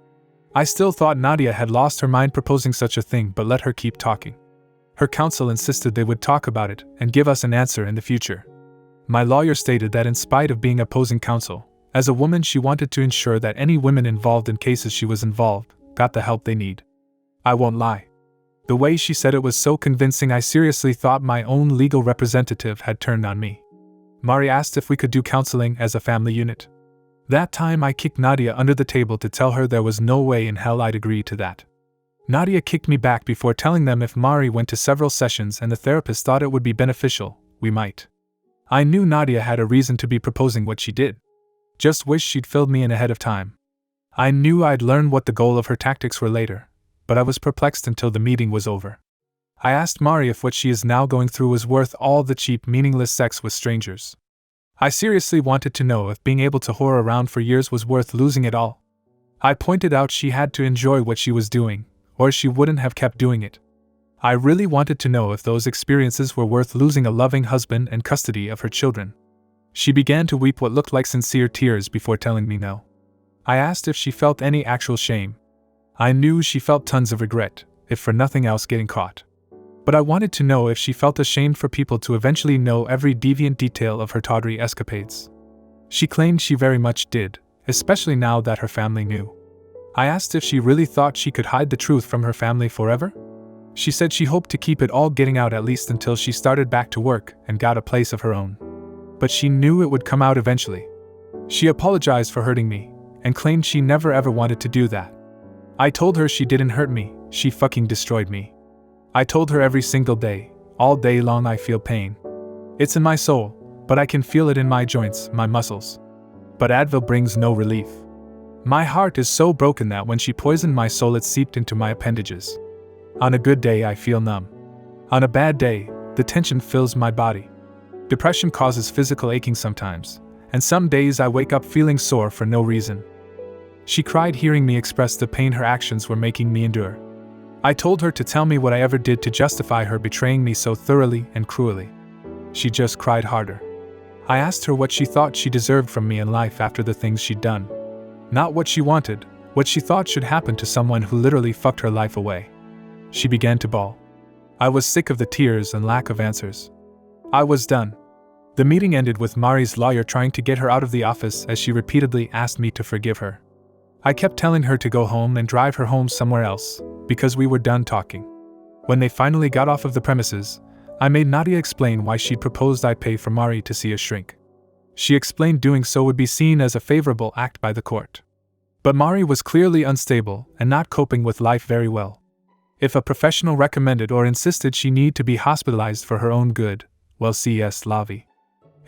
I still thought Nadia had lost her mind proposing such a thing, but let her keep talking. Her counsel insisted they would talk about it and give us an answer in the future. My lawyer stated that in spite of being opposing counsel, as a woman she wanted to ensure that any women involved in cases she was involved got the help they need. I won't lie. The way she said it was so convincing I seriously thought my own legal representative had turned on me. Mari asked if we could do counseling as a family unit. That time I kicked Nadia under the table to tell her there was no way in hell I'd agree to that. Nadia kicked me back before telling them if Mari went to several sessions and the therapist thought it would be beneficial, we might. I knew Nadia had a reason to be proposing what she did. Just wish she'd filled me in ahead of time. I knew I'd learn what the goal of her tactics were later, but I was perplexed until the meeting was over. I asked Mari if what she is now going through was worth all the cheap, meaningless sex with strangers. I seriously wanted to know if being able to whore around for years was worth losing it all. I pointed out she had to enjoy what she was doing, or she wouldn't have kept doing it. I really wanted to know if those experiences were worth losing a loving husband and custody of her children. She began to weep what looked like sincere tears before telling me no. I asked if she felt any actual shame. I knew she felt tons of regret, if for nothing else getting caught. But I wanted to know if she felt ashamed for people to eventually know every deviant detail of her tawdry escapades. She claimed she very much did, especially now that her family knew. I asked if she really thought she could hide the truth from her family forever. She said she hoped to keep it all getting out at least until she started back to work and got a place of her own. But she knew it would come out eventually. She apologized for hurting me, and claimed she never ever wanted to do that. I told her she didn't hurt me, she fucking destroyed me. I told her every single day, all day long I feel pain. It's in my soul, but I can feel it in my joints, my muscles. But Advil brings no relief. My heart is so broken that when she poisoned my soul it seeped into my appendages. On a good day I feel numb. On a bad day, the tension fills my body. Depression causes physical aching sometimes, and some days I wake up feeling sore for no reason. She cried hearing me express the pain her actions were making me endure. I told her to tell me what I ever did to justify her betraying me so thoroughly and cruelly. She just cried harder. I asked her what she thought she deserved from me in life after the things she'd done. Not what she wanted, what she thought should happen to someone who literally fucked her life away. She began to bawl. I was sick of the tears and lack of answers. I was done. The meeting ended with Mari's lawyer trying to get her out of the office as she repeatedly asked me to forgive her. I kept telling her to go home and drive her home somewhere else, because we were done talking. When they finally got off of the premises, I made Nadia explain why she'd proposed I pay for Mari to see a shrink. She explained doing so would be seen as a favorable act by the court. But Mari was clearly unstable and not coping with life very well. If a professional recommended or insisted she need to be hospitalized for her own good, well, C.S. Lavi.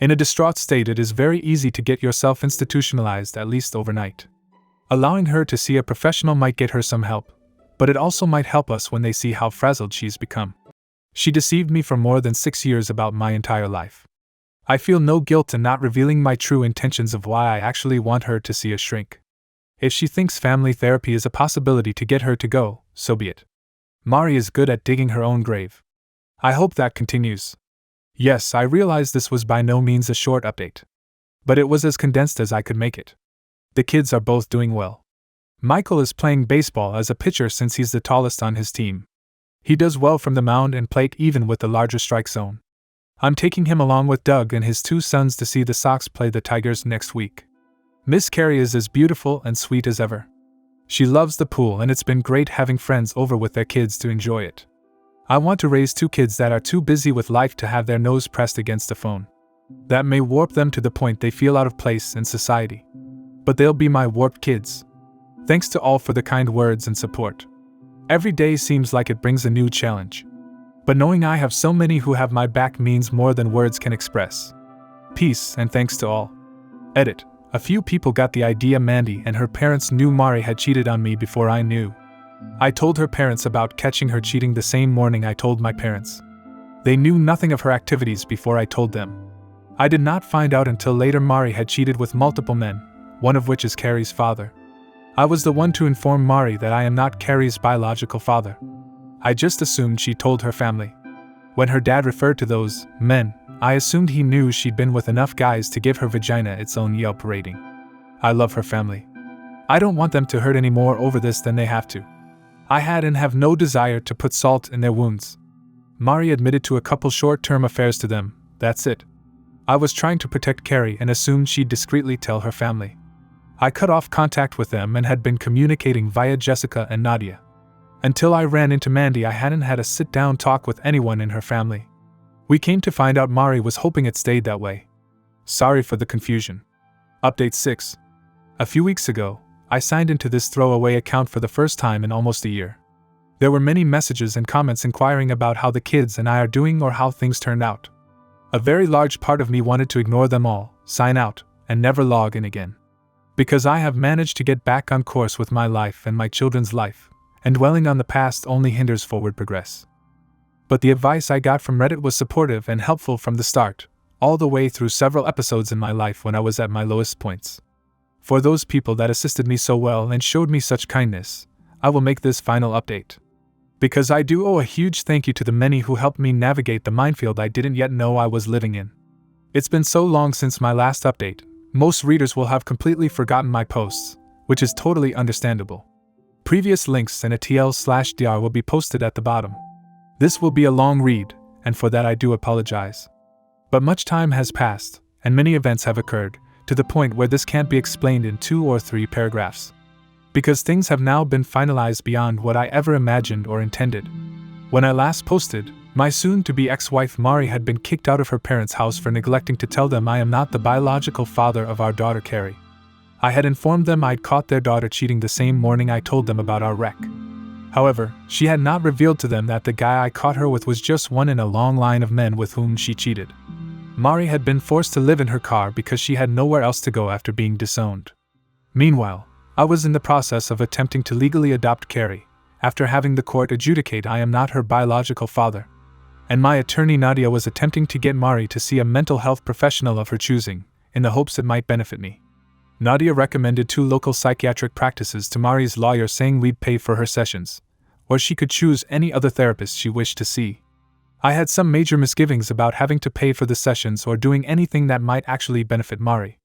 In a distraught state it is very easy to get yourself institutionalized at least overnight. Allowing her to see a professional might get her some help, but it also might help us when they see how frazzled she's become. She deceived me for more than 6 years about my entire life. I feel no guilt in not revealing my true intentions of why I actually want her to see a shrink. If she thinks family therapy is a possibility to get her to go, so be it. Mari is good at digging her own grave. I hope that continues. Yes, I realize this was by no means a short update. But it was as condensed as I could make it. The kids are both doing well. Michael is playing baseball as a pitcher since he's the tallest on his team. He does well from the mound and plate even with the larger strike zone. I'm taking him along with Doug and his 2 sons to see the Sox play the Tigers next week. Miss Carrie is as beautiful and sweet as ever. She loves the pool and it's been great having friends over with their kids to enjoy it. I want to raise 2 kids that are too busy with life to have their nose pressed against a phone. That may warp them to the point they feel out of place in society. But they'll be my warped kids. Thanks to all for the kind words and support. Every day seems like it brings a new challenge. But knowing I have so many who have my back means more than words can express. Peace and thanks to all. Edit. A few people got the idea Mandy and her parents knew Mari had cheated on me before I knew. I told her parents about catching her cheating the same morning I told my parents. They knew nothing of her activities before I told them. I did not find out until later Mari had cheated with multiple men, one of which is Carrie's father. I was the one to inform Mari that I am not Carrie's biological father. I just assumed she told her family. When her dad referred to those men, I assumed he knew she'd been with enough guys to give her vagina its own Yelp rating. I love her family. I don't want them to hurt any more over this than they have to. I had and have no desire to put salt in their wounds. Mari admitted to a couple short-term affairs to them, that's it. I was trying to protect Carrie and assumed she'd discreetly tell her family. I cut off contact with them and had been communicating via Jessica and Nadia. Until I ran into Mandy, I hadn't had a sit-down talk with anyone in her family. We came to find out Mari was hoping it stayed that way. Sorry for the confusion. Update 6. A few weeks ago, I signed into this throwaway account for the first time in almost a year. There were many messages and comments inquiring about how the kids and I are doing or how things turned out. A very large part of me wanted to ignore them all, sign out, and never log in again. Because I have managed to get back on course with my life and my children's life, and dwelling on the past only hinders forward progress. But the advice I got from Reddit was supportive and helpful from the start, all the way through several episodes in my life when I was at my lowest points. For those people that assisted me so well and showed me such kindness, I will make this final update. Because I do owe a huge thank you to the many who helped me navigate the minefield I didn't yet know I was living in. It's been so long since my last update, most readers will have completely forgotten my posts, which is totally understandable. Previous links and a TL/DR will be posted at the bottom. This will be a long read, and for that I do apologize. But much time has passed, and many events have occurred, to the point where this can't be explained in 2 or 3 paragraphs. Because things have now been finalized beyond what I ever imagined or intended. When I last posted, my soon-to-be ex-wife Mari had been kicked out of her parents' house for neglecting to tell them I am not the biological father of our daughter Carrie. I had informed them I'd caught their daughter cheating the same morning I told them about our wreck. However, she had not revealed to them that the guy I caught her with was just one in a long line of men with whom she cheated. Mari had been forced to live in her car because she had nowhere else to go after being disowned. Meanwhile, I was in the process of attempting to legally adopt Carrie, after having the court adjudicate I am not her biological father. And my attorney Nadia was attempting to get Mari to see a mental health professional of her choosing, in the hopes it might benefit me. Nadia recommended 2 local psychiatric practices to Mari's lawyer, saying we'd pay for her sessions, or she could choose any other therapist she wished to see. I had some major misgivings about having to pay for the sessions or doing anything that might actually benefit Mari.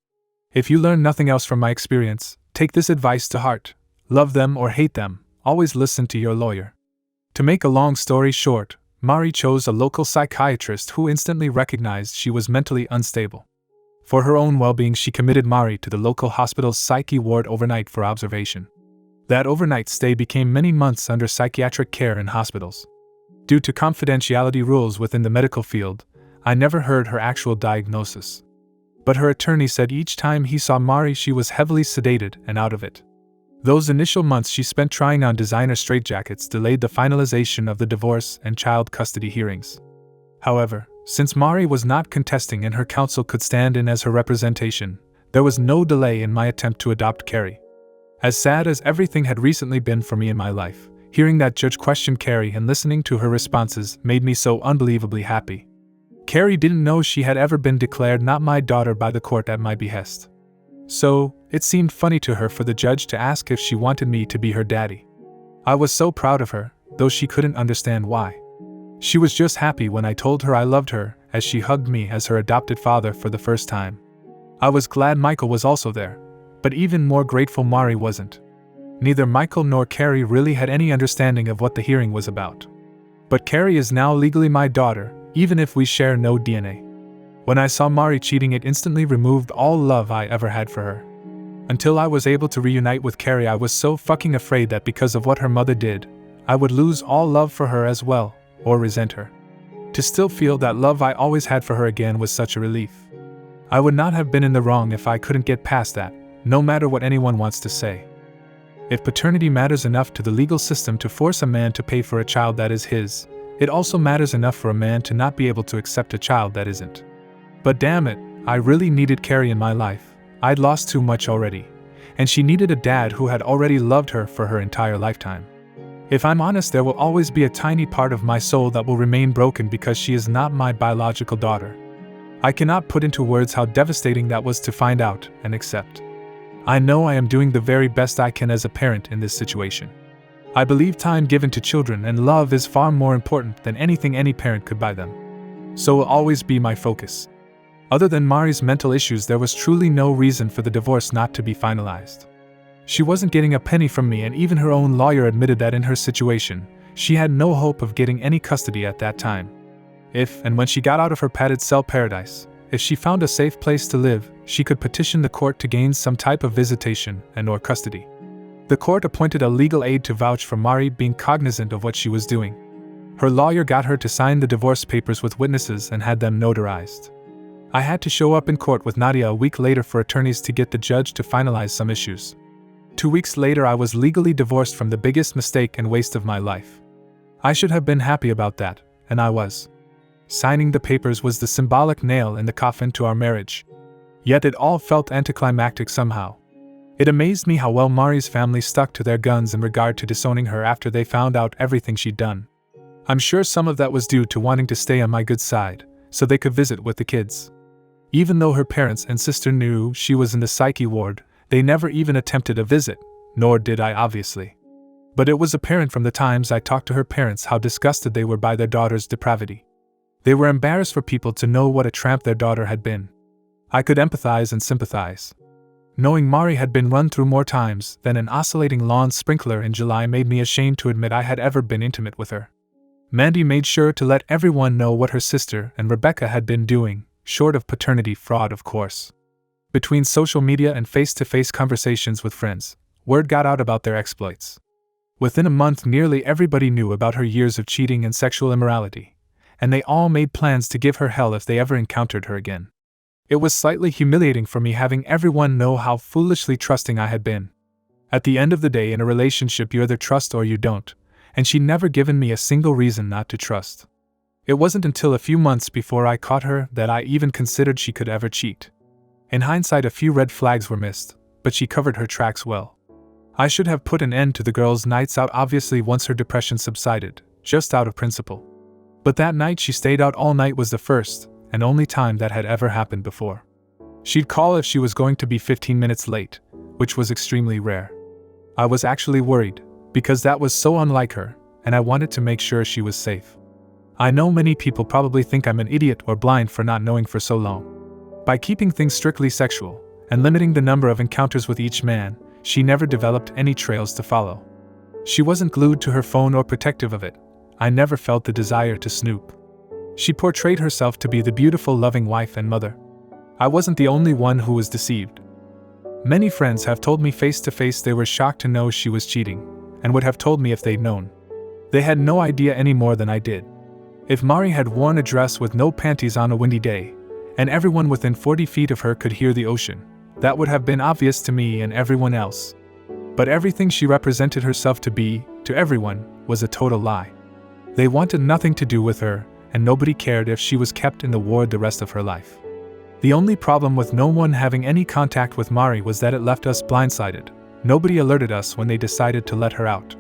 If you learn nothing else from my experience, take this advice to heart. Love them or hate them, always listen to your lawyer. To make a long story short, Mari chose a local psychiatrist who instantly recognized she was mentally unstable. For her own well-being, she committed Mari to the local hospital's psyche ward overnight for observation. That overnight stay became many months under psychiatric care in hospitals. Due to confidentiality rules within the medical field, I never heard her actual diagnosis. But her attorney said each time he saw Mari she was heavily sedated and out of it. Those initial months she spent trying on designer straitjackets delayed the finalization of the divorce and child custody hearings. However, since Mari was not contesting and her counsel could stand in as her representation, there was no delay in my attempt to adopt Carrie. As sad as everything had recently been for me in my life, hearing that judge question Carrie and listening to her responses made me so unbelievably happy. Carrie didn't know she had ever been declared not my daughter by the court at my behest. So, it seemed funny to her for the judge to ask if she wanted me to be her daddy. I was so proud of her, though she couldn't understand why. She was just happy when I told her I loved her, as she hugged me as her adopted father for the first time. I was glad Michael was also there, but even more grateful Mari wasn't. Neither Michael nor Carrie really had any understanding of what the hearing was about. But Carrie is now legally my daughter, even if we share no DNA. When I saw Mari cheating, it instantly removed all love I ever had for her. Until I was able to reunite with Carrie, I was so fucking afraid that because of what her mother did, I would lose all love for her as well, or resent her. To still feel that love I always had for her again was such a relief. I would not have been in the wrong if I couldn't get past that, no matter what anyone wants to say. If paternity matters enough to the legal system to force a man to pay for a child that is his, it also matters enough for a man to not be able to accept a child that isn't. But damn it, I really needed Carrie in my life. I'd lost too much already, and she needed a dad who had already loved her for her entire lifetime. If I'm honest, there will always be a tiny part of my soul that will remain broken because she is not my biological daughter. I cannot put into words how devastating that was to find out and accept. I know I am doing the very best I can as a parent in this situation. I believe time given to children and love is far more important than anything any parent could buy them. So will always be my focus. Other than Mari's mental issues, there was truly no reason for the divorce not to be finalized. She wasn't getting a penny from me, and even her own lawyer admitted that in her situation, she had no hope of getting any custody at that time. If and when she got out of her padded cell paradise, if she found a safe place to live, she could petition the court to gain some type of visitation and/or custody. The court appointed a legal aid to vouch for Mari being cognizant of what she was doing. Her lawyer got her to sign the divorce papers with witnesses and had them notarized. I had to show up in court with Nadia a week later for attorneys to get the judge to finalize some issues. 2 weeks later, I was legally divorced from the biggest mistake and waste of my life. I should have been happy about that, and I was. Signing the papers was the symbolic nail in the coffin to our marriage. Yet it all felt anticlimactic somehow. It amazed me how well Mari's family stuck to their guns in regard to disowning her after they found out everything she'd done. I'm sure some of that was due to wanting to stay on my good side, so they could visit with the kids. Even though her parents and sister knew she was in the psyche ward, they never even attempted a visit, nor did I, obviously. But it was apparent from the times I talked to her parents how disgusted they were by their daughter's depravity. They were embarrassed for people to know what a tramp their daughter had been. I could empathize and sympathize. Knowing Mari had been run through more times than an oscillating lawn sprinkler in July made me ashamed to admit I had ever been intimate with her. Mandy made sure to let everyone know what her sister and Rebecca had been doing, short of paternity fraud, of course. Between social media and face-to-face conversations with friends, word got out about their exploits. Within a month, nearly everybody knew about her years of cheating and sexual immorality, and they all made plans to give her hell if they ever encountered her again. It was slightly humiliating for me having everyone know how foolishly trusting I had been. At the end of the day, in a relationship, you either trust or you don't, and she'd never given me a single reason not to trust. It wasn't until a few months before I caught her that I even considered she could ever cheat. In hindsight, a few red flags were missed, but she covered her tracks well. I should have put an end to the girl's nights out, obviously, once her depression subsided, just out of principle. But that night she stayed out all night was the first and only time that had ever happened before. She'd call if she was going to be 15 minutes late, which was extremely rare. I was actually worried, because that was so unlike her, and I wanted to make sure she was safe. I know many people probably think I'm an idiot or blind for not knowing for so long. By keeping things strictly sexual, and limiting the number of encounters with each man, she never developed any trails to follow. She wasn't glued to her phone or protective of it. I never felt the desire to snoop. She portrayed herself to be the beautiful, loving wife and mother. I wasn't the only one who was deceived. Many friends have told me face to face they were shocked to know she was cheating, and would have told me if they'd known. They had no idea any more than I did. If Mari had worn a dress with no panties on a windy day, and everyone within 40 feet of her could hear the ocean, that would have been obvious to me and everyone else. But everything she represented herself to be, to everyone, was a total lie. They wanted nothing to do with her, and nobody cared if she was kept in the ward the rest of her life. The only problem with no one having any contact with Mari was that it left us blindsided. Nobody alerted us when they decided to let her out.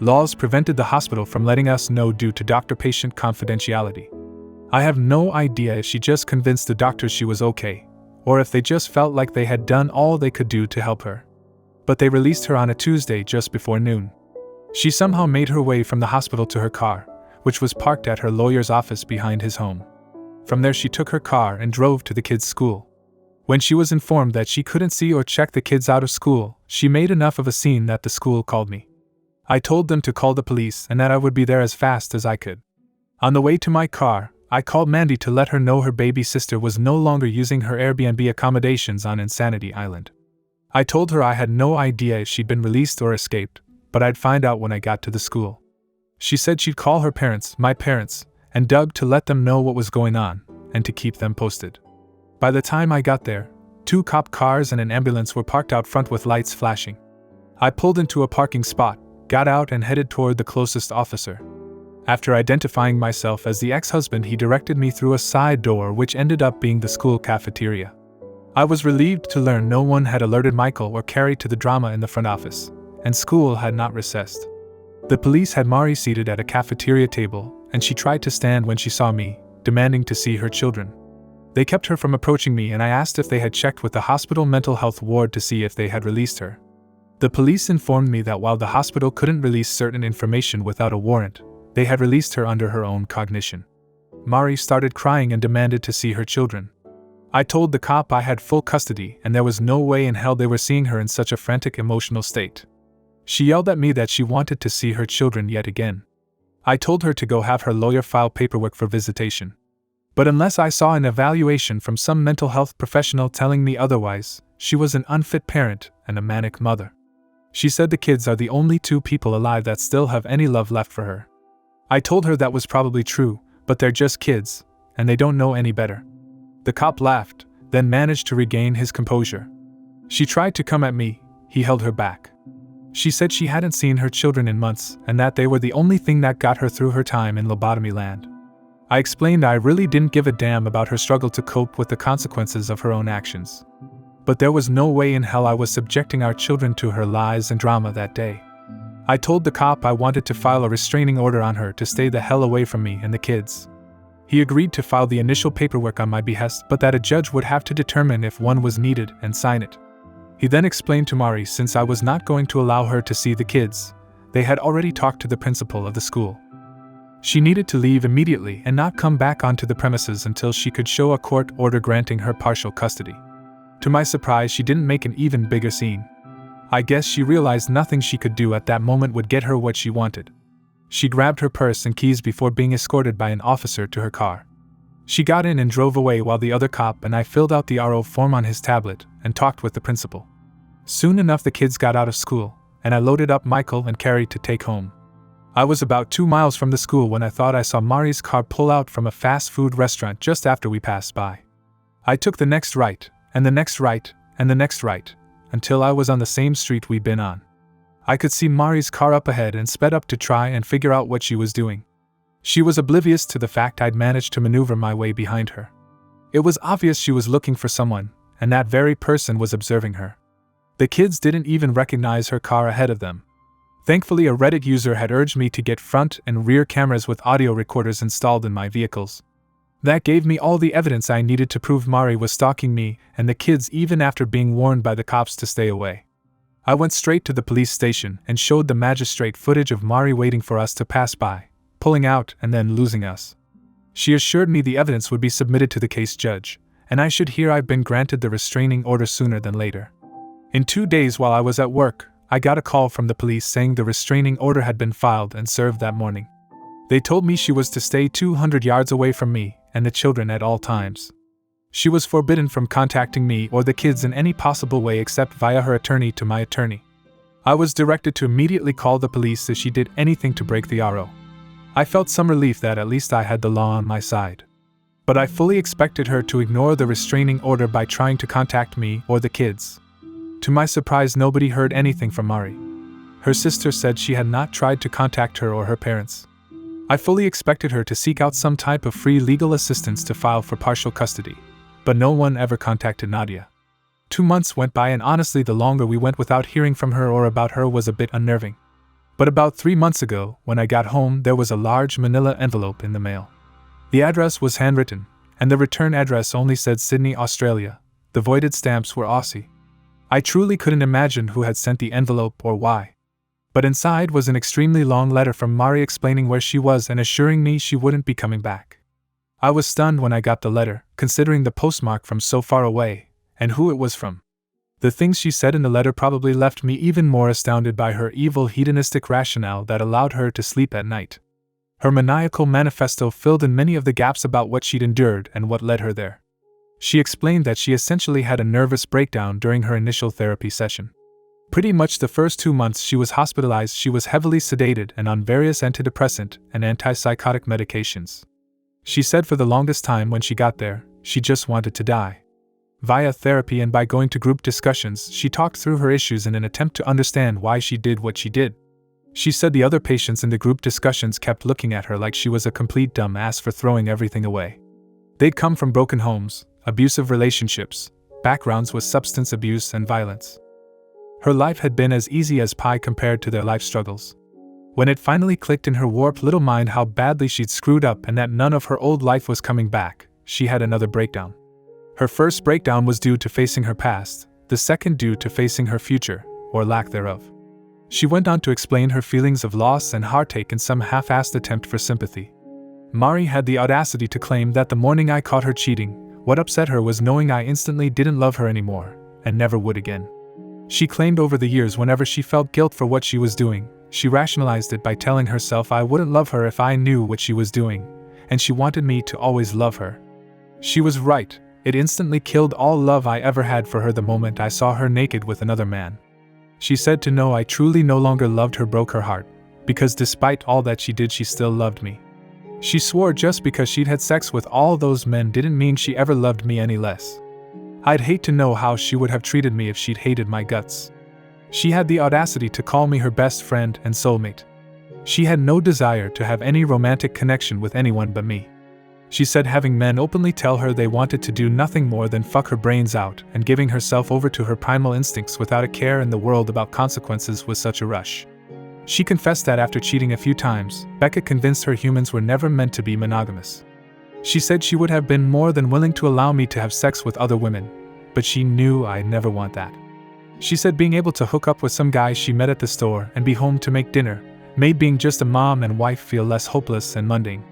Laws prevented the hospital from letting us know due to doctor-patient confidentiality. I have no idea if she just convinced the doctors she was okay, or if they just felt like they had done all they could do to help her. But they released her on a Tuesday just before noon. She somehow made her way from the hospital to her car, which was parked at her lawyer's office behind his home. From there she took her car and drove to the kids' school. When she was informed that she couldn't see or check the kids out of school, she made enough of a scene that the school called me. I told them to call the police and that I would be there as fast as I could. On the way to my car, I called Mandy to let her know her baby sister was no longer using her Airbnb accommodations on Insanity Island. I told her I had no idea if she'd been released or escaped, but I'd find out when I got to the school. She said she'd call her parents, my parents, and Doug to let them know what was going on, and to keep them posted. By the time I got there, 2 cop cars and an ambulance were parked out front with lights flashing. I pulled into a parking spot, got out and headed toward the closest officer. After identifying myself as the ex-husband, he directed me through a side door which ended up being the school cafeteria. I was relieved to learn no one had alerted Michael or Carrie to the drama in the front office, and school had not recessed. The police had Mari seated at a cafeteria table, and she tried to stand when she saw me, demanding to see her children. They kept her from approaching me, and I asked if they had checked with the hospital mental health ward to see if they had released her. The police informed me that while the hospital couldn't release certain information without a warrant, they had released her under her own cognition. Mari started crying and demanded to see her children. I told the cop I had full custody and there was no way in hell they were seeing her in such a frantic emotional state. She yelled at me that she wanted to see her children yet again. I told her to go have her lawyer file paperwork for visitation. But unless I saw an evaluation from some mental health professional telling me otherwise, she was an unfit parent and a manic mother. She said the kids are the only two people alive that still have any love left for her. I told her that was probably true, but they're just kids, and they don't know any better. The cop laughed, then managed to regain his composure. She tried to come at me, he held her back. She said she hadn't seen her children in months and that they were the only thing that got her through her time in lobotomy land. I explained I really didn't give a damn about her struggle to cope with the consequences of her own actions. But there was no way in hell I was subjecting our children to her lies and drama that day. I told the cop I wanted to file a restraining order on her to stay the hell away from me and the kids. He agreed to file the initial paperwork on my behest, but that a judge would have to determine if one was needed and sign it. He then explained to Mari since I was not going to allow her to see the kids, they had already talked to the principal of the school. She needed to leave immediately and not come back onto the premises until she could show a court order granting her partial custody. To my surprise, she didn't make an even bigger scene. I guess she realized nothing she could do at that moment would get her what she wanted. She grabbed her purse and keys before being escorted by an officer to her car. She got in and drove away while the other cop and I filled out the RO form on his tablet and talked with the principal. Soon enough the kids got out of school, and I loaded up Michael and Carrie to take home. I was about 2 miles from the school when I thought I saw Mari's car pull out from a fast food restaurant just after we passed by. I took the next right, and the next right, and the next right, until I was on the same street we'd been on. I could see Mari's car up ahead and sped up to try and figure out what she was doing. She was oblivious to the fact I'd managed to maneuver my way behind her. It was obvious she was looking for someone, and that very person was observing her. The kids didn't even recognize her car ahead of them. Thankfully, a Reddit user had urged me to get front and rear cameras with audio recorders installed in my vehicles. That gave me all the evidence I needed to prove Mari was stalking me and the kids even after being warned by the cops to stay away. I went straight to the police station and showed the magistrate footage of Mari waiting for us to pass by, pulling out and then losing us. She assured me the evidence would be submitted to the case judge, and I should hear I'd been granted the restraining order sooner than later. In 2 days while I was at work, I got a call from the police saying the restraining order had been filed and served that morning. They told me she was to stay 200 yards away from me and the children at all times. She was forbidden from contacting me or the kids in any possible way except via her attorney to my attorney. I was directed to immediately call the police if she did anything to break the RO. I felt some relief that at least I had the law on my side. But I fully expected her to ignore the restraining order by trying to contact me or the kids. To my surprise, nobody heard anything from Mari. Her sister said she had not tried to contact her or her parents. I fully expected her to seek out some type of free legal assistance to file for partial custody, but no one ever contacted Nadia. 2 months went by and honestly the longer we went without hearing from her or about her was a bit unnerving. But about 3 months ago, when I got home, there was a large manila envelope in the mail. The address was handwritten, and the return address only said Sydney, Australia. The voided stamps were Aussie. I truly couldn't imagine who had sent the envelope or why. But inside was an extremely long letter from Mari explaining where she was and assuring me she wouldn't be coming back. I was stunned when I got the letter, considering the postmark from so far away, and who it was from. The things she said in the letter probably left me even more astounded by her evil hedonistic rationale that allowed her to sleep at night. Her maniacal manifesto filled in many of the gaps about what she'd endured and what led her there. She explained that she essentially had a nervous breakdown during her initial therapy session. Pretty much the first 2 months she was hospitalized, she was heavily sedated and on various antidepressant and antipsychotic medications. She said for the longest time when she got there, she just wanted to die. Via therapy and by going to group discussions, she talked through her issues in an attempt to understand why she did what she did. She said the other patients in the group discussions kept looking at her like she was a complete dumbass for throwing everything away. They'd come from broken homes, abusive relationships, backgrounds with substance abuse and violence. Her life had been as easy as pie compared to their life struggles. When it finally clicked in her warped little mind how badly she'd screwed up and that none of her old life was coming back, she had another breakdown. Her first breakdown was due to facing her past, the second due to facing her future, or lack thereof. She went on to explain her feelings of loss and heartache in some half-assed attempt for sympathy. Mari had the audacity to claim that the morning I caught her cheating, what upset her was knowing I instantly didn't love her anymore, and never would again. She claimed over the years whenever she felt guilt for what she was doing, she rationalized it by telling herself I wouldn't love her if I knew what she was doing, and she wanted me to always love her. She was right. It instantly killed all love I ever had for her the moment I saw her naked with another man. She said to know I truly no longer loved her broke her heart, because despite all that she did she still loved me. She swore just because she'd had sex with all those men didn't mean she ever loved me any less. I'd hate to know how she would have treated me if she'd hated my guts. She had the audacity to call me her best friend and soulmate. She had no desire to have any romantic connection with anyone but me. She said having men openly tell her they wanted to do nothing more than fuck her brains out and giving herself over to her primal instincts without a care in the world about consequences was such a rush. She confessed that after cheating a few times, Becca convinced her humans were never meant to be monogamous. She said she would have been more than willing to allow me to have sex with other women, but she knew I'd never want that. She said being able to hook up with some guy she met at the store and be home to make dinner made being just a mom and wife feel less hopeless and mundane.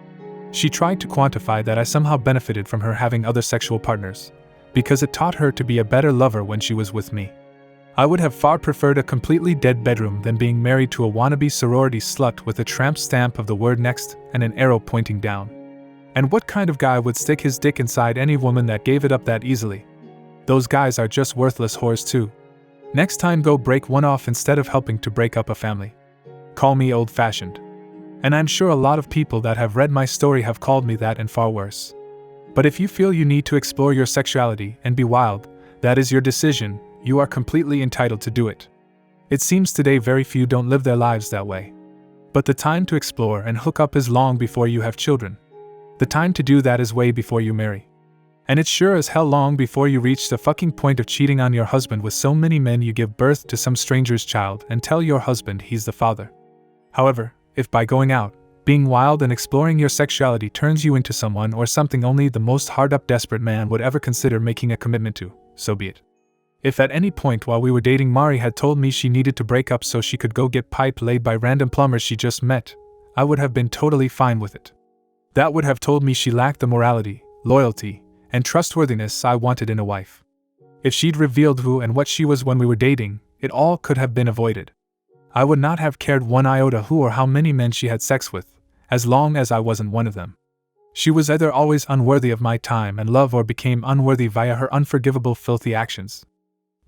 She tried to quantify that I somehow benefited from her having other sexual partners, because it taught her to be a better lover when she was with me. I would have far preferred a completely dead bedroom than being married to a wannabe sorority slut with a tramp stamp of the word next and an arrow pointing down. And what kind of guy would stick his dick inside any woman that gave it up that easily? Those guys are just worthless whores too. Next time go break one off instead of helping to break up a family. Call me old-fashioned. And I'm sure a lot of people that have read my story have called me that and far worse. But if you feel you need to explore your sexuality and be wild, that is your decision, you are completely entitled to do it. It seems today very few don't live their lives that way. But the time to explore and hook up is long before you have children. The time to do that is way before you marry. And it's sure as hell long before you reach the fucking point of cheating on your husband with so many men you give birth to some stranger's child and tell your husband he's the father. However, if by going out, being wild and exploring your sexuality turns you into someone or something only the most hard-up desperate man would ever consider making a commitment to, so be it. If at any point while we were dating Mari had told me she needed to break up so she could go get pipe laid by random plumbers she just met, I would have been totally fine with it. That would have told me she lacked the morality, loyalty, and trustworthiness I wanted in a wife. If she'd revealed who and what she was when we were dating, it all could have been avoided. I would not have cared one iota who or how many men she had sex with, as long as I wasn't one of them. She was either always unworthy of my time and love or became unworthy via her unforgivable filthy actions.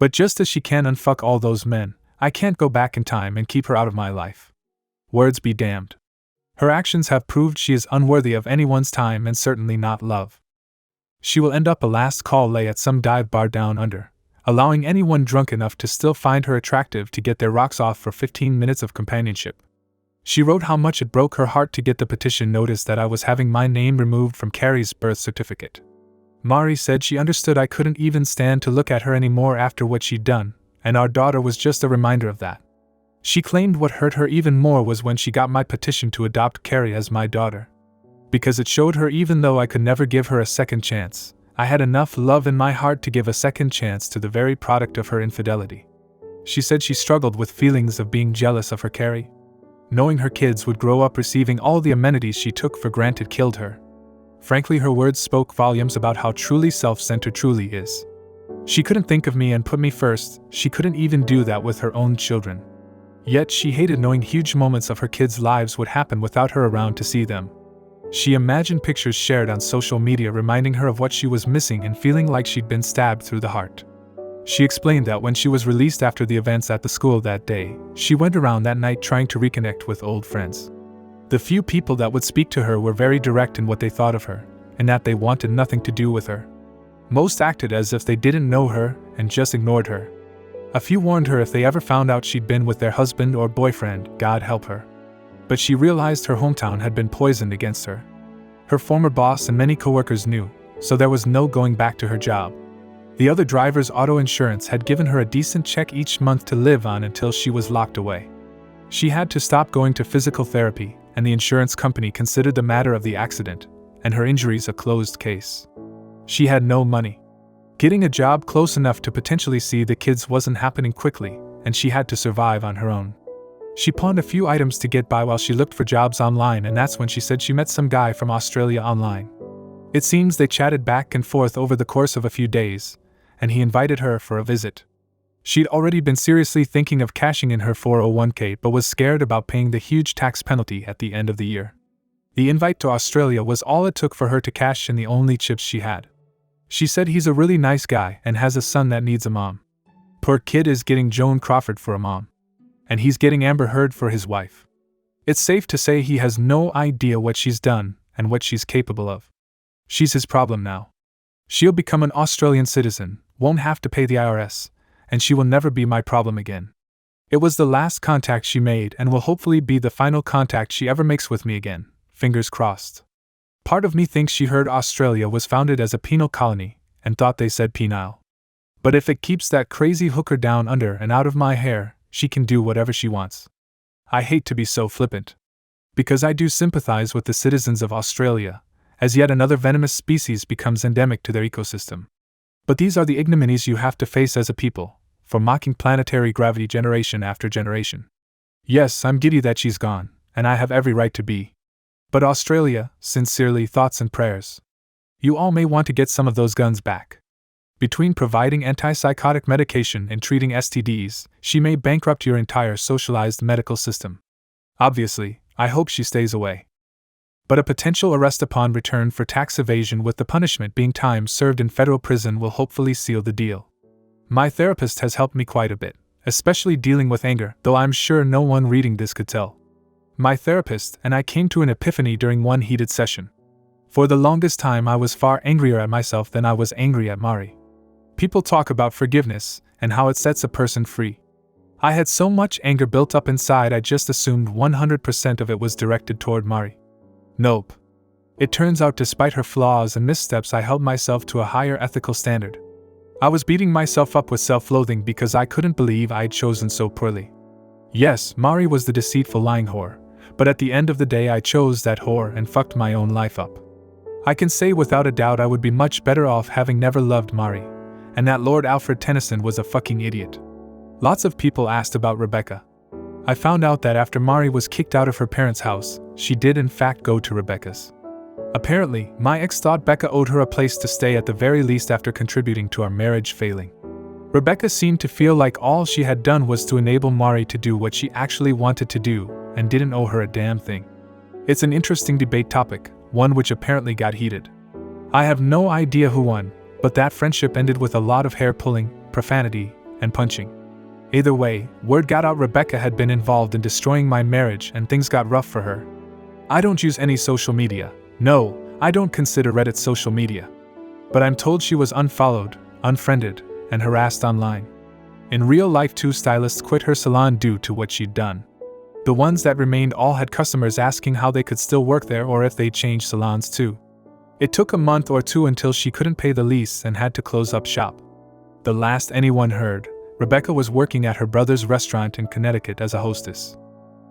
But just as she can't unfuck all those men, I can't go back in time and keep her out of my life. Words be damned. Her actions have proved she is unworthy of anyone's time and certainly not love. She will end up a last call lay at some dive bar down under, allowing anyone drunk enough to still find her attractive to get their rocks off for 15 minutes of companionship. She wrote how much it broke her heart to get the petition notice that I was having my name removed from Carrie's birth certificate. Mari said she understood I couldn't even stand to look at her anymore after what she'd done, and our daughter was just a reminder of that. She claimed what hurt her even more was when she got my petition to adopt Carrie as my daughter. Because it showed her even though I could never give her a second chance, I had enough love in my heart to give a second chance to the very product of her infidelity. She said she struggled with feelings of being jealous of her Carrie. Knowing her kids would grow up receiving all the amenities she took for granted killed her. Frankly, her words spoke volumes about how truly self-centered truly is. She couldn't think of me and put me first, she couldn't even do that with her own children. Yet she hated knowing huge moments of her kids' lives would happen without her around to see them. She imagined pictures shared on social media reminding her of what she was missing and feeling like she'd been stabbed through the heart. She explained that when she was released after the events at the school that day, she went around that night trying to reconnect with old friends. The few people that would speak to her were very direct in what they thought of her, and that they wanted nothing to do with her. Most acted as if they didn't know her and just ignored her. A few warned her if they ever found out she'd been with their husband or boyfriend, God help her. But she realized her hometown had been poisoned against her. Her former boss and many coworkers knew, so there was no going back to her job. The other driver's auto insurance had given her a decent check each month to live on until she was locked away. She had to stop going to physical therapy, and the insurance company considered the matter of the accident and her injuries a closed case. She had no money. Getting a job close enough to potentially see the kids wasn't happening quickly, and she had to survive on her own. She pawned a few items to get by while she looked for jobs online, and that's when she said she met some guy from Australia online. It seems they chatted back and forth over the course of a few days, and he invited her for a visit. She'd already been seriously thinking of cashing in her 401k but was scared about paying the huge tax penalty at the end of the year. The invite to Australia was all it took for her to cash in the only chips she had. She said he's a really nice guy and has a son that needs a mom. Poor kid is getting Joan Crawford for a mom. And he's getting Amber Heard for his wife. It's safe to say he has no idea what she's done and what she's capable of. She's his problem now. She'll become an Australian citizen, won't have to pay the IRS, and she will never be my problem again. It was the last contact she made and will hopefully be the final contact she ever makes with me again, fingers crossed. Part of me thinks she heard Australia was founded as a penal colony and thought they said penile. But if it keeps that crazy hooker down under and out of my hair, she can do whatever she wants. I hate to be so flippant. Because I do sympathize with the citizens of Australia, as yet another venomous species becomes endemic to their ecosystem. But these are the ignominies you have to face as a people, for mocking planetary gravity generation after generation. Yes, I'm giddy that she's gone, and I have every right to be. But Australia, sincerely, thoughts and prayers. You all may want to get some of those guns back. Between providing antipsychotic medication and treating STDs, she may bankrupt your entire socialized medical system. Obviously, I hope she stays away. But a potential arrest upon return for tax evasion with the punishment being time served in federal prison will hopefully seal the deal. My therapist has helped me quite a bit, especially dealing with anger, though I'm sure no one reading this could tell. My therapist and I came to an epiphany during one heated session. For the longest time I was far angrier at myself than I was angry at Mari. People talk about forgiveness and how it sets a person free. I had so much anger built up inside I just assumed 100% of it was directed toward Mari. Nope. It turns out despite her flaws and missteps I held myself to a higher ethical standard. I was beating myself up with self-loathing because I couldn't believe I had chosen so poorly. Yes, Mari was the deceitful lying whore, but at the end of the day I chose that whore and fucked my own life up. I can say without a doubt I would be much better off having never loved Mari, and that Lord Alfred Tennyson was a fucking idiot. Lots of people asked about Rebecca. I found out that after Mari was kicked out of her parents' house, she did in fact go to Rebecca's. Apparently, my ex thought Becca owed her a place to stay at the very least after contributing to our marriage failing. Rebecca seemed to feel like all she had done was to enable Mari to do what she actually wanted to do, and didn't owe her a damn thing. It's an interesting debate topic, one which apparently got heated. I have no idea who won, but that friendship ended with a lot of hair-pulling, profanity, and punching. Either way, word got out Rebecca had been involved in destroying my marriage and things got rough for her. I don't use any social media. No, I don't consider Reddit social media. But I'm told she was unfollowed, unfriended, and harassed online. In real life, 2 stylists quit her salon due to what she'd done. The ones that remained all had customers asking how they could still work there or if they'd change salons too. It took a month or 2 until she couldn't pay the lease and had to close up shop. The last anyone heard, Rebecca was working at her brother's restaurant in Connecticut as a hostess.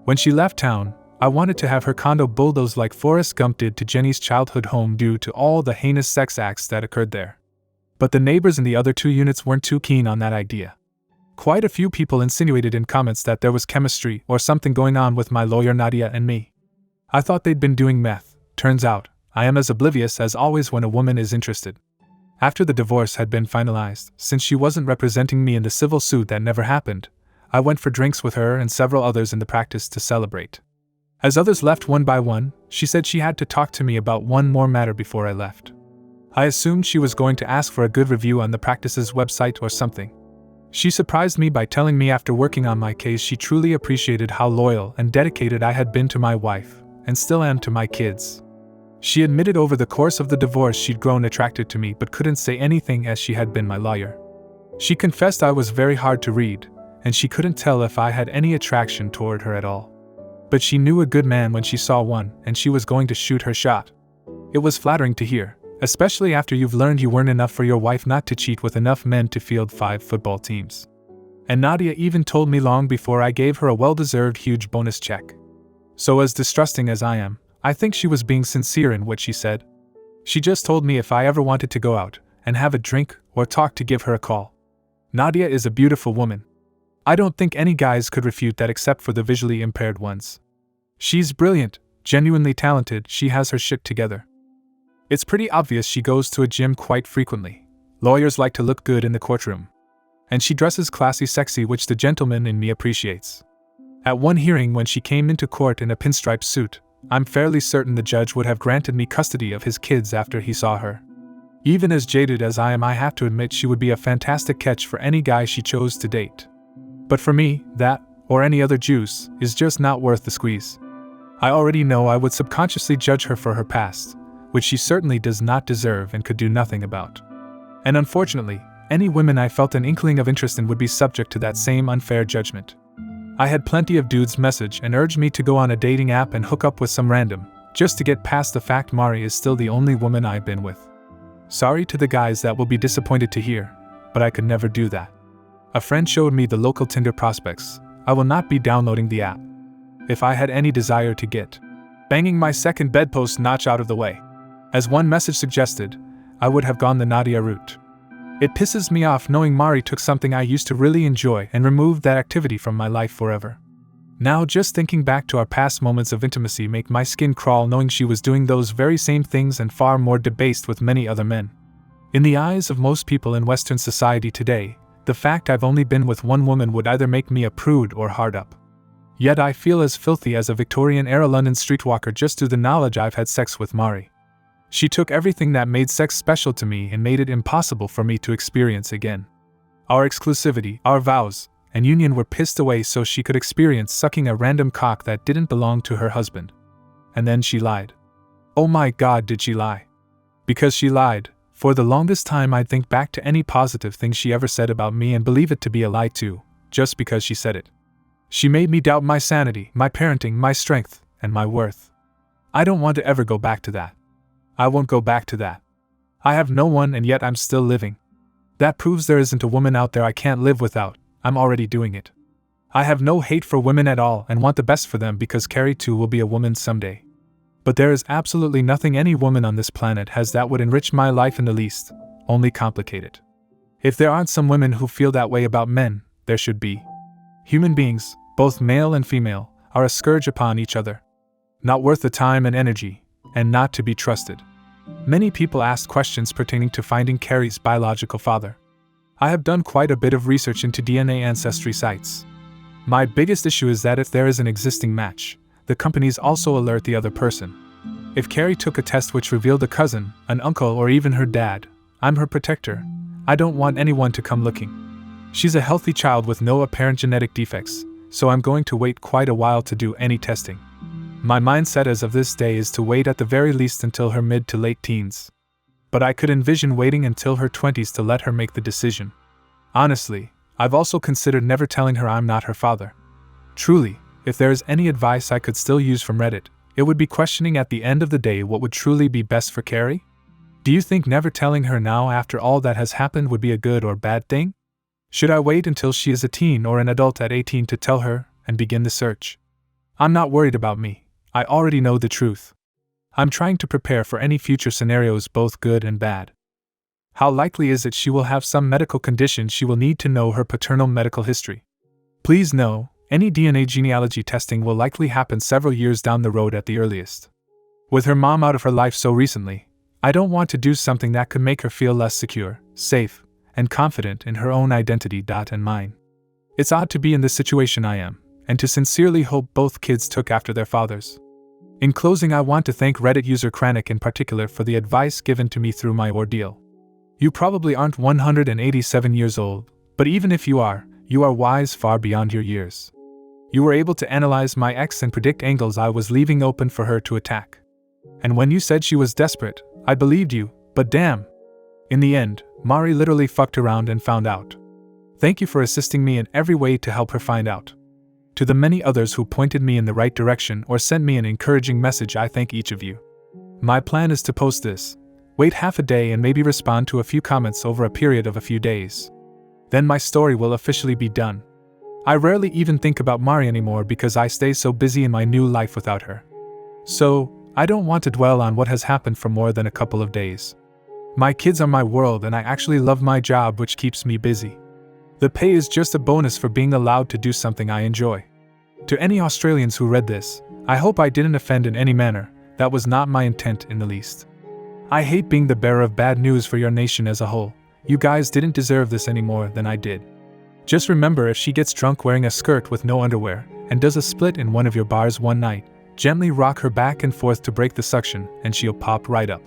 When she left town, I wanted to have her condo bulldozed like Forrest Gump did to Jenny's childhood home due to all the heinous sex acts that occurred there. But the neighbors in the other 2 units weren't too keen on that idea. Quite a few people insinuated in comments that there was chemistry or something going on with my lawyer Nadia and me. I thought they'd been doing meth. Turns out, I am as oblivious as always when a woman is interested. After the divorce had been finalized, since she wasn't representing me in the civil suit that never happened, I went for drinks with her and several others in the practice to celebrate. As others left one by one, she said she had to talk to me about one more matter before I left. I assumed she was going to ask for a good review on the practice's website or something. She surprised me by telling me after working on my case she truly appreciated how loyal and dedicated I had been to my wife, and still am to my kids. She admitted over the course of the divorce she'd grown attracted to me but couldn't say anything as she had been my lawyer. She confessed I was very hard to read, and she couldn't tell if I had any attraction toward her at all. But she knew a good man when she saw one, and she was going to shoot her shot. It was flattering to hear, especially after you've learned you weren't enough for your wife not to cheat with enough men to field 5 football teams. And Nadia even told me long before I gave her a well-deserved huge bonus check. So as distrusting as I am, I think she was being sincere in what she said. She just told me if I ever wanted to go out and have a drink or talk to give her a call. Nadia is a beautiful woman. I don't think any guys could refute that except for the visually impaired ones. She's brilliant, genuinely talented, she has her shit together. It's pretty obvious she goes to a gym quite frequently. Lawyers like to look good in the courtroom. And she dresses classy sexy, which the gentleman in me appreciates. At one hearing when she came into court in a pinstripe suit, I'm fairly certain the judge would have granted me custody of his kids after he saw her. Even as jaded as I am, I have to admit she would be a fantastic catch for any guy she chose to date. But for me, that, or any other juice, is just not worth the squeeze. I already know I would subconsciously judge her for her past, which she certainly does not deserve and could do nothing about. And unfortunately, any women I felt an inkling of interest in would be subject to that same unfair judgment. I had plenty of dudes message and urge me to go on a dating app and hook up with some random, just to get past the fact Mari is still the only woman I've been with. Sorry to the guys that will be disappointed to hear, but I could never do that. A friend showed me the local Tinder prospects. I will not be downloading the app. If I had any desire to get banging my second bedpost notch out of the way, as one message suggested, I would have gone the Nadia route. It pisses me off knowing Mari took something I used to really enjoy and removed that activity from my life forever. Now just thinking back to our past moments of intimacy make my skin crawl knowing she was doing those very same things and far more debased with many other men. In the eyes of most people in Western society today, the fact I've only been with one woman would either make me a prude or hard up. Yet I feel as filthy as a Victorian-era London streetwalker just through the knowledge I've had sex with Mari. She took everything that made sex special to me and made it impossible for me to experience again. Our exclusivity, our vows, and union were pissed away so she could experience sucking a random cock that didn't belong to her husband. And then she lied. Oh my God, did she lie? Because she lied, for the longest time I'd think back to any positive thing she ever said about me and believe it to be a lie too, just because she said it. She made me doubt my sanity, my parenting, my strength, and my worth. I don't want to ever go back to that. I won't go back to that. I have no one and yet I'm still living. That proves there isn't a woman out there I can't live without. I'm already doing it. I have no hate for women at all and want the best for them because Carrie too will be a woman someday. But there is absolutely nothing any woman on this planet has that would enrich my life in the least, only complicate it. If there aren't some women who feel that way about men, there should be. Human beings, both male and female, are a scourge upon each other. Not worth the time and energy, and not to be trusted. Many people ask questions pertaining to finding Carrie's biological father. I have done quite a bit of research into DNA ancestry sites. My biggest issue is that if there is an existing match, the companies also alert the other person. If Carrie took a test which revealed a cousin, an uncle, or even her dad, I'm her protector. I don't want anyone to come looking. She's a healthy child with no apparent genetic defects, so I'm going to wait quite a while to do any testing. My mindset as of this day is to wait at the very least until her mid to late teens. But I could envision waiting until her 20s to let her make the decision. Honestly, I've also considered never telling her I'm not her father. Truly, if there is any advice I could still use from Reddit, it would be questioning at the end of the day what would truly be best for Carrie? Do you think never telling her now after all that has happened would be a good or bad thing? Should I wait until she is a teen or an adult at 18 to tell her and begin the search? I'm not worried about me. I already know the truth. I'm trying to prepare for any future scenarios, both good and bad. How likely is it she will have some medical condition she will need to know her paternal medical history? Please know, any DNA genealogy testing will likely happen several years down the road at the earliest. With her mom out of her life so recently, I don't want to do something that could make her feel less secure, safe, and confident in her own identity and mine. It's odd to be in the situation I am, and to sincerely hope both kids took after their fathers. In closing, I want to thank Reddit user Kranik in particular for the advice given to me through my ordeal. You probably aren't 187 years old, but even if you are wise far beyond your years. You were able to analyze my ex and predict angles I was leaving open for her to attack. And when you said she was desperate, I believed you, but damn. In the end, Mari literally fucked around and found out. Thank you for assisting me in every way to help her find out. To the many others who pointed me in the right direction or sent me an encouraging message, I thank each of you. My plan is to post this, wait half a day and maybe respond to a few comments over a period of a few days. Then my story will officially be done. I rarely even think about Mari anymore because I stay so busy in my new life without her. So, I don't want to dwell on what has happened for more than a couple of days. My kids are my world and I actually love my job, which keeps me busy. The pay is just a bonus for being allowed to do something I enjoy. To any Australians who read this, I hope I didn't offend in any manner. That was not my intent in the least. I hate being the bearer of bad news for your nation as a whole. You guys didn't deserve this any more than I did. Just remember, if she gets drunk wearing a skirt with no underwear and does a split in one of your bars one night, gently rock her back and forth to break the suction and she'll pop right up.